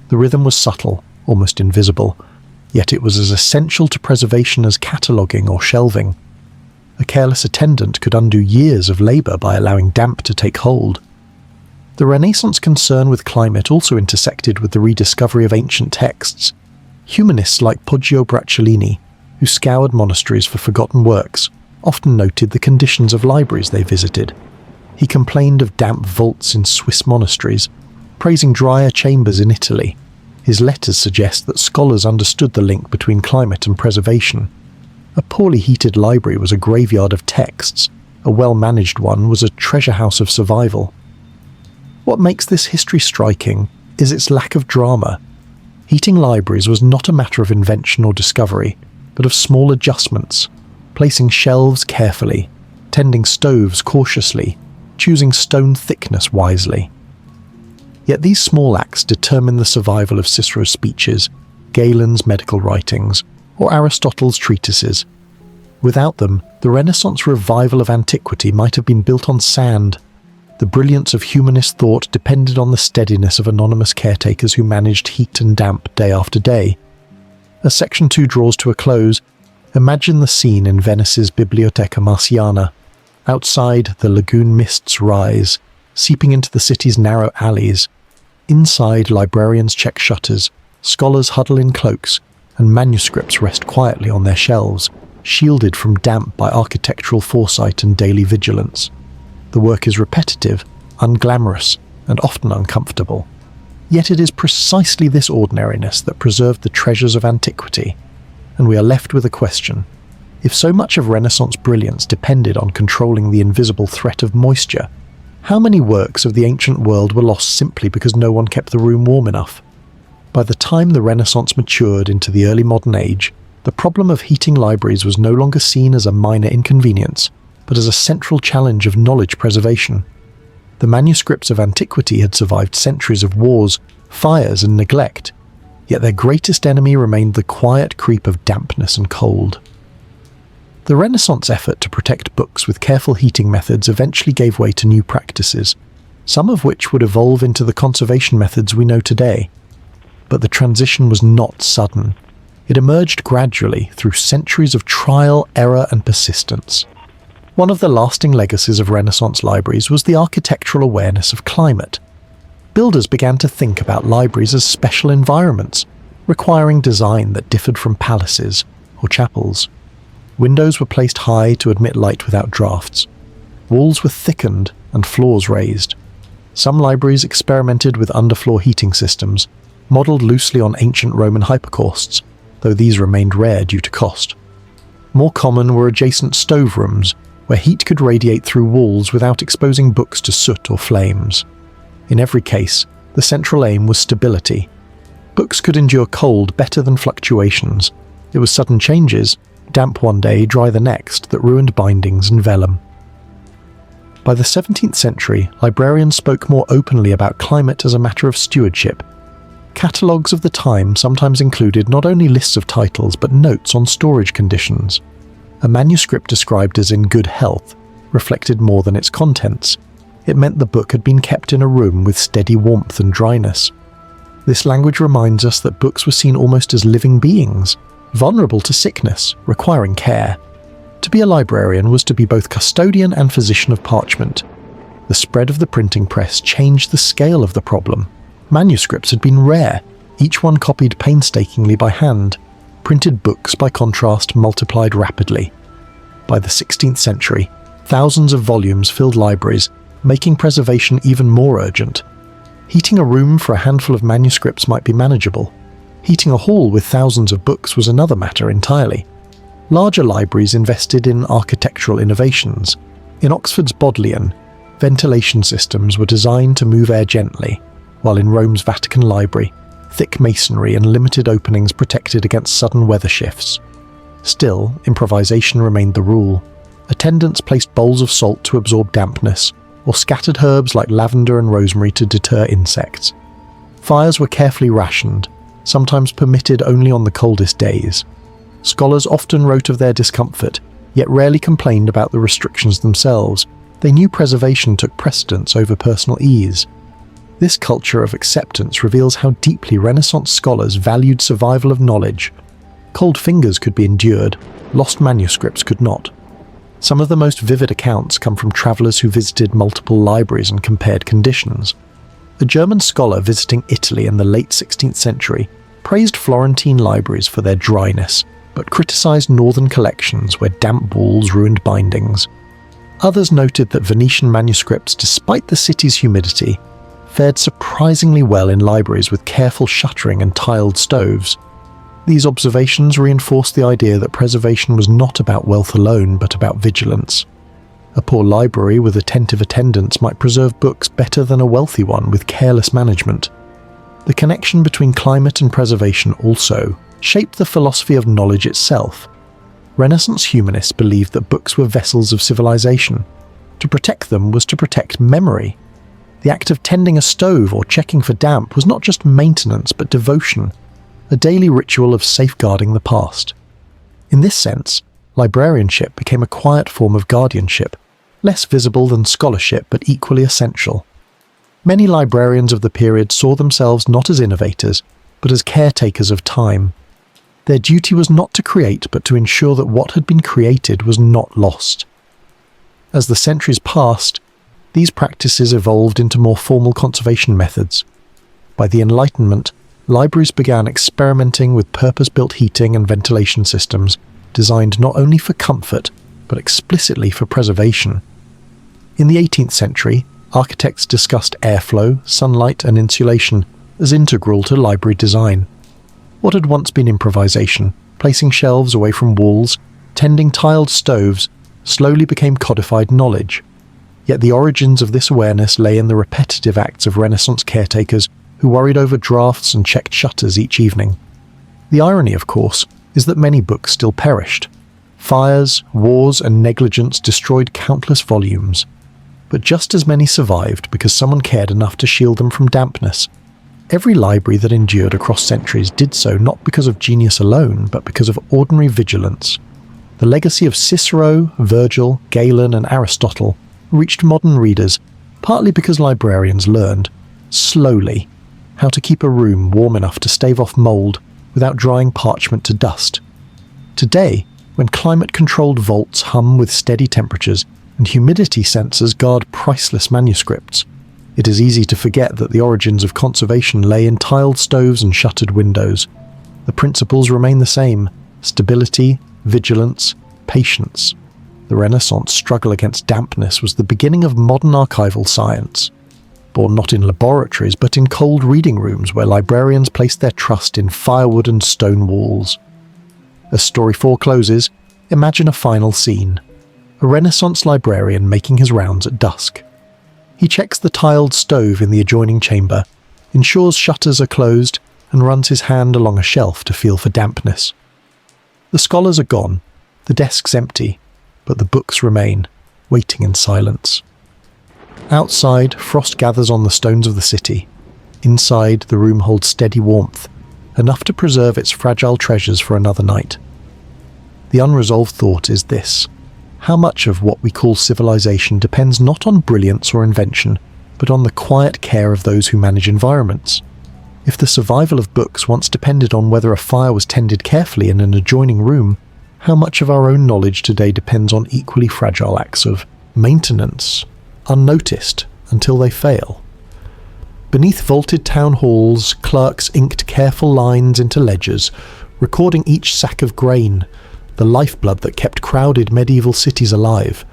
The rhythm was subtle, almost invisible, yet it was as essential to preservation as cataloguing or shelving. A careless attendant could undo years of labour by allowing damp to take hold. The Renaissance concern with climate also intersected with the rediscovery of ancient texts. Humanists like Poggio Bracciolini, who scoured monasteries for forgotten works, often noted the conditions of libraries they visited. He complained of damp vaults in Swiss monasteries, praising drier chambers in Italy. His letters suggest that scholars understood the link between climate and preservation. A poorly heated library was a graveyard of texts. A well-managed one was a treasure house of survival. What makes this history striking is its lack of drama. Heating libraries was not a matter of invention or discovery, but of small adjustments, placing shelves carefully, tending stoves cautiously, choosing stone thickness wisely. Yet these small acts determine the survival of Cicero's speeches, Galen's medical writings, or Aristotle's treatises. Without them, the Renaissance revival of antiquity might have been built on sand. The brilliance of humanist thought depended on the steadiness of anonymous caretakers who managed heat and damp day after day. As Section 2 draws to a close, imagine the scene in Venice's Biblioteca Marciana. Outside, the lagoon mists rise, seeping into the city's narrow alleys. Inside, librarians check shutters, scholars huddle in cloaks, and manuscripts rest quietly on their shelves, shielded from damp by architectural foresight and daily vigilance. The work is repetitive, unglamorous, and often uncomfortable. Yet it is precisely this ordinariness that preserved the treasures of antiquity, and we are left with a question. If so much of Renaissance brilliance depended on controlling the invisible threat of moisture, how many works of the ancient world were lost simply because no one kept the room warm enough? By the time the Renaissance matured into the early modern age, the problem of heating libraries was no longer seen as a minor inconvenience, but as a central challenge of knowledge preservation. The manuscripts of antiquity had survived centuries of wars, fires, and neglect, yet their greatest enemy remained the quiet creep of dampness and cold. The Renaissance effort to protect books with careful heating methods eventually gave way to new practices, some of which would evolve into the conservation methods we know today. But the transition was not sudden. It emerged gradually through centuries of trial, error, and persistence. One of the lasting legacies of Renaissance libraries was the architectural awareness of climate. Builders began to think about libraries as special environments, requiring design that differed from palaces or chapels. Windows were placed high to admit light without drafts. Walls were thickened and floors raised. Some libraries experimented with underfloor heating systems, modelled loosely on ancient Roman hypocausts, though these remained rare due to cost. More common were adjacent stove rooms, where heat could radiate through walls without exposing books to soot or flames. In every case, the central aim was stability. Books could endure cold better than fluctuations. It was sudden changes, damp one day, dry the next, that ruined bindings and vellum. By the 17th century, librarians spoke more openly about climate as a matter of stewardship. Catalogues of the time sometimes included not only lists of titles but notes on storage conditions. A manuscript described as in good health reflected more than its contents. It meant the book had been kept in a room with steady warmth and dryness. This language reminds us that books were seen almost as living beings, vulnerable to sickness, requiring care. To be a librarian was to be both custodian and physician of parchment. The spread of the printing press changed the scale of the problem. Manuscripts had been rare, each one copied painstakingly by hand. Printed books, by contrast, multiplied rapidly. By the 16th century, thousands of volumes filled libraries, making preservation even more urgent. Heating a room for a handful of manuscripts might be manageable. Heating a hall with thousands of books was another matter entirely. Larger libraries invested in architectural innovations. In Oxford's Bodleian, ventilation systems were designed to move air gently, while in Rome's Vatican Library, thick masonry and limited openings protected against sudden weather shifts. Still, improvisation remained the rule. Attendants placed bowls of salt to absorb dampness, or scattered herbs like lavender and rosemary to deter insects. Fires were carefully rationed, sometimes permitted only on the coldest days. Scholars often wrote of their discomfort, yet rarely complained about the restrictions themselves. They knew preservation took precedence over personal ease. This culture of acceptance reveals how deeply Renaissance scholars valued survival of knowledge. Cold fingers could be endured, lost manuscripts could not. Some of the most vivid accounts come from travellers who visited multiple libraries and compared conditions. A German scholar visiting Italy in the late 16th century praised Florentine libraries for their dryness, but criticised northern collections where damp walls ruined bindings. Others noted that Venetian manuscripts, despite the city's humidity, fared surprisingly well in libraries with careful shuttering and tiled stoves. These observations reinforced the idea that preservation was not about wealth alone, but about vigilance. A poor library with attentive attendants might preserve books better than a wealthy one with careless management. The connection between climate and preservation also shaped the philosophy of knowledge itself. Renaissance humanists believed that books were vessels of civilization. To protect them was to protect memory. The act of tending a stove or checking for damp was not just maintenance but devotion, a daily ritual of safeguarding the past. In this sense, librarianship became a quiet form of guardianship, less visible than scholarship but equally essential. Many librarians of the period saw themselves not as innovators, but as caretakers of time. Their duty was not to create, but to ensure that what had been created was not lost. As the centuries passed, these practices evolved into more formal conservation methods. By the Enlightenment, libraries began experimenting with purpose-built heating and ventilation systems designed not only for comfort, but explicitly for preservation. In the 18th century, architects discussed airflow, sunlight, and insulation as integral to library design. What had once been improvisation, placing shelves away from walls, tending tiled stoves, slowly became codified knowledge. Yet the origins of this awareness lay in the repetitive acts of Renaissance caretakers who worried over drafts and checked shutters each evening. The irony, of course, is that many books still perished. Fires, wars, and negligence destroyed countless volumes. But just as many survived because someone cared enough to shield them from dampness. Every library that endured across centuries did so not because of genius alone, but because of ordinary vigilance. The legacy of Cicero, Virgil, Galen, and Aristotle reached modern readers partly because librarians learned, slowly, how to keep a room warm enough to stave off mould without drying parchment to dust. Today, when climate-controlled vaults hum with steady temperatures and humidity sensors guard priceless manuscripts, it is easy to forget that the origins of conservation lay in tiled stoves and shuttered windows. The principles remain the same: stability, vigilance, patience. The Renaissance struggle against dampness was the beginning of modern archival science. Born not in laboratories but in cold reading rooms where librarians placed their trust in firewood and stone walls. As Story 4 closes, imagine a final scene. A Renaissance librarian making his rounds at dusk. He checks the tiled stove in the adjoining chamber, ensures shutters are closed, and runs his hand along a shelf to feel for dampness. The scholars are gone, the desk's empty, but the books remain, waiting in silence. Outside, frost gathers on the stones of the city. Inside, the room holds steady warmth, enough to preserve its fragile treasures for another night. The unresolved thought is this: how much of what we call civilization depends not on brilliance or invention, but on the quiet care of those who manage environments? If the survival of books once depended on whether a fire was tended carefully in an adjoining room, how much of our own knowledge today depends on equally fragile acts of maintenance, unnoticed until they fail? Beneath vaulted town halls, clerks inked careful lines into ledgers, recording each sack of grain, the lifeblood that kept crowded medieval cities alive.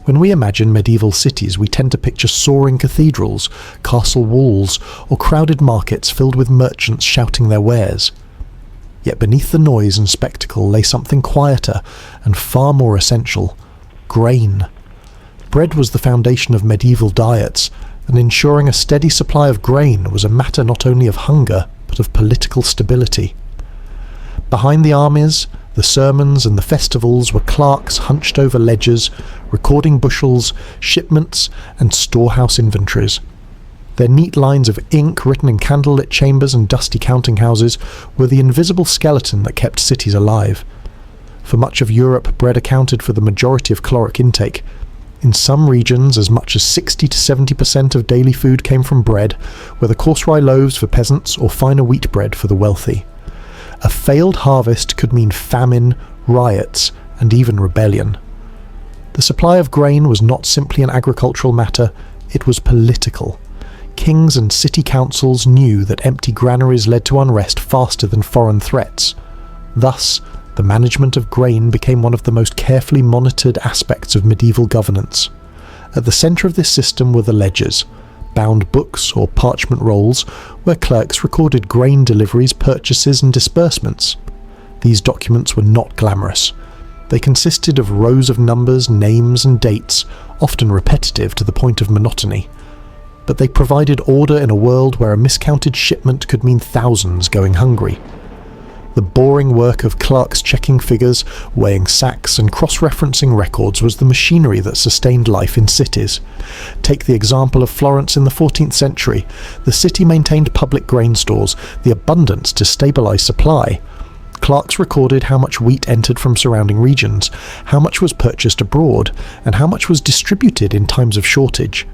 When we imagine medieval cities, we tend to picture soaring cathedrals, castle walls, or crowded markets filled with merchants shouting their wares. Yet beneath the noise and spectacle lay something quieter and far more essential: grain. Bread was the foundation of medieval diets, and ensuring a steady supply of grain was a matter not only of hunger, but of political stability. Behind the armies, the sermons and the festivals were clerks hunched over ledgers, recording bushels, shipments, and storehouse inventories. Their neat lines of ink written in candlelit chambers and dusty counting houses were the invisible skeleton that kept cities alive. For much of Europe, bread accounted for the majority of caloric intake. In some regions, as much as 60 to 70% of daily food came from bread, whether coarse rye loaves for peasants or finer wheat bread for the wealthy. A failed harvest could mean famine, riots, and even rebellion. The supply of grain was not simply an agricultural matter, it was political. Kings and city councils knew that empty granaries led to unrest faster than foreign threats. Thus, the management of grain became one of the most carefully monitored aspects of medieval governance. At the centre of this system were the ledgers, bound books or parchment rolls where clerks recorded grain deliveries, purchases and disbursements. These documents were not glamorous. They consisted of rows of numbers, names and dates, often repetitive to the point of monotony. But they provided order in a world where a miscounted shipment could mean thousands going hungry. The boring work of clerks checking figures, weighing sacks and cross-referencing records was the machinery that sustained life in cities. Take the example of Florence in the 14th century. The city maintained public grain stores, the abundance to stabilise supply. Clerks recorded how much wheat entered from surrounding regions, how much was purchased abroad, and how much was distributed in times of shortage.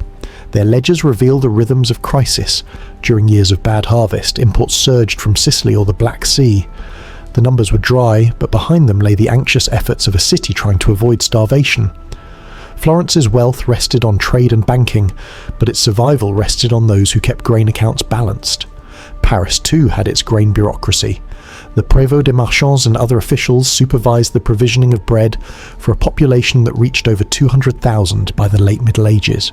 Their ledgers reveal the rhythms of crisis. During years of bad harvest, imports surged from Sicily or the Black Sea. The numbers were dry, but behind them lay the anxious efforts of a city trying to avoid starvation. Florence's wealth rested on trade and banking, but its survival rested on those who kept grain accounts balanced. Paris too had its grain bureaucracy. The prévôt des marchands and other officials supervised the provisioning of bread for a population that reached over 200,000 by the late Middle Ages.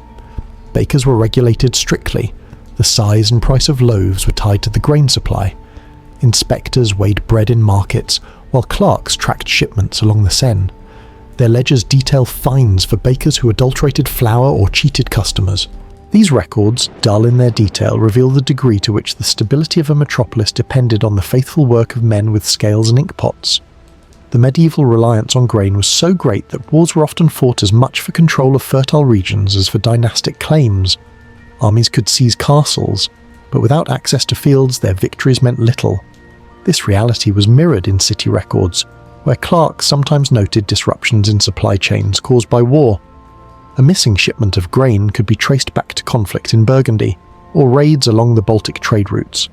Bakers were regulated strictly. The size and price of loaves were tied to the grain supply. Inspectors weighed bread in markets, while clerks tracked shipments along the Seine. Their ledgers detail fines for bakers who adulterated flour or cheated customers. These records, dull in their detail, reveal the degree to which the stability of a metropolis depended on the faithful work of men with scales and inkpots. The medieval reliance on grain was so great that wars were often fought as much for control of fertile regions as for dynastic claims. Armies could seize castles, but without access to fields, their victories meant little. This reality was mirrored in city records, where clerks sometimes noted disruptions in supply chains caused by war. A missing shipment of grain could be traced back to conflict in Burgundy, or raids along the Baltic trade routes.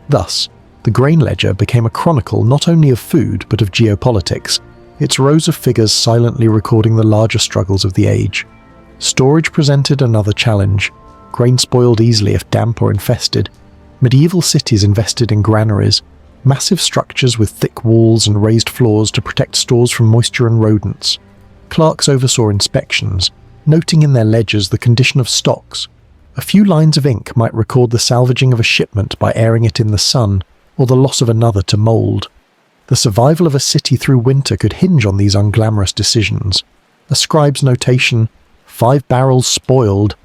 Thus, the grain ledger became a chronicle not only of food but of geopolitics, its rows of figures silently recording the larger struggles of the age. Storage presented another challenge. Grain spoiled easily if damp or infested. Medieval cities invested in granaries, massive structures with thick walls and raised floors to protect stores from moisture and rodents. Clerks oversaw inspections, noting in their ledgers the condition of stocks. A few lines of ink might record the salvaging of a shipment by airing it in the sun, or the loss of another to mould. The survival of a city through winter could hinge on these unglamorous decisions. A scribe's notation, 5 barrels spoiled,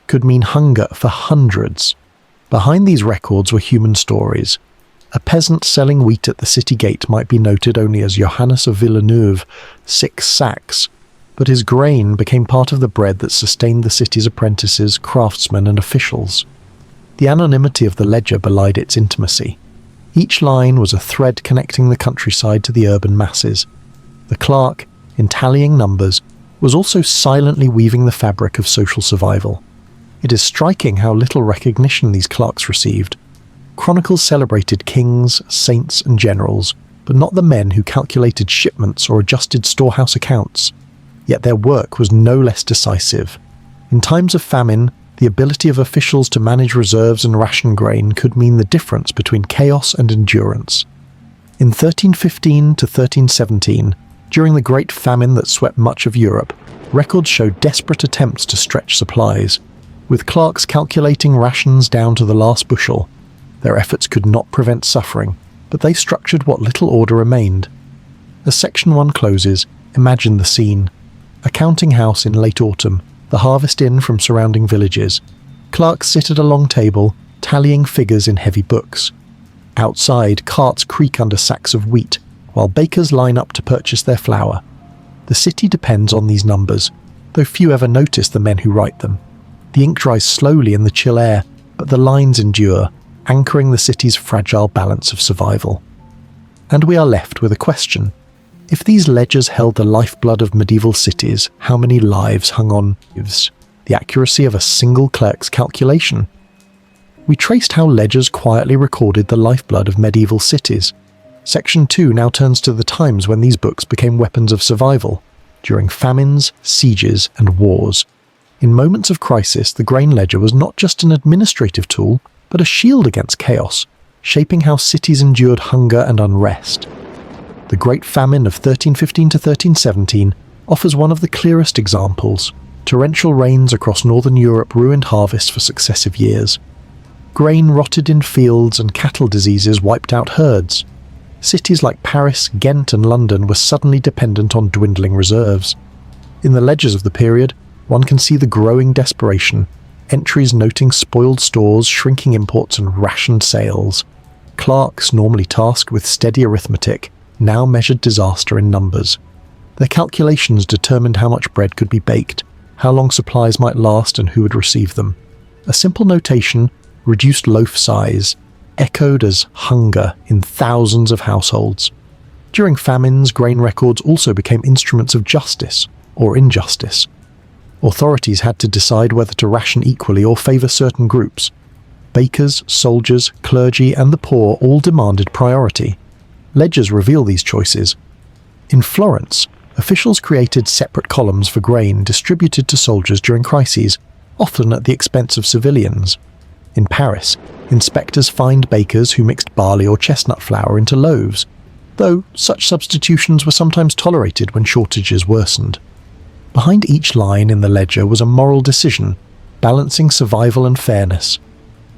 could mean hunger for hundreds. Behind these records were human stories. A peasant selling wheat at the city gate might be noted only as Johannes of Villeneuve, 6 sacks, but his grain became part of the bread that sustained the city's apprentices, craftsmen, and officials. The anonymity of the ledger belied its intimacy. Each line was a thread connecting the countryside to the urban masses. The clerk, in tallying numbers, was also silently weaving the fabric of social survival. It is striking how little recognition these clerks received. Chronicles celebrated kings, saints, and generals, but not the men who calculated shipments or adjusted storehouse accounts. Yet their work was no less decisive. In times of famine, the ability of officials to manage reserves and ration grain could mean the difference between chaos and endurance. In 1315 to 1317, during the Great Famine that swept much of Europe, records show desperate attempts to stretch supplies, with clerks calculating rations down to the last bushel. Their efforts could not prevent suffering, but they structured what little order remained. As Section 1 closes, imagine the scene. A counting house in late autumn, the harvest in from surrounding villages. Clerks sit at a long table, tallying figures in heavy books. Outside, carts creak under sacks of wheat, while bakers line up to purchase their flour. The city depends on these numbers, though few ever notice the men who write them. The ink dries slowly in the chill air, but the lines endure, anchoring the city's fragile balance of survival. And we are left with a question. If these ledgers held the lifeblood of medieval cities, how many lives hung on the accuracy of a single clerk's calculation? We traced how ledgers quietly recorded the lifeblood of medieval cities. Section 2 now turns to the times when these books became weapons of survival, during famines, sieges, and wars. In moments of crisis, the grain ledger was not just an administrative tool, but a shield against chaos, shaping how cities endured hunger and unrest. The Great Famine of 1315 to 1317 offers one of the clearest examples. Torrential rains across northern Europe ruined harvests for successive years. Grain rotted in fields and cattle diseases wiped out herds. Cities like Paris, Ghent, and London were suddenly dependent on dwindling reserves. In the ledgers of the period, one can see the growing desperation, entries noting spoiled stores, shrinking imports, and rationed sales. Clerks, normally tasked with steady arithmetic, now measured disaster in numbers. Their calculations determined how much bread could be baked, how long supplies might last, and who would receive them. A simple notation, reduced loaf size, echoed as hunger in thousands of households. During famines, grain records also became instruments of justice or injustice. Authorities had to decide whether to ration equally or favour certain groups. Bakers, soldiers, clergy, and the poor all demanded priority. Ledgers reveal these choices. In Florence, officials created separate columns for grain distributed to soldiers during crises, often at the expense of civilians. In Paris, inspectors fined bakers who mixed barley or chestnut flour into loaves, though such substitutions were sometimes tolerated when shortages worsened. Behind each line in the ledger was a moral decision, balancing survival and fairness.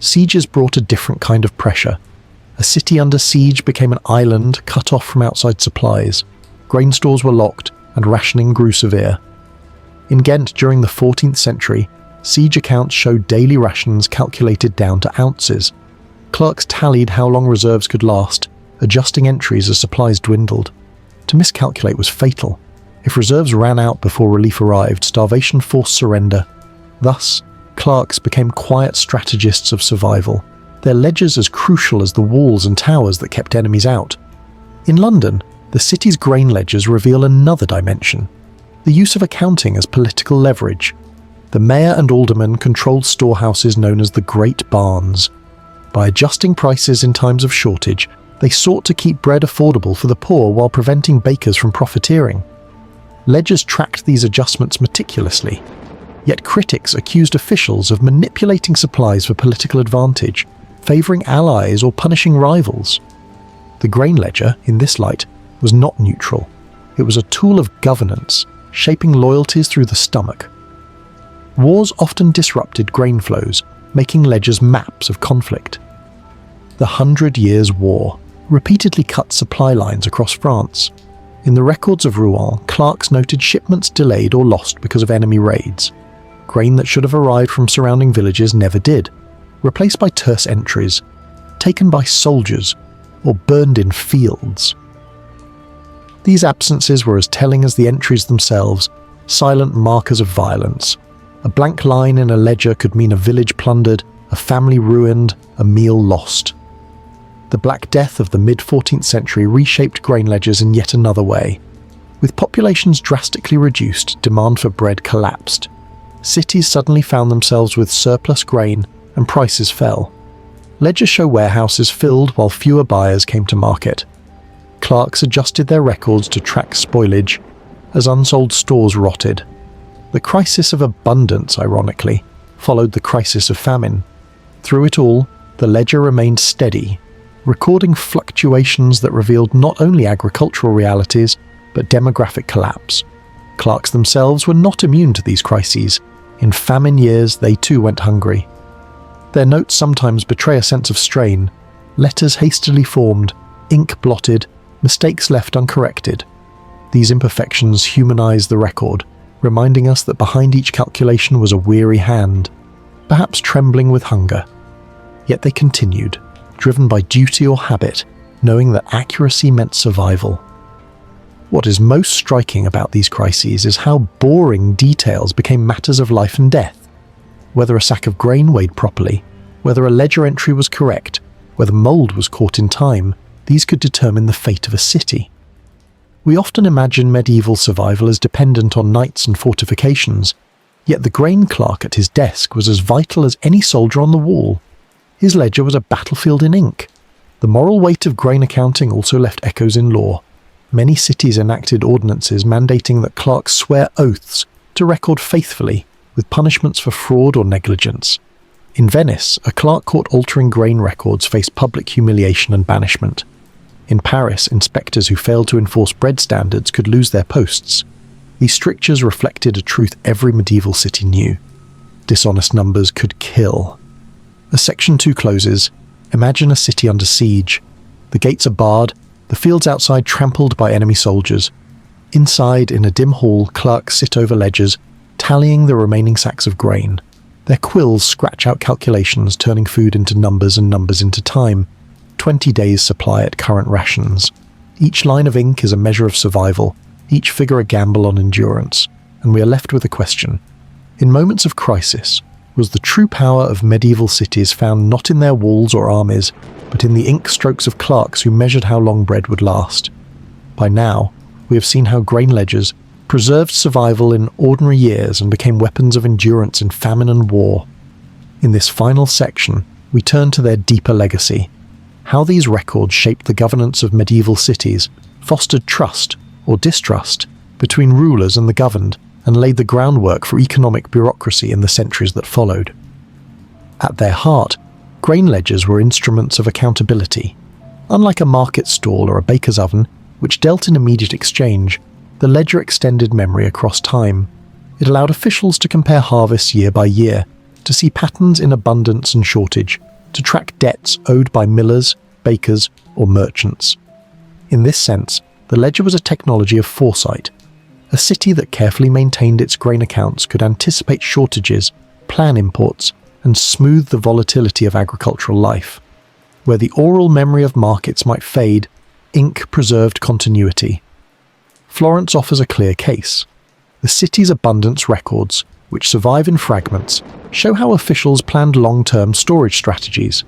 Sieges brought a different kind of pressure. A city under siege became an island cut off from outside supplies. Grain stores were locked, and rationing grew severe. In Ghent during the 14th century, siege accounts showed daily rations calculated down to ounces. Clerks tallied how long reserves could last, adjusting entries as supplies dwindled. To miscalculate was fatal. If reserves ran out before relief arrived, starvation forced surrender. Thus, clerks became quiet strategists of survival, their ledgers as crucial as the walls and towers that kept enemies out. In London, the city's grain ledgers reveal another dimension, the use of accounting as political leverage. The mayor and aldermen controlled storehouses known as the Great Barns. By adjusting prices in times of shortage, they sought to keep bread affordable for the poor while preventing bakers from profiteering. Ledgers tracked these adjustments meticulously, yet critics accused officials of manipulating supplies for political advantage, favouring allies or punishing rivals. The grain ledger, in this light, was not neutral. It was a tool of governance, shaping loyalties through the stomach. Wars often disrupted grain flows, making ledgers maps of conflict. The 100 Years' War repeatedly cut supply lines across France. In the records of Rouen, clerks noted shipments delayed or lost because of enemy raids. Grain that should have arrived from surrounding villages never did, replaced by terse entries, taken by soldiers, or burned in fields. These absences were as telling as the entries themselves, silent markers of violence. A blank line in a ledger could mean a village plundered, a family ruined, a meal lost. The Black Death of the mid-14th century reshaped grain ledgers in yet another way. With populations drastically reduced, demand for bread collapsed. Cities suddenly found themselves with surplus grain, and prices fell. Ledgers show warehouses filled while fewer buyers came to market. Clerks adjusted their records to track spoilage as unsold stores rotted. The crisis of abundance, ironically, followed the crisis of famine. Through it all, the ledger remained steady, recording fluctuations that revealed not only agricultural realities, but demographic collapse. Clerks themselves were not immune to these crises. In famine years, they too went hungry. Their notes sometimes betray a sense of strain, letters hastily formed, ink blotted, mistakes left uncorrected. These imperfections humanize the record, reminding us that behind each calculation was a weary hand, perhaps trembling with hunger. Yet they continued, driven by duty or habit, knowing that accuracy meant survival. What is most striking about these crises is how boring details became matters of life and death. Whether a sack of grain weighed properly, whether a ledger entry was correct, whether mold was caught in time, these could determine the fate of a city. We often imagine medieval survival as dependent on knights and fortifications, yet the grain clerk at his desk was as vital as any soldier on the wall. His ledger was a battlefield in ink. The moral weight of grain accounting also left echoes in law. Many cities enacted ordinances mandating that clerks swear oaths to record faithfully, with punishments for fraud or negligence. In Venice, a clerk caught altering grain records faced public humiliation and banishment. In Paris, inspectors who failed to enforce bread standards could lose their posts. These strictures reflected a truth every medieval city knew. Dishonest numbers could kill. As Section 2 closes, imagine a city under siege. The gates are barred, the fields outside trampled by enemy soldiers. Inside, in a dim hall, clerks sit over ledgers, tallying the remaining sacks of grain. Their quills scratch out calculations, turning food into numbers and numbers into time. 20 days' supply at current rations. Each line of ink is a measure of survival, each figure a gamble on endurance, and we are left with a question. In moments of crisis, was the true power of medieval cities found not in their walls or armies, but in the ink strokes of clerks who measured how long bread would last? By now, we have seen how grain ledgers preserved survival in ordinary years and became weapons of endurance in famine and war. In this final section, we turn to their deeper legacy, how these records shaped the governance of medieval cities, fostered trust or distrust between rulers and the governed, and laid the groundwork for economic bureaucracy in the centuries that followed. At their heart, grain ledgers were instruments of accountability. Unlike a market stall or a baker's oven, which dealt in immediate exchange, the ledger extended memory across time. It allowed officials to compare harvests year by year, to see patterns in abundance and shortage, to track debts owed by millers, bakers, or merchants. In this sense, the ledger was a technology of foresight. A city that carefully maintained its grain accounts could anticipate shortages, plan imports, and smooth the volatility of agricultural life. Where the oral memory of markets might fade, ink preserved continuity. Florence offers a clear case. The city's abundance records, which survive in fragments, show how officials planned long-term storage strategies.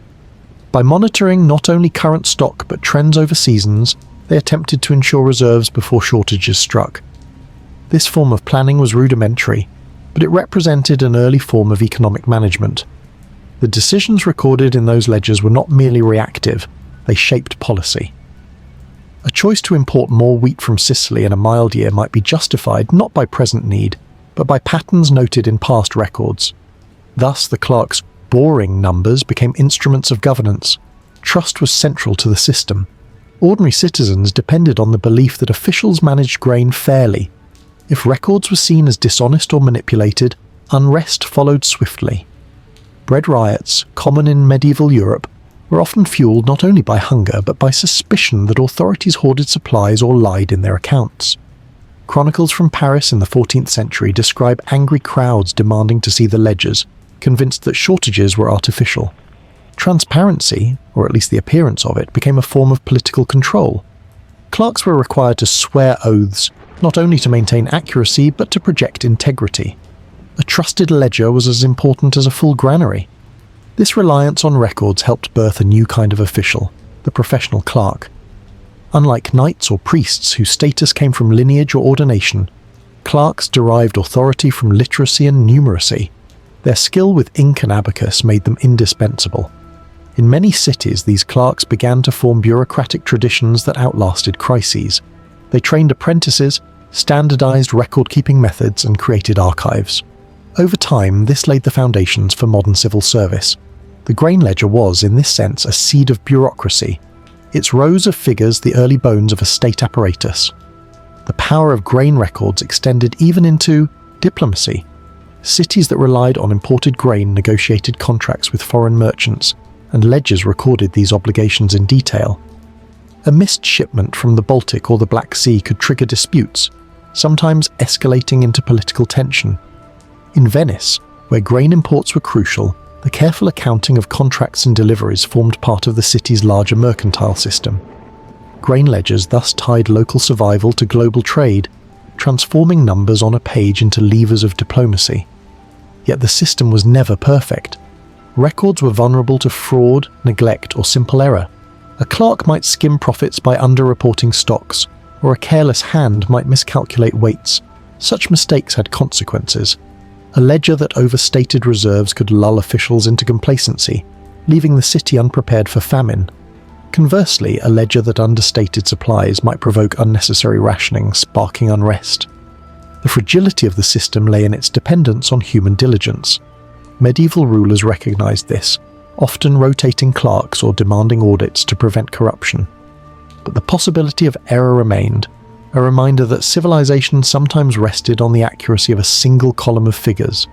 By monitoring not only current stock but trends over seasons, they attempted to ensure reserves before shortages struck. This form of planning was rudimentary, but it represented an early form of economic management. The decisions recorded in those ledgers were not merely reactive, they shaped policy. A choice to import more wheat from Sicily in a mild year might be justified not by present need, but by patterns noted in past records. Thus, the clerk's boring numbers became instruments of governance. Trust was central to the system. Ordinary citizens depended on the belief that officials managed grain fairly. If records were seen as dishonest or manipulated, unrest followed swiftly. Bread riots, common in medieval Europe, were often fueled not only by hunger but by suspicion that authorities hoarded supplies or lied in their accounts. Chronicles from Paris in the 14th century describe angry crowds demanding to see the ledgers, convinced that shortages were artificial. Transparency, or at least the appearance of it, became a form of political control. Clerks were required to swear oaths, not only to maintain accuracy but to project integrity. A trusted ledger was as important as a full granary. This reliance on records helped birth a new kind of official, the professional clerk. Unlike knights or priests whose status came from lineage or ordination, clerks derived authority from literacy and numeracy. Their skill with ink and abacus made them indispensable. In many cities, these clerks began to form bureaucratic traditions that outlasted crises. They trained apprentices, standardized record-keeping methods, and created archives. Over time, this laid the foundations for modern civil service. The grain ledger was, in this sense, a seed of bureaucracy. Its rows of figures the early bones of a state apparatus. The power of grain records extended even into diplomacy. Cities that relied on imported grain negotiated contracts with foreign merchants, and ledgers recorded these obligations in detail. A missed shipment from the Baltic or the Black Sea could trigger disputes, sometimes escalating into political tension. In Venice, where grain imports were crucial, the careful accounting of contracts and deliveries formed part of the city's larger mercantile system. Grain ledgers thus tied local survival to global trade, transforming numbers on a page into levers of diplomacy. Yet the system was never perfect. Records were vulnerable to fraud, neglect, or simple error. A clerk might skim profits by underreporting stocks, or a careless hand might miscalculate weights. Such mistakes had consequences. A ledger that overstated reserves could lull officials into complacency, leaving the city unprepared for famine. Conversely, a ledger that understated supplies might provoke unnecessary rationing, sparking unrest. The fragility of the system lay in its dependence on human diligence. Medieval rulers recognized this, often rotating clerks or demanding audits to prevent corruption. But the possibility of error remained, a reminder that civilization sometimes rested on the accuracy of a single column of figures.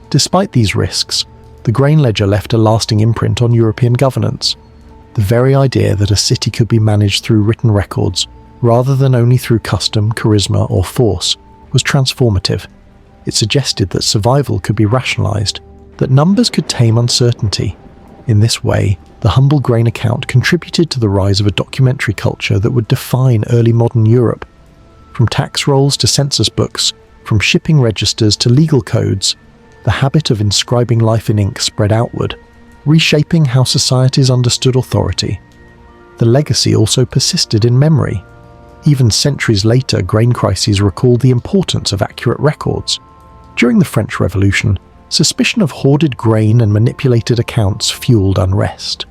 Despite these risks, the grain ledger left a lasting imprint on European governance. The very idea that a city could be managed through written records, rather than only through custom, charisma, or force, was transformative. It suggested that survival could be rationalized, that numbers could tame uncertainty. In this way, the humble grain account contributed to the rise of a documentary culture that would define early modern Europe. From tax rolls to census books, from shipping registers to legal codes, the habit of inscribing life in ink spread outward, reshaping how societies understood authority. The legacy also persisted in memory. Even centuries later, grain crises recalled the importance of accurate records. During the French Revolution, suspicion of hoarded grain and manipulated accounts fueled unrest.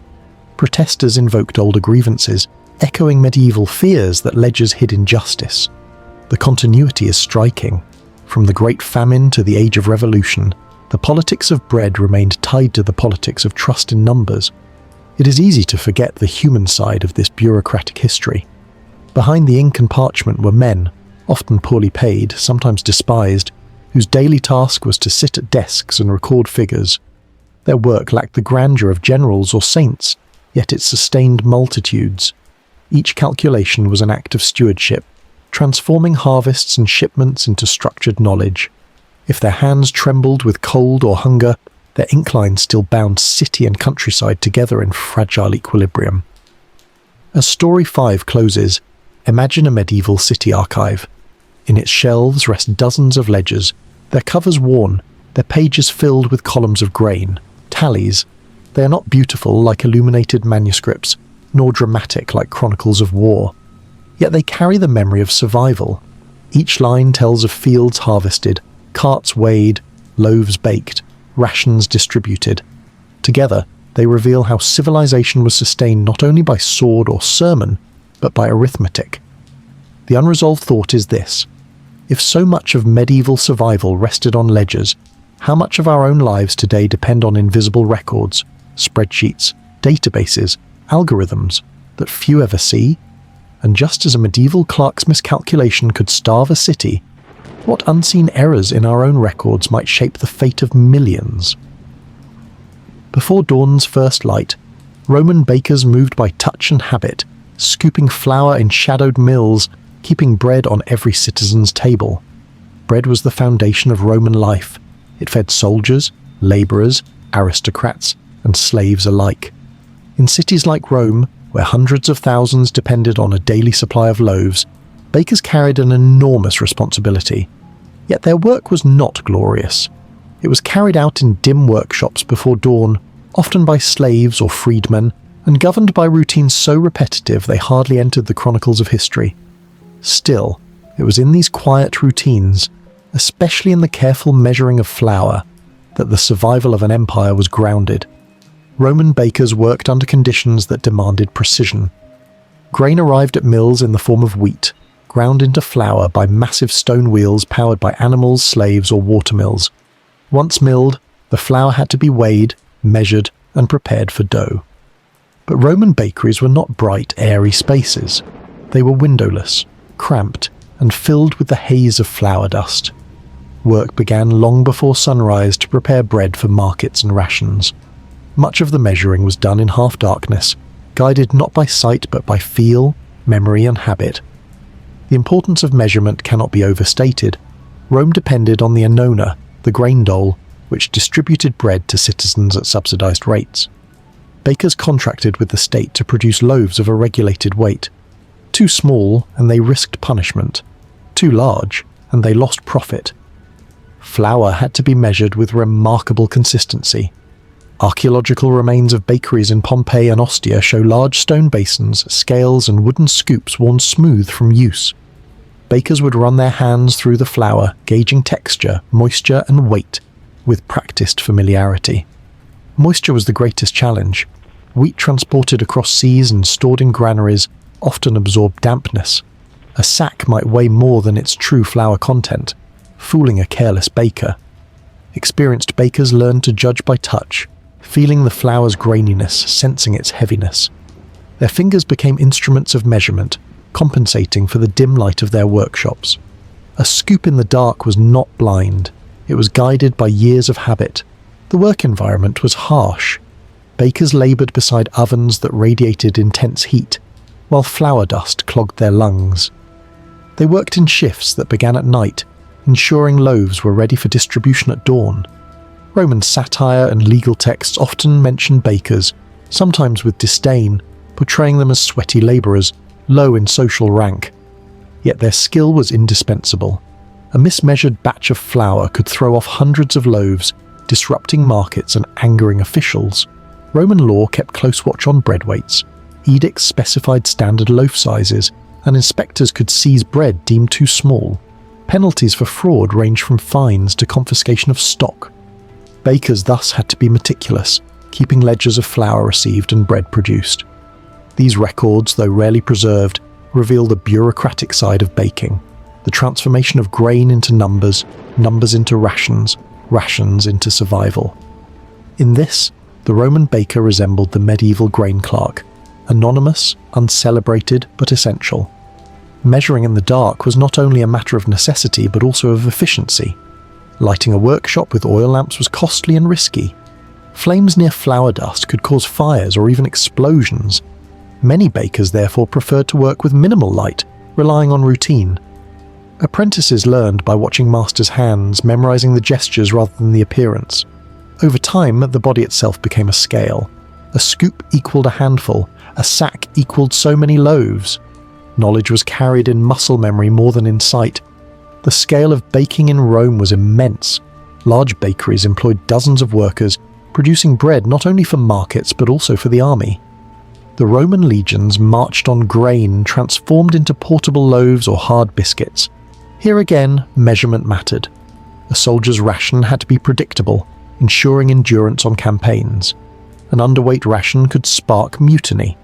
Protesters invoked older grievances, echoing medieval fears that ledgers hid injustice. The continuity is striking. From the Great Famine to the Age of Revolution, the politics of bread remained tied to the politics of trust in numbers. It is easy to forget the human side of this bureaucratic history. Behind the ink and parchment were men, often poorly paid, sometimes despised, whose daily task was to sit at desks and record figures. Their work lacked the grandeur of generals or saints, yet it sustained multitudes. Each calculation was an act of stewardship, transforming harvests and shipments into structured knowledge. If their hands trembled with cold or hunger, their ink lines still bound city and countryside together in fragile equilibrium. As Story 5 closes, imagine a medieval city archive. In its shelves rest dozens of ledgers, their covers worn, their pages filled with columns of grain, tallies. They are not beautiful like illuminated manuscripts, nor dramatic like chronicles of war. Yet they carry the memory of survival. Each line tells of fields harvested, carts weighed, loaves baked, rations distributed. Together, they reveal how civilization was sustained not only by sword or sermon, but by arithmetic. The unresolved thought is this: if so much of medieval survival rested on ledgers, how much of our own lives today depend on invisible records, spreadsheets, databases, algorithms that few ever see? And just as a medieval clerk's miscalculation could starve a city, what unseen errors in our own records might shape the fate of millions? Before dawn's first light, Roman bakers moved by touch and habit, scooping flour in shadowed mills, keeping bread on every citizen's table. Bread was the foundation of Roman life. It fed soldiers, laborers, aristocrats, and slaves alike. In cities like Rome, where hundreds of thousands depended on a daily supply of loaves, Bakers carried an enormous responsibility, yet their work was not glorious. It was carried out in dim workshops before dawn, often by slaves or freedmen, and governed by routines so repetitive they hardly entered the chronicles of history. Still, it was in these quiet routines, especially in the careful measuring of flour, that the survival of an empire was grounded. Roman bakers worked under conditions that demanded precision. Grain arrived at mills in the form of wheat, ground into flour by massive stone wheels powered by animals, slaves, or watermills. Once milled, the flour had to be weighed, measured, and prepared for dough. But Roman bakeries were not bright, airy spaces. They were windowless, cramped, and filled with the haze of flour dust. Work began long before sunrise to prepare bread for markets and rations. Much of the measuring was done in half-darkness, guided not by sight but by feel, memory, and habit. The importance of measurement cannot be overstated. Rome depended on the annona, the grain dole, which distributed bread to citizens at subsidized rates. Bakers contracted with the state to produce loaves of a regulated weight. Too small, and they risked punishment. Too large, and they lost profit. Flour had to be measured with remarkable consistency. Archaeological remains of bakeries in Pompeii and Ostia show large stone basins, scales, and wooden scoops worn smooth from use. Bakers would run their hands through the flour, gauging texture, moisture, and weight with practiced familiarity. Moisture was the greatest challenge. Wheat transported across seas and stored in granaries often absorbed dampness. A sack might weigh more than its true flour content, fooling a careless baker. Experienced bakers learned to judge by touch, feeling the flour's graininess, sensing its heaviness. Their fingers became instruments of measurement, compensating for the dim light of their workshops. A scoop in the dark was not blind. It was guided by years of habit. The work environment was harsh. Bakers labored beside ovens that radiated intense heat, while flour dust clogged their lungs. They worked in shifts that began at night, ensuring loaves were ready for distribution at dawn. Roman satire and legal texts often mention bakers, sometimes with disdain, portraying them as sweaty labourers, low in social rank. Yet their skill was indispensable. A mismeasured batch of flour could throw off hundreds of loaves, disrupting markets and angering officials. Roman law kept close watch on bread weights. Edicts specified standard loaf sizes, and inspectors could seize bread deemed too small. Penalties for fraud ranged from fines to confiscation of stock. Bakers thus had to be meticulous, keeping ledgers of flour received and bread produced. These records, though rarely preserved, reveal the bureaucratic side of baking, the transformation of grain into numbers, numbers into rations, rations into survival. In this, the Roman baker resembled the medieval grain clerk, anonymous, uncelebrated, but essential. Measuring in the dark was not only a matter of necessity but also of efficiency. Lighting a workshop with oil lamps was costly and risky. Flames near flour dust could cause fires or even explosions. Many bakers therefore preferred to work with minimal light, relying on routine. Apprentices learned by watching masters' hands, memorizing the gestures rather than the appearance. Over time, the body itself became a scale. A scoop equaled a handful, a sack equaled so many loaves. Knowledge was carried in muscle memory more than in sight. The scale of baking in Rome was immense. Large bakeries employed dozens of workers, producing bread not only for markets but also for the army. The Roman legions marched on grain transformed into portable loaves or hard biscuits. Here again, measurement mattered. A soldier's ration had to be predictable, ensuring endurance on campaigns. An underweight ration could spark mutiny.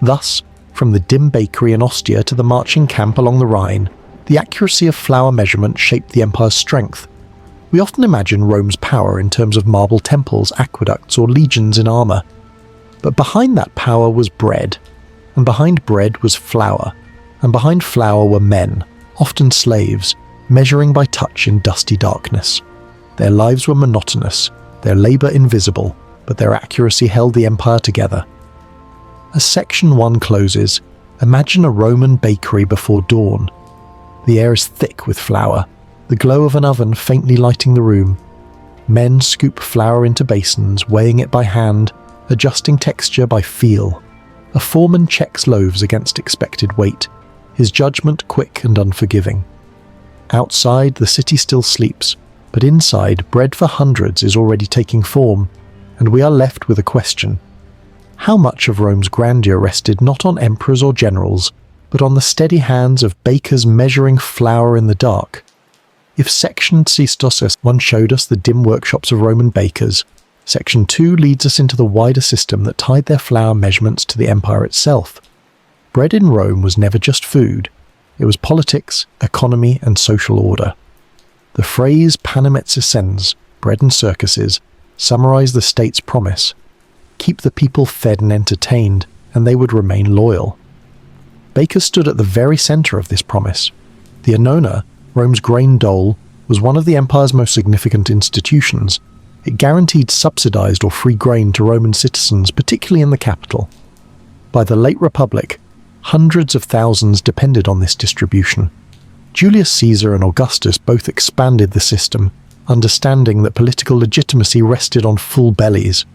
Thus, from the dim bakery in Ostia to the marching camp along the Rhine, the accuracy of flour measurement shaped the empire's strength. We often imagine Rome's power in terms of marble temples, aqueducts, or legions in armour. But behind that power was bread, and behind bread was flour, and behind flour were men, often slaves, measuring by touch in dusty darkness. Their lives were monotonous, their labour invisible, but their accuracy held the empire together. As Section 1 closes, imagine a Roman bakery before dawn. The air is thick with flour, the glow of an oven faintly lighting the room. Men scoop flour into basins, weighing it by hand, adjusting texture by feel. A foreman checks loaves against expected weight, his judgment quick and unforgiving. Outside, the city still sleeps, but inside, bread for hundreds is already taking form, and we are left with a question. How much of Rome's grandeur rested not on emperors or generals, but on the steady hands of bakers measuring flour in the dark? If Section Sistos 1 showed us the dim workshops of Roman bakers, Section 2 leads us into the wider system that tied their flour measurements to the empire itself. Bread in Rome was never just food. It was politics, economy, and social order. The phrase panem et circenses, bread and circuses, summarize the state's promise. Keep the people fed and entertained, and they would remain loyal. Bakers stood at the very center of this promise. The annona, Rome's grain dole, was one of the empire's most significant institutions. It guaranteed subsidized or free grain to Roman citizens, particularly in the capital. By the late Republic, hundreds of thousands depended on this distribution. Julius Caesar and Augustus both expanded the system, understanding that political legitimacy rested on full bellies.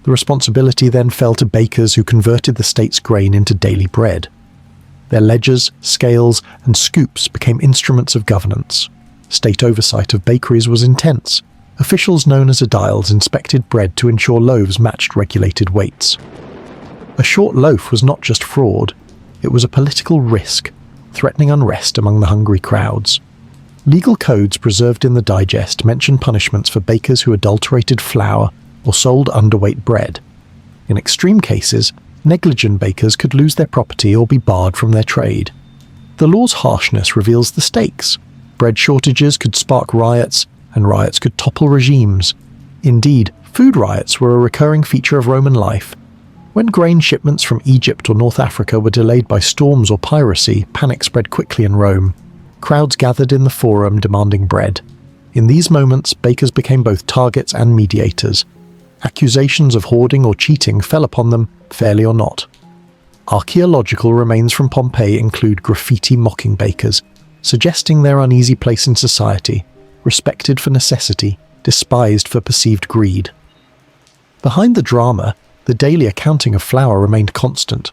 The responsibility then fell to bakers who converted the state's grain into daily bread. Their ledgers, scales, and scoops became instruments of governance. State oversight of bakeries was intense. Officials known as aediles inspected bread to ensure loaves matched regulated weights. A short loaf was not just fraud, it was a political risk, threatening unrest among the hungry crowds. Legal codes preserved in the digest mention punishments for bakers who adulterated flour or sold underweight bread. In extreme cases, negligent bakers could lose their property or be barred from their trade. The law's harshness reveals the stakes. Bread shortages could spark riots, and riots could topple regimes. Indeed, food riots were a recurring feature of Roman life. When grain shipments from Egypt or North Africa were delayed by storms or piracy, panic spread quickly in Rome. Crowds gathered in the forum demanding bread. In these moments, bakers became both targets and mediators. Accusations of hoarding or cheating fell upon them, fairly or not. Archaeological remains from Pompeii include graffiti mocking bakers, suggesting their uneasy place in society, respected for necessity, despised for perceived greed. Behind the drama, the daily accounting of flour remained constant.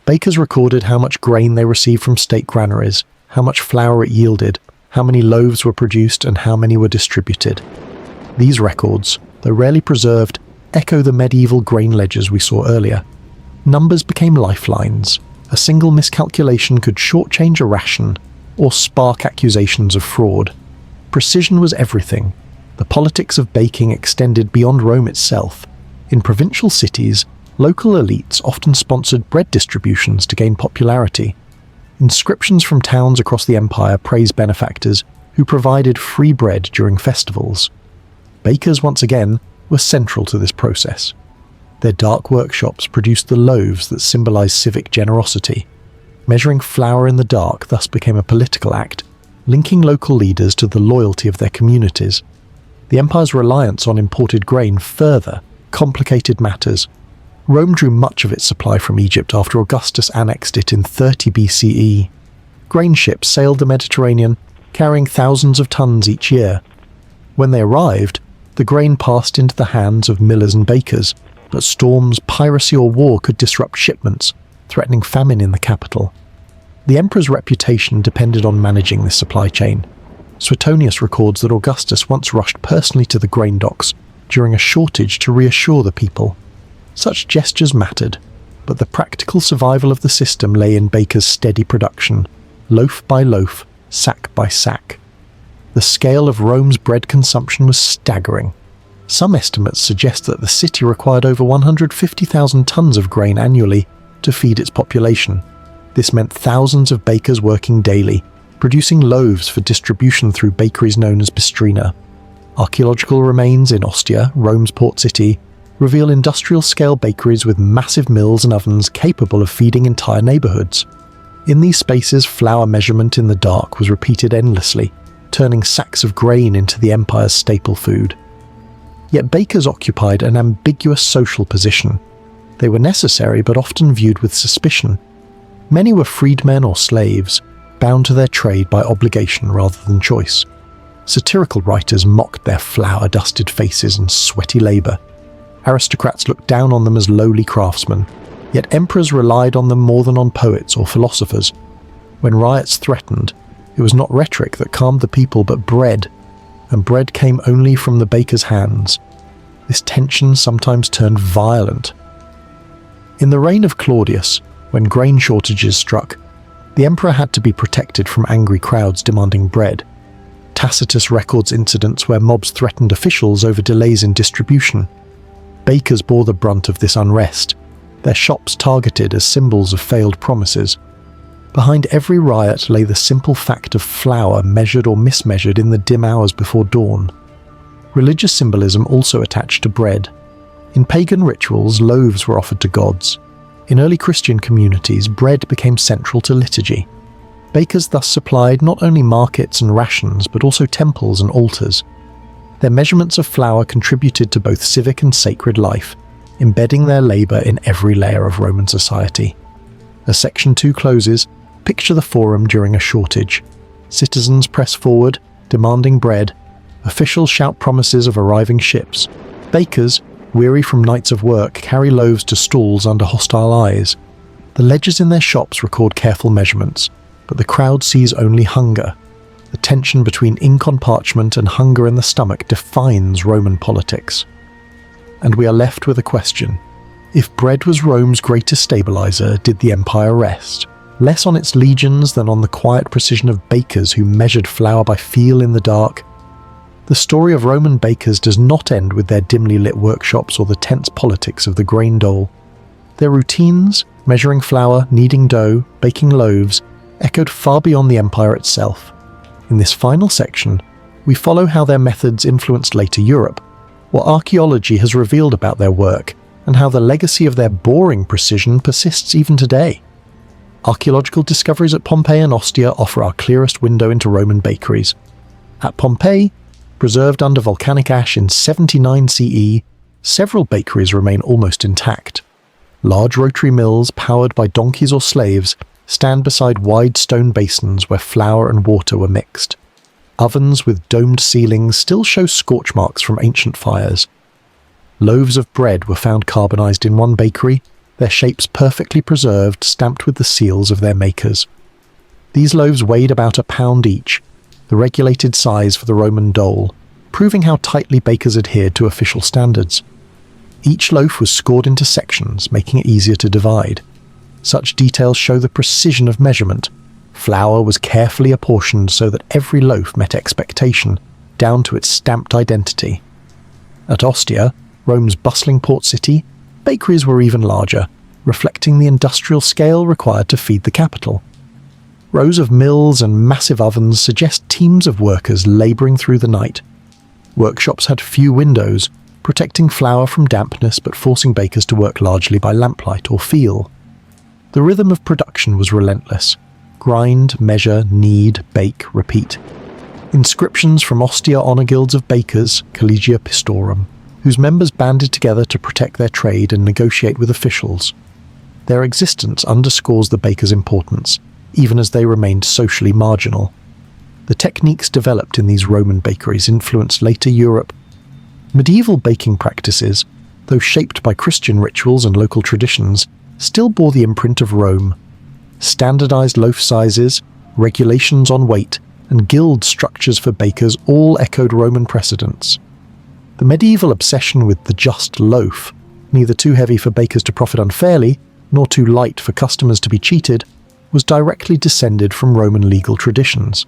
Bakers recorded how much grain they received from state granaries, how much flour it yielded, how many loaves were produced, and how many were distributed. These records, though rarely preserved, echo the medieval grain ledgers we saw earlier. Numbers became lifelines. A single miscalculation could shortchange a ration or spark accusations of fraud. Precision was everything. The politics of baking extended beyond Rome itself. In provincial cities, local elites often sponsored bread distributions to gain popularity. Inscriptions from towns across the empire praise benefactors who provided free bread during festivals. Bakers, once again, were central to this process. Their dark workshops produced the loaves that symbolized civic generosity. Measuring flour in the dark thus became a political act, linking local leaders to the loyalty of their communities. The empire's reliance on imported grain further complicated matters. Rome drew much of its supply from Egypt after Augustus annexed it in 30 BCE. Grain ships sailed the Mediterranean, carrying thousands of tons each year. When they arrived, the grain passed into the hands of millers and bakers, but storms, piracy, or war could disrupt shipments, threatening famine in the capital. The emperor's reputation depended on managing this supply chain. Suetonius records that Augustus once rushed personally to the grain docks during a shortage to reassure the people. Such gestures mattered, but the practical survival of the system lay in bakers' steady production, loaf by loaf, sack by sack. The scale of Rome's bread consumption was staggering. Some estimates suggest that the city required over 150,000 tons of grain annually to feed its population. This meant thousands of bakers working daily, producing loaves for distribution through bakeries known as bistrina. Archaeological remains in Ostia, Rome's port city, reveal industrial-scale bakeries with massive mills and ovens capable of feeding entire neighborhoods. In these spaces, flour measurement in the dark was repeated endlessly, turning sacks of grain into the empire's staple food. Yet bakers occupied an ambiguous social position. They were necessary but often viewed with suspicion. Many were freedmen or slaves, bound to their trade by obligation rather than choice. Satirical writers mocked their flour-dusted faces and sweaty labor. Aristocrats looked down on them as lowly craftsmen, yet emperors relied on them more than on poets or philosophers. When riots threatened, it was not rhetoric that calmed the people but bread, and bread came only from the baker's hands. This tension sometimes turned violent. In the reign of Claudius, when grain shortages struck, the emperor had to be protected from angry crowds demanding bread. Tacitus records incidents where mobs threatened officials over delays in distribution. Bakers bore the brunt of this unrest, their shops targeted as symbols of failed promises. Behind every riot lay the simple fact of flour measured or mismeasured in the dim hours before dawn. Religious symbolism also attached to bread. In pagan rituals, loaves were offered to gods. In early Christian communities, bread became central to liturgy. Bakers thus supplied not only markets and rations, but also temples and altars. Their measurements of flour contributed to both civic and sacred life, embedding their labour in every layer of Roman society. As Section 2 closes, picture the forum during a shortage. Citizens press forward, demanding bread. Officials shout promises of arriving ships. Bakers, weary from nights of work, carry loaves to stalls under hostile eyes. The ledgers in their shops record careful measurements, but the crowd sees only hunger. The tension between ink on parchment and hunger in the stomach defines Roman politics. And we are left with a question. If bread was Rome's greatest stabilizer, did the empire rest? Less on its legions than on the quiet precision of bakers who measured flour by feel in the dark. The story of Roman bakers does not end with their dimly lit workshops or the tense politics of the grain dole. Their routines, measuring flour, kneading dough, baking loaves, echoed far beyond the empire itself. In this final section, we follow how their methods influenced later Europe, what archaeology has revealed about their work, and how the legacy of their boring precision persists even today. Archaeological discoveries at Pompeii and Ostia offer our clearest window into Roman bakeries. At Pompeii, preserved under volcanic ash in 79 CE, several bakeries remain almost intact. Large rotary mills powered by donkeys or slaves stand beside wide stone basins where flour and water were mixed. Ovens with domed ceilings still show scorch marks from ancient fires. Loaves of bread were found carbonized in one bakery, their shapes perfectly preserved, stamped with the seals of their makers. These loaves weighed about a pound each, the regulated size for the Roman dole, proving how tightly bakers adhered to official standards. Each loaf was scored into sections, making it easier to divide. Such details show the precision of measurement. Flour was carefully apportioned so that every loaf met expectation, down to its stamped identity. At Ostia, Rome's bustling port city, bakeries were even larger, reflecting the industrial scale required to feed the capital. Rows of mills and massive ovens suggest teams of workers labouring through the night. Workshops had few windows, protecting flour from dampness but forcing bakers to work largely by lamplight or feel. The rhythm of production was relentless. Grind, measure, knead, bake, repeat. Inscriptions from Ostia honor guilds of bakers, Collegia Pistorum, whose members banded together to protect their trade and negotiate with officials. Their existence underscores the bakers' importance, even as they remained socially marginal. The techniques developed in these Roman bakeries influenced later Europe. Medieval baking practices, though shaped by Christian rituals and local traditions, still bore the imprint of Rome. Standardized loaf sizes, regulations on weight, and guild structures for bakers all echoed Roman precedents. The medieval obsession with the just loaf, neither too heavy for bakers to profit unfairly, nor too light for customers to be cheated, was directly descended from Roman legal traditions.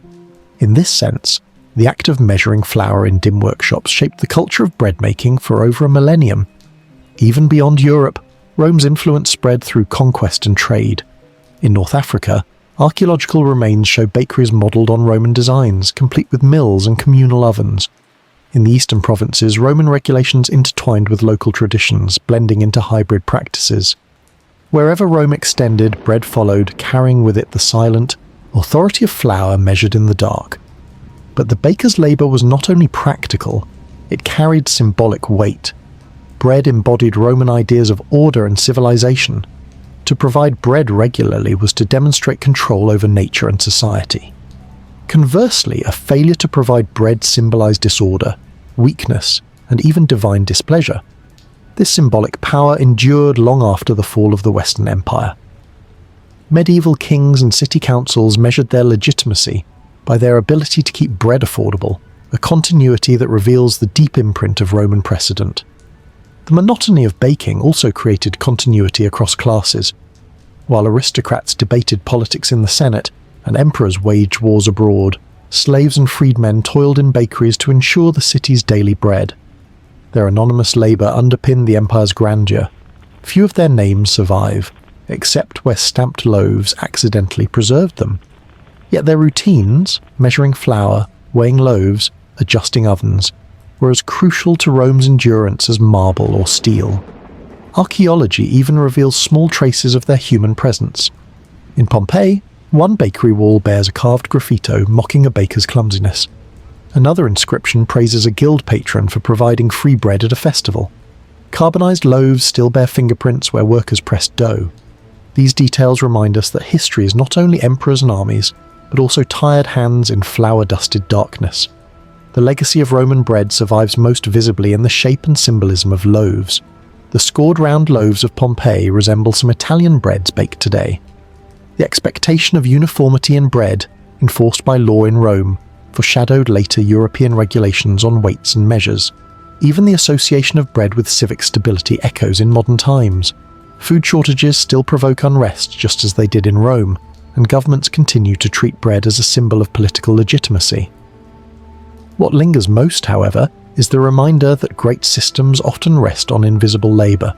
In this sense, the act of measuring flour in dim workshops shaped the culture of bread making for over a millennium. Even beyond Europe, Rome's influence spread through conquest and trade. In North Africa, archaeological remains show bakeries modelled on Roman designs, complete with mills and communal ovens. In the eastern provinces, Roman regulations intertwined with local traditions, blending into hybrid practices. Wherever Rome extended, bread followed, carrying with it the silent authority of flour measured in the dark. But the baker's labour was not only practical, it carried symbolic weight. Bread embodied Roman ideas of order and civilization. To provide bread regularly was to demonstrate control over nature and society. Conversely, a failure to provide bread symbolized disorder, weakness, and even divine displeasure. This symbolic power endured long after the fall of the Western Empire. Medieval kings and city councils measured their legitimacy by their ability to keep bread affordable, a continuity that reveals the deep imprint of Roman precedent. The monotony of baking also created continuity across classes. While aristocrats debated politics in the Senate and emperors waged wars abroad, slaves and freedmen toiled in bakeries to ensure the city's daily bread. Their anonymous labour underpinned the empire's grandeur. Few of their names survive, except where stamped loaves accidentally preserved them. Yet their routines, measuring flour, weighing loaves, adjusting ovens, were as crucial to Rome's endurance as marble or steel. Archaeology even reveals small traces of their human presence. In Pompeii, one bakery wall bears a carved graffito mocking a baker's clumsiness. Another inscription praises a guild patron for providing free bread at a festival. Carbonized loaves still bear fingerprints where workers pressed dough. These details remind us that history is not only emperors and armies, but also tired hands in flour-dusted darkness. The legacy of Roman bread survives most visibly in the shape and symbolism of loaves. The scored round loaves of Pompeii resemble some Italian breads baked today. The expectation of uniformity in bread, enforced by law in Rome, foreshadowed later European regulations on weights and measures. Even the association of bread with civic stability echoes in modern times. Food shortages still provoke unrest just as they did in Rome, and governments continue to treat bread as a symbol of political legitimacy. What lingers most, however, is the reminder that great systems often rest on invisible labour.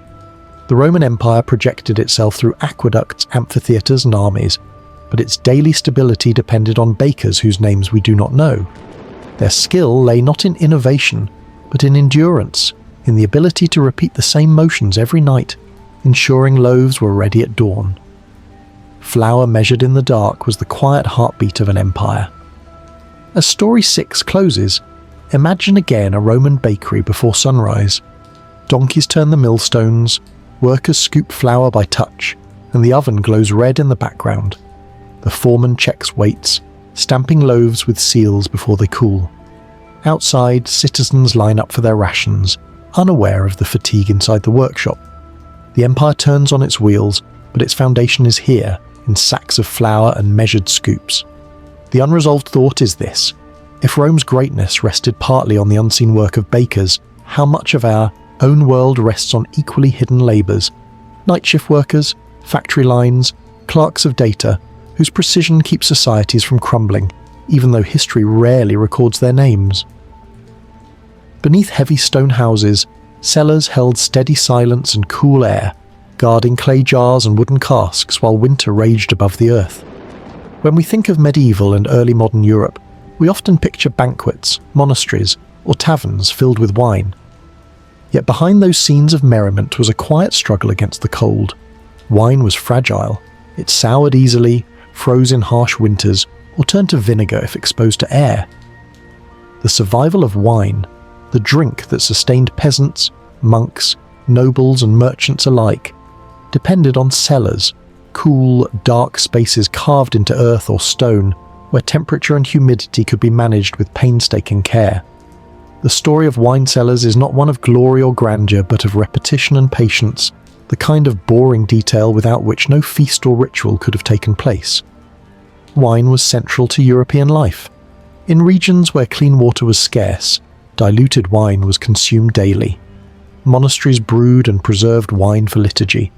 The Roman Empire projected itself through aqueducts, amphitheatres and armies, but its daily stability depended on bakers whose names we do not know. Their skill lay not in innovation, but in endurance, in the ability to repeat the same motions every night, ensuring loaves were ready at dawn. Flour measured in the dark was the quiet heartbeat of an empire. As Story 6 closes, imagine again a Roman bakery before sunrise. Donkeys turn the millstones, workers scoop flour by touch, and the oven glows red in the background. The foreman checks weights, stamping loaves with seals before they cool. Outside, citizens line up for their rations, unaware of the fatigue inside the workshop. The empire turns on its wheels, but its foundation is here, in sacks of flour and measured scoops. The unresolved thought is this: if Rome's greatness rested partly on the unseen work of bakers, how much of our own world rests on equally hidden labours? Night shift workers, factory lines, clerks of data, whose precision keeps societies from crumbling, even though history rarely records their names. Beneath heavy stone houses, cellars held steady silence and cool air, guarding clay jars and wooden casks while winter raged above the earth. When we think of medieval and early modern Europe, we often picture banquets, monasteries, or taverns filled with wine. Yet behind those scenes of merriment was a quiet struggle against the cold. Wine was fragile. It soured easily, froze in harsh winters, or turned to vinegar if exposed to air. The survival of wine, the drink that sustained peasants, monks, nobles and merchants alike, depended on cellars, cool, dark spaces carved into earth or stone, where temperature and humidity could be managed with painstaking care. The story of wine cellars is not one of glory or grandeur, but of repetition and patience, the kind of boring detail without which no feast or ritual could have taken place. Wine was central to European life. In regions where clean water was scarce, diluted wine was consumed daily. Monasteries brewed and preserved wine for liturgy.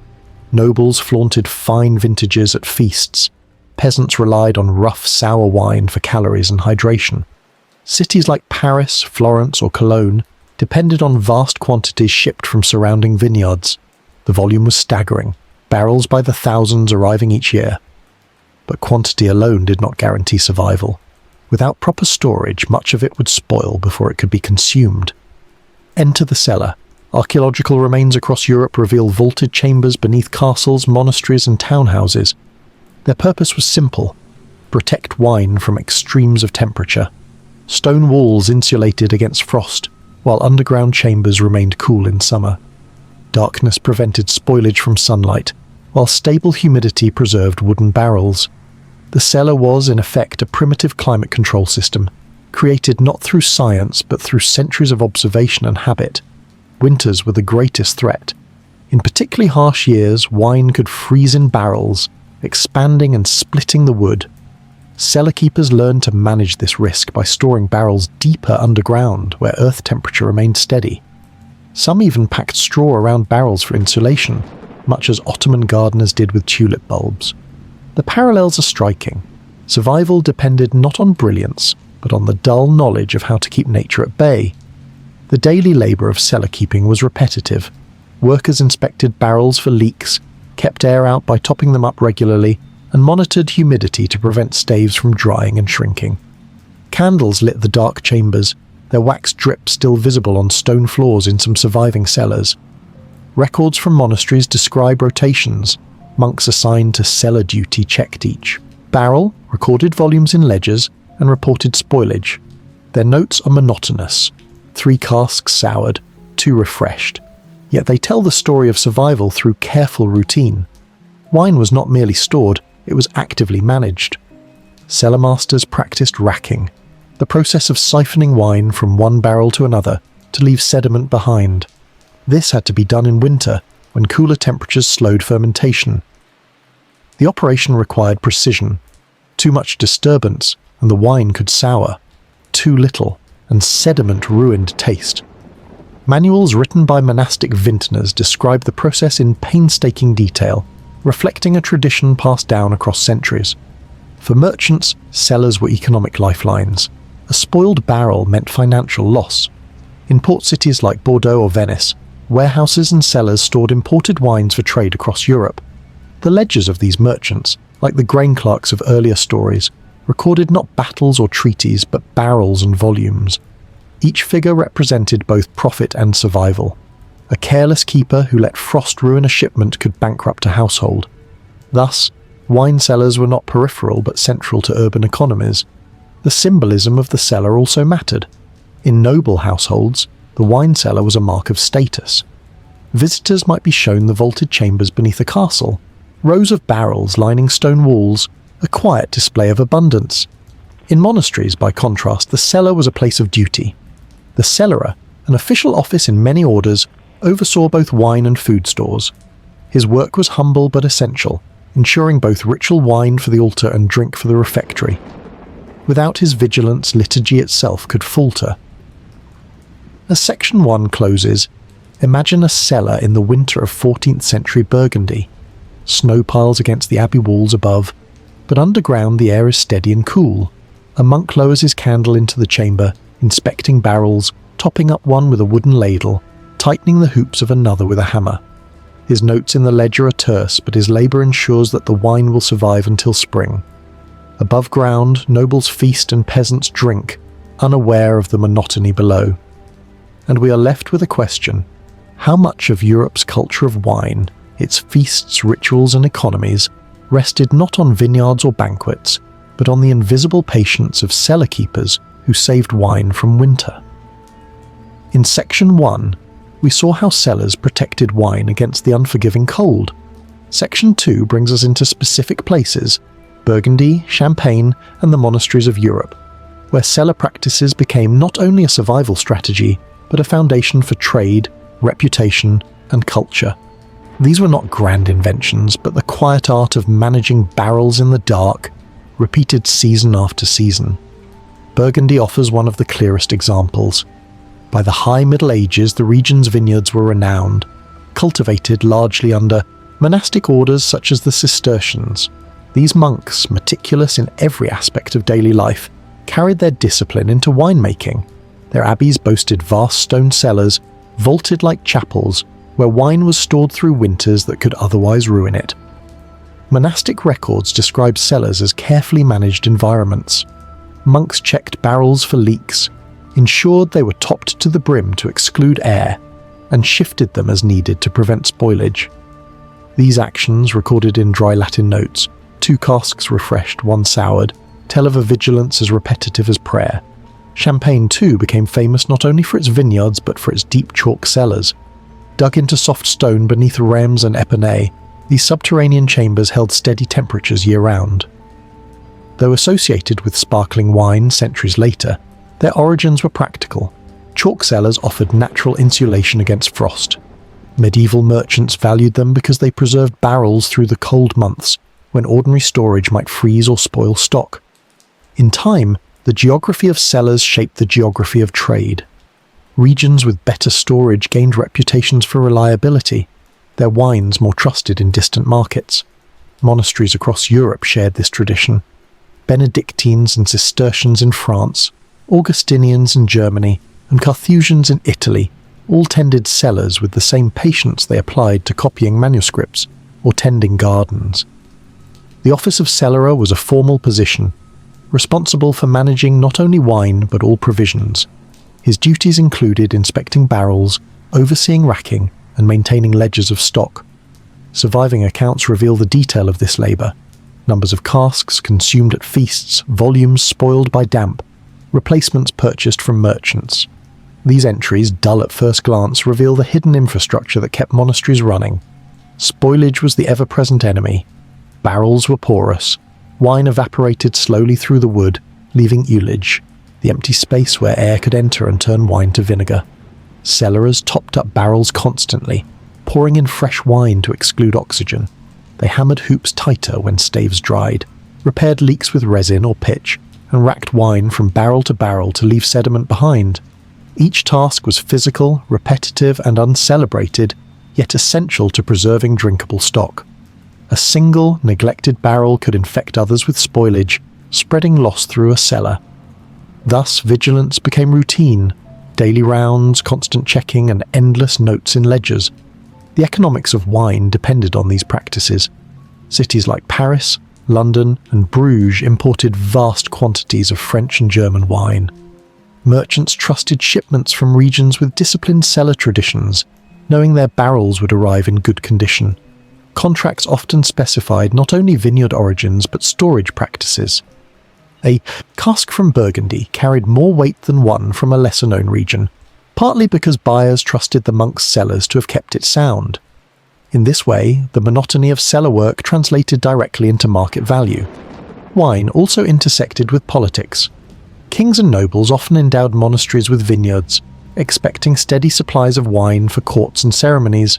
Nobles flaunted fine vintages at feasts. Peasants relied on rough, sour wine for calories and hydration. Cities like Paris, Florence, or Cologne depended on vast quantities shipped from surrounding vineyards. The volume was staggering, barrels by the thousands arriving each year. But quantity alone did not guarantee survival. Without proper storage, much of it would spoil before it could be consumed. Enter the cellar. Archaeological remains across Europe reveal vaulted chambers beneath castles, monasteries, and townhouses. Their purpose was simple: protect wine from extremes of temperature. Stone walls insulated against frost, while underground chambers remained cool in summer. Darkness prevented spoilage from sunlight, while stable humidity preserved wooden barrels. The cellar was, in effect, a primitive climate control system, created not through science but through centuries of observation and habit. Winters were the greatest threat. In particularly harsh years, wine could freeze in barrels, expanding and splitting the wood. Cellar keepers learned to manage this risk by storing barrels deeper underground where earth temperature remained steady. Some even packed straw around barrels for insulation, much as Ottoman gardeners did with tulip bulbs. The parallels are striking. Survival depended not on brilliance, but on the dull knowledge of how to keep nature at bay. The daily labour of cellar keeping was repetitive. Workers inspected barrels for leaks, kept air out by topping them up regularly, and monitored humidity to prevent staves from drying and shrinking. Candles lit the dark chambers, their wax drip still visible on stone floors in some surviving cellars. Records from monasteries describe rotations. Monks assigned to cellar duty checked each barrel, recorded volumes in ledgers, and reported spoilage. Their notes are monotonous. 3 casks soured, 2 refreshed. Yet they tell the story of survival through careful routine. Wine was not merely stored, it was actively managed. Cellar masters practiced racking, the process of siphoning wine from one barrel to another to leave sediment behind. This had to be done in winter, when cooler temperatures slowed fermentation. The operation required precision. Too much disturbance, and the wine could sour. Too little, and sediment ruined taste. Manuals written by monastic vintners describe the process in painstaking detail, reflecting a tradition passed down across centuries. For merchants, cellars were economic lifelines. A spoiled barrel meant financial loss. In port cities like Bordeaux or Venice, warehouses and cellars stored imported wines for trade across Europe. The ledgers of these merchants, like the grain clerks of earlier stories, recorded not battles or treaties but barrels and volumes. Each figure represented both profit and survival. A careless keeper who let frost ruin a shipment could bankrupt a household. Thus, wine cellars were not peripheral but central to urban economies. The symbolism of the cellar also mattered. In noble households, the wine cellar was a mark of status. Visitors might be shown the vaulted chambers beneath a castle, rows of barrels lining stone walls, a quiet display of abundance. In monasteries, by contrast, the cellar was a place of duty. The cellarer, an official office in many orders, oversaw both wine and food stores. His work was humble but essential, ensuring both ritual wine for the altar and drink for the refectory. Without his vigilance, liturgy itself could falter. As Section 1 closes, imagine a cellar in the winter of 14th century Burgundy. Snow piles against the abbey walls above, but underground the air is steady and cool. A monk lowers his candle into the chamber, inspecting barrels, topping up one with a wooden ladle, tightening the hoops of another with a hammer. His notes in the ledger are terse, but his labour ensures that the wine will survive until spring. Above ground, nobles feast and peasants drink, unaware of the monotony below. And we are left with a question: how much of Europe's culture of wine, its feasts, rituals and economies, rested not on vineyards or banquets, but on the invisible patience of cellar keepers who saved wine from winter? In Section 1, we saw how cellars protected wine against the unforgiving cold. Section 2 brings us into specific places: Burgundy, Champagne, and the monasteries of Europe, where cellar practices became not only a survival strategy, but a foundation for trade, reputation, and culture. These were not grand inventions, but the quiet art of managing barrels in the dark, repeated season after season. Burgundy offers one of the clearest examples. By the High Middle Ages, the region's vineyards were renowned, cultivated largely under monastic orders such as the Cistercians. These monks, meticulous in every aspect of daily life, carried their discipline into winemaking. Their abbeys boasted vast stone cellars, vaulted like chapels, where wine was stored through winters that could otherwise ruin it. Monastic records describe cellars as carefully managed environments. Monks checked barrels for leaks, ensured they were topped to the brim to exclude air, and shifted them as needed to prevent spoilage. These actions, recorded in dry Latin notes, 2 casks refreshed, 1 soured, tell of a vigilance as repetitive as prayer. Champagne, too, became famous not only for its vineyards but for its deep chalk cellars. Dug into soft stone beneath Reims and Epernay, these subterranean chambers held steady temperatures year-round. Though associated with sparkling wine centuries later, their origins were practical. Chalk cellars offered natural insulation against frost. Medieval merchants valued them because they preserved barrels through the cold months, when ordinary storage might freeze or spoil stock. In time, the geography of cellars shaped the geography of trade. Regions with better storage gained reputations for reliability, their wines more trusted in distant markets. Monasteries across Europe shared this tradition. Benedictines and Cistercians in France, Augustinians in Germany, and Carthusians in Italy all tended cellars with the same patience they applied to copying manuscripts or tending gardens. The office of cellarer was a formal position, responsible for managing not only wine but all provisions. His duties included inspecting barrels, overseeing racking, and maintaining ledgers of stock. Surviving accounts reveal the detail of this labour: numbers of casks consumed at feasts, volumes spoiled by damp, replacements purchased from merchants. These entries, dull at first glance, reveal the hidden infrastructure that kept monasteries running. Spoilage was the ever-present enemy. Barrels were porous. Wine evaporated slowly through the wood, leaving ullage, the empty space where air could enter and turn wine to vinegar. Cellarers topped up barrels constantly, pouring in fresh wine to exclude oxygen. They hammered hoops tighter when staves dried, repaired leaks with resin or pitch, and racked wine from barrel to leave sediment behind. Each task was physical, repetitive, and uncelebrated, yet essential to preserving drinkable stock. A single, neglected barrel could infect others with spoilage, spreading loss through a cellar. Thus, vigilance became routine: daily rounds, constant checking, and endless notes in ledgers. The economics of wine depended on these practices. Cities like Paris, London, and Bruges imported vast quantities of French and German wine. Merchants trusted shipments from regions with disciplined cellar traditions, knowing their barrels would arrive in good condition. Contracts often specified not only vineyard origins but storage practices. A cask from Burgundy carried more weight than one from a lesser-known region, partly because buyers trusted the monk's cellars to have kept it sound. In this way, the monotony of cellar work translated directly into market value. Wine also intersected with politics. Kings and nobles often endowed monasteries with vineyards, expecting steady supplies of wine for courts and ceremonies.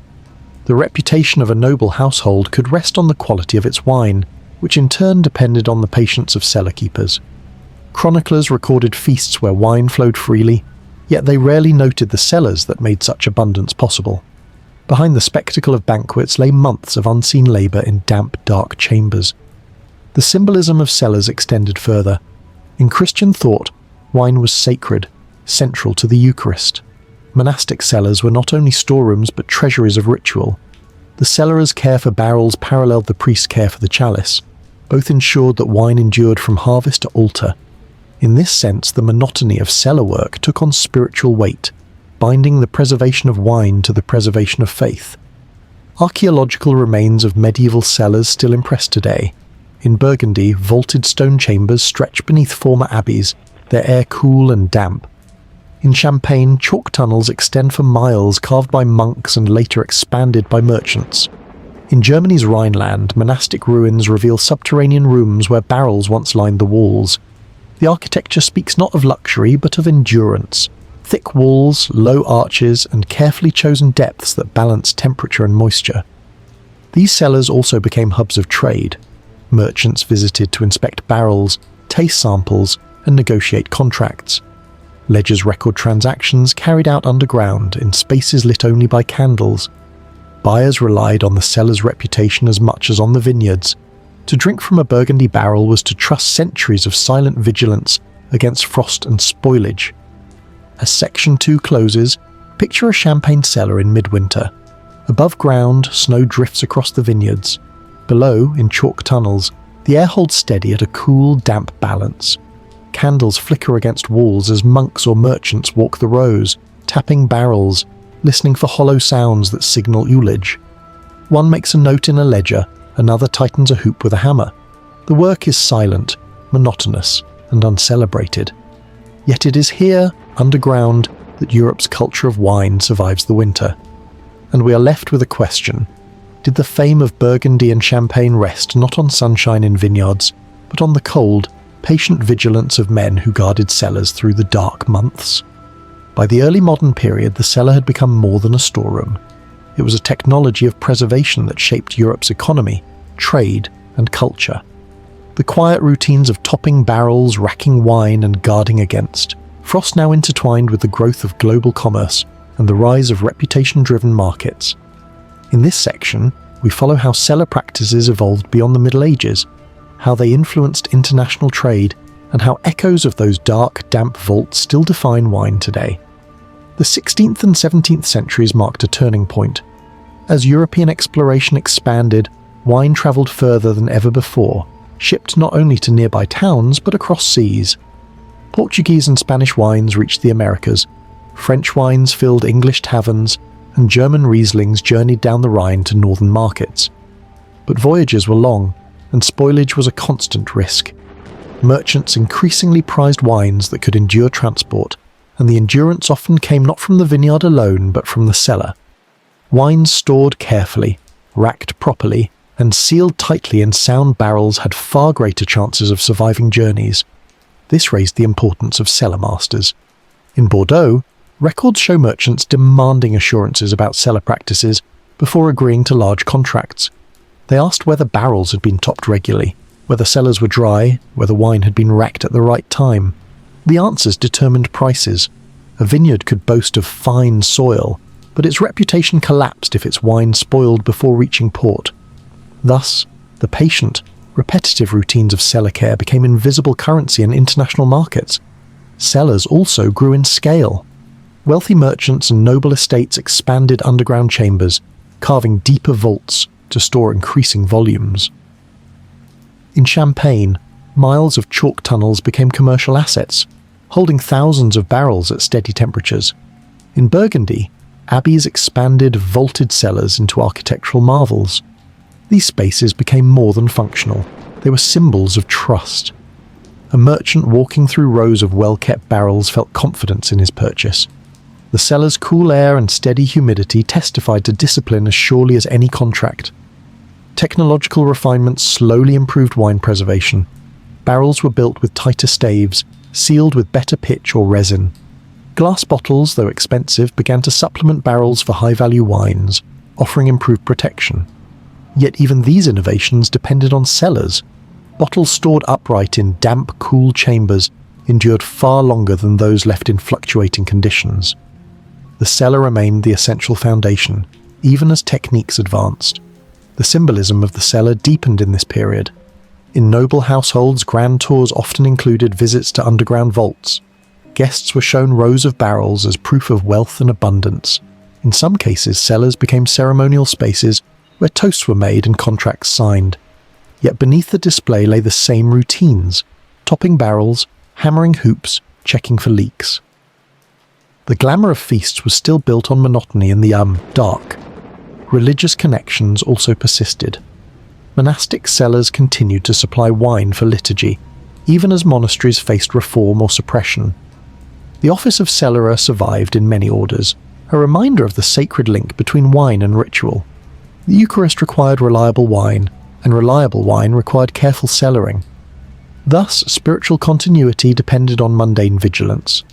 The reputation of a noble household could rest on the quality of its wine, which in turn depended on the patience of cellar keepers. Chroniclers recorded feasts where wine flowed freely, yet they rarely noted the cellars that made such abundance possible. Behind the spectacle of banquets lay months of unseen labour in damp, dark chambers. The symbolism of cellars extended further. In Christian thought, wine was sacred, central to the Eucharist. Monastic cellars were not only storerooms but treasuries of ritual. The cellarer's care for barrels paralleled the priest's care for the chalice. Both ensured that wine endured from harvest to altar. In this sense, the monotony of cellar work took on spiritual weight, binding the preservation of wine to the preservation of faith. Archaeological remains of medieval cellars still impress today. In Burgundy, vaulted stone chambers stretch beneath former abbeys, their air cool and damp. In Champagne, chalk tunnels extend for miles, carved by monks and later expanded by merchants. In Germany's Rhineland, monastic ruins reveal subterranean rooms where barrels once lined the walls. The architecture speaks not of luxury but of endurance. Thick walls, low arches, and carefully chosen depths that balance temperature and moisture. These cellars also became hubs of trade. Merchants visited to inspect barrels, taste samples, and negotiate contracts. Ledgers record transactions carried out underground in spaces lit only by candles. Buyers relied on the cellar's reputation as much as on the vineyards. To drink from a Burgundy barrel was to trust centuries of silent vigilance against frost and spoilage. As Section 2 closes, picture a Champagne cellar in midwinter. Above ground, snow drifts across the vineyards. Below, in chalk tunnels, the air holds steady at a cool, damp balance. Candles flicker against walls as monks or merchants walk the rows, tapping barrels, listening for hollow sounds that signal ullage. One makes a note in a ledger, another tightens a hoop with a hammer. The work is silent, monotonous, and uncelebrated. Yet it is here, underground, that Europe's culture of wine survives the winter. And we are left with a question. Did the fame of Burgundy and Champagne rest not on sunshine in vineyards, but on the cold, patient vigilance of men who guarded cellars through the dark months? By the early modern period, the cellar had become more than a storeroom. It was a technology of preservation that shaped Europe's economy, trade, and culture. The quiet routines of topping barrels, racking wine, and guarding against. Frost now intertwined with the growth of global commerce and the rise of reputation-driven markets. In this section, we follow how cellar practices evolved beyond the Middle Ages, how they influenced international trade, and how echoes of those dark, damp vaults still define wine today. The 16th and 17th centuries marked a turning point. As European exploration expanded, wine travelled further than ever before, shipped not only to nearby towns but across seas. Portuguese and Spanish wines reached the Americas, French wines filled English taverns, and German Rieslings journeyed down the Rhine to northern markets. But voyages were long, and spoilage was a constant risk. Merchants increasingly prized wines that could endure transport, and the endurance often came not from the vineyard alone but from the cellar. Wines stored carefully, racked properly, and sealed tightly in sound barrels had far greater chances of surviving journeys. This raised the importance of cellar masters. In Bordeaux, records show merchants demanding assurances about cellar practices before agreeing to large contracts. They asked whether barrels had been topped regularly, whether cellars were dry, whether wine had been racked at the right time. The answers determined prices. A vineyard could boast of fine soil, but its reputation collapsed if its wine spoiled before reaching port. Thus, the patient, repetitive routines of cellar care became invisible currency in international markets. Cellars also grew in scale. Wealthy merchants and noble estates expanded underground chambers, carving deeper vaults to store increasing volumes. In Champagne, miles of chalk tunnels became commercial assets, holding thousands of barrels at steady temperatures. In Burgundy, abbeys expanded vaulted cellars into architectural marvels. These spaces became more than functional. They were symbols of trust. A merchant walking through rows of well-kept barrels felt confidence in his purchase. The cellar's cool air and steady humidity testified to discipline as surely as any contract. Technological refinements slowly improved wine preservation. Barrels were built with tighter staves, sealed with better pitch or resin. Glass bottles, though expensive, began to supplement barrels for high-value wines, offering improved protection. Yet even these innovations depended on cellars. Bottles stored upright in damp, cool chambers endured far longer than those left in fluctuating conditions. The cellar remained the essential foundation, even as techniques advanced. The symbolism of the cellar deepened in this period. In noble households, grand tours often included visits to underground vaults. Guests were shown rows of barrels as proof of wealth and abundance. In some cases, cellars became ceremonial spaces where toasts were made and contracts signed. Yet beneath the display lay the same routines: topping barrels, hammering hoops, checking for leaks. The glamour of feasts was still built on monotony in the dark. Religious connections also persisted. Monastic cellars continued to supply wine for liturgy, even as monasteries faced reform or suppression. The office of cellarer survived in many orders, a reminder of the sacred link between wine and ritual. The Eucharist required reliable wine, and reliable wine required careful cellaring. Thus, spiritual continuity depended on mundane vigilance.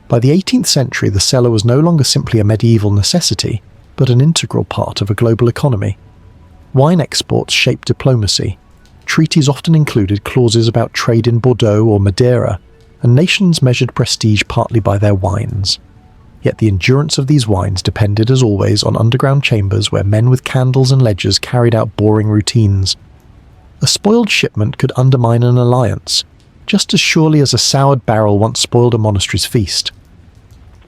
By the 18th century, the cellar was no longer simply a medieval necessity, but an integral part of a global economy. Wine exports shaped diplomacy. Treaties often included clauses about trade in Bordeaux or Madeira, and nations measured prestige partly by their wines. Yet the endurance of these wines depended, as always, on underground chambers where men with candles and ledgers carried out boring routines. A spoiled shipment could undermine an alliance, just as surely as a soured barrel once spoiled a monastery's feast.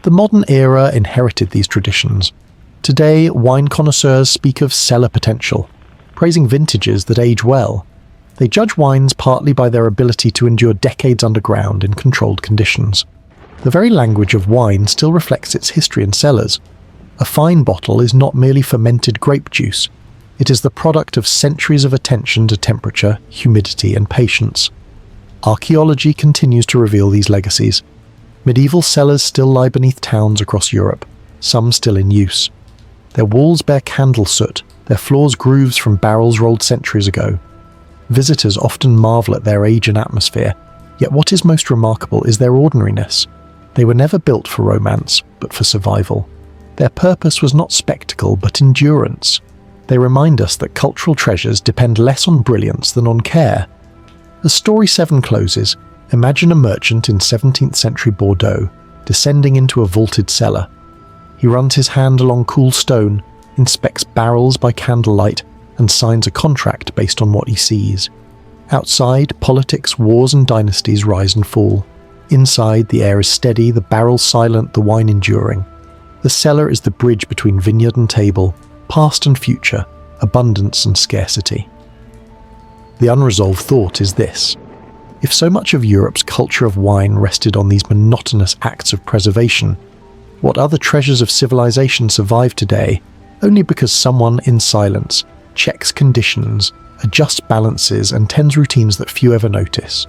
The modern era inherited these traditions. Today, wine connoisseurs speak of cellar potential, praising vintages that age well. They judge wines partly by their ability to endure decades underground in controlled conditions. The very language of wine still reflects its history in cellars. A fine bottle is not merely fermented grape juice. It is the product of centuries of attention to temperature, humidity, and patience. Archaeology continues to reveal these legacies. Medieval cellars still lie beneath towns across Europe, some still in use. Their walls bear candle soot, their floors grooves from barrels rolled centuries ago. Visitors often marvel at their age and atmosphere, yet what is most remarkable is their ordinariness. They were never built for romance, but for survival. Their purpose was not spectacle, but endurance. They remind us that cultural treasures depend less on brilliance than on care. As Story 7 closes, imagine a merchant in 17th century Bordeaux descending into a vaulted cellar. He runs his hand along cool stone, inspects barrels by candlelight, and signs a contract based on what he sees. Outside, politics, wars and dynasties rise and fall. Inside, the air is steady, the barrel silent, the wine enduring. The cellar is the bridge between vineyard and table, past and future, abundance and scarcity. The unresolved thought is this: if so much of Europe's culture of wine rested on these monotonous acts of preservation, what other treasures of civilization survive today only because someone in silence checks conditions, adjusts balances, and tends routines that few ever notice?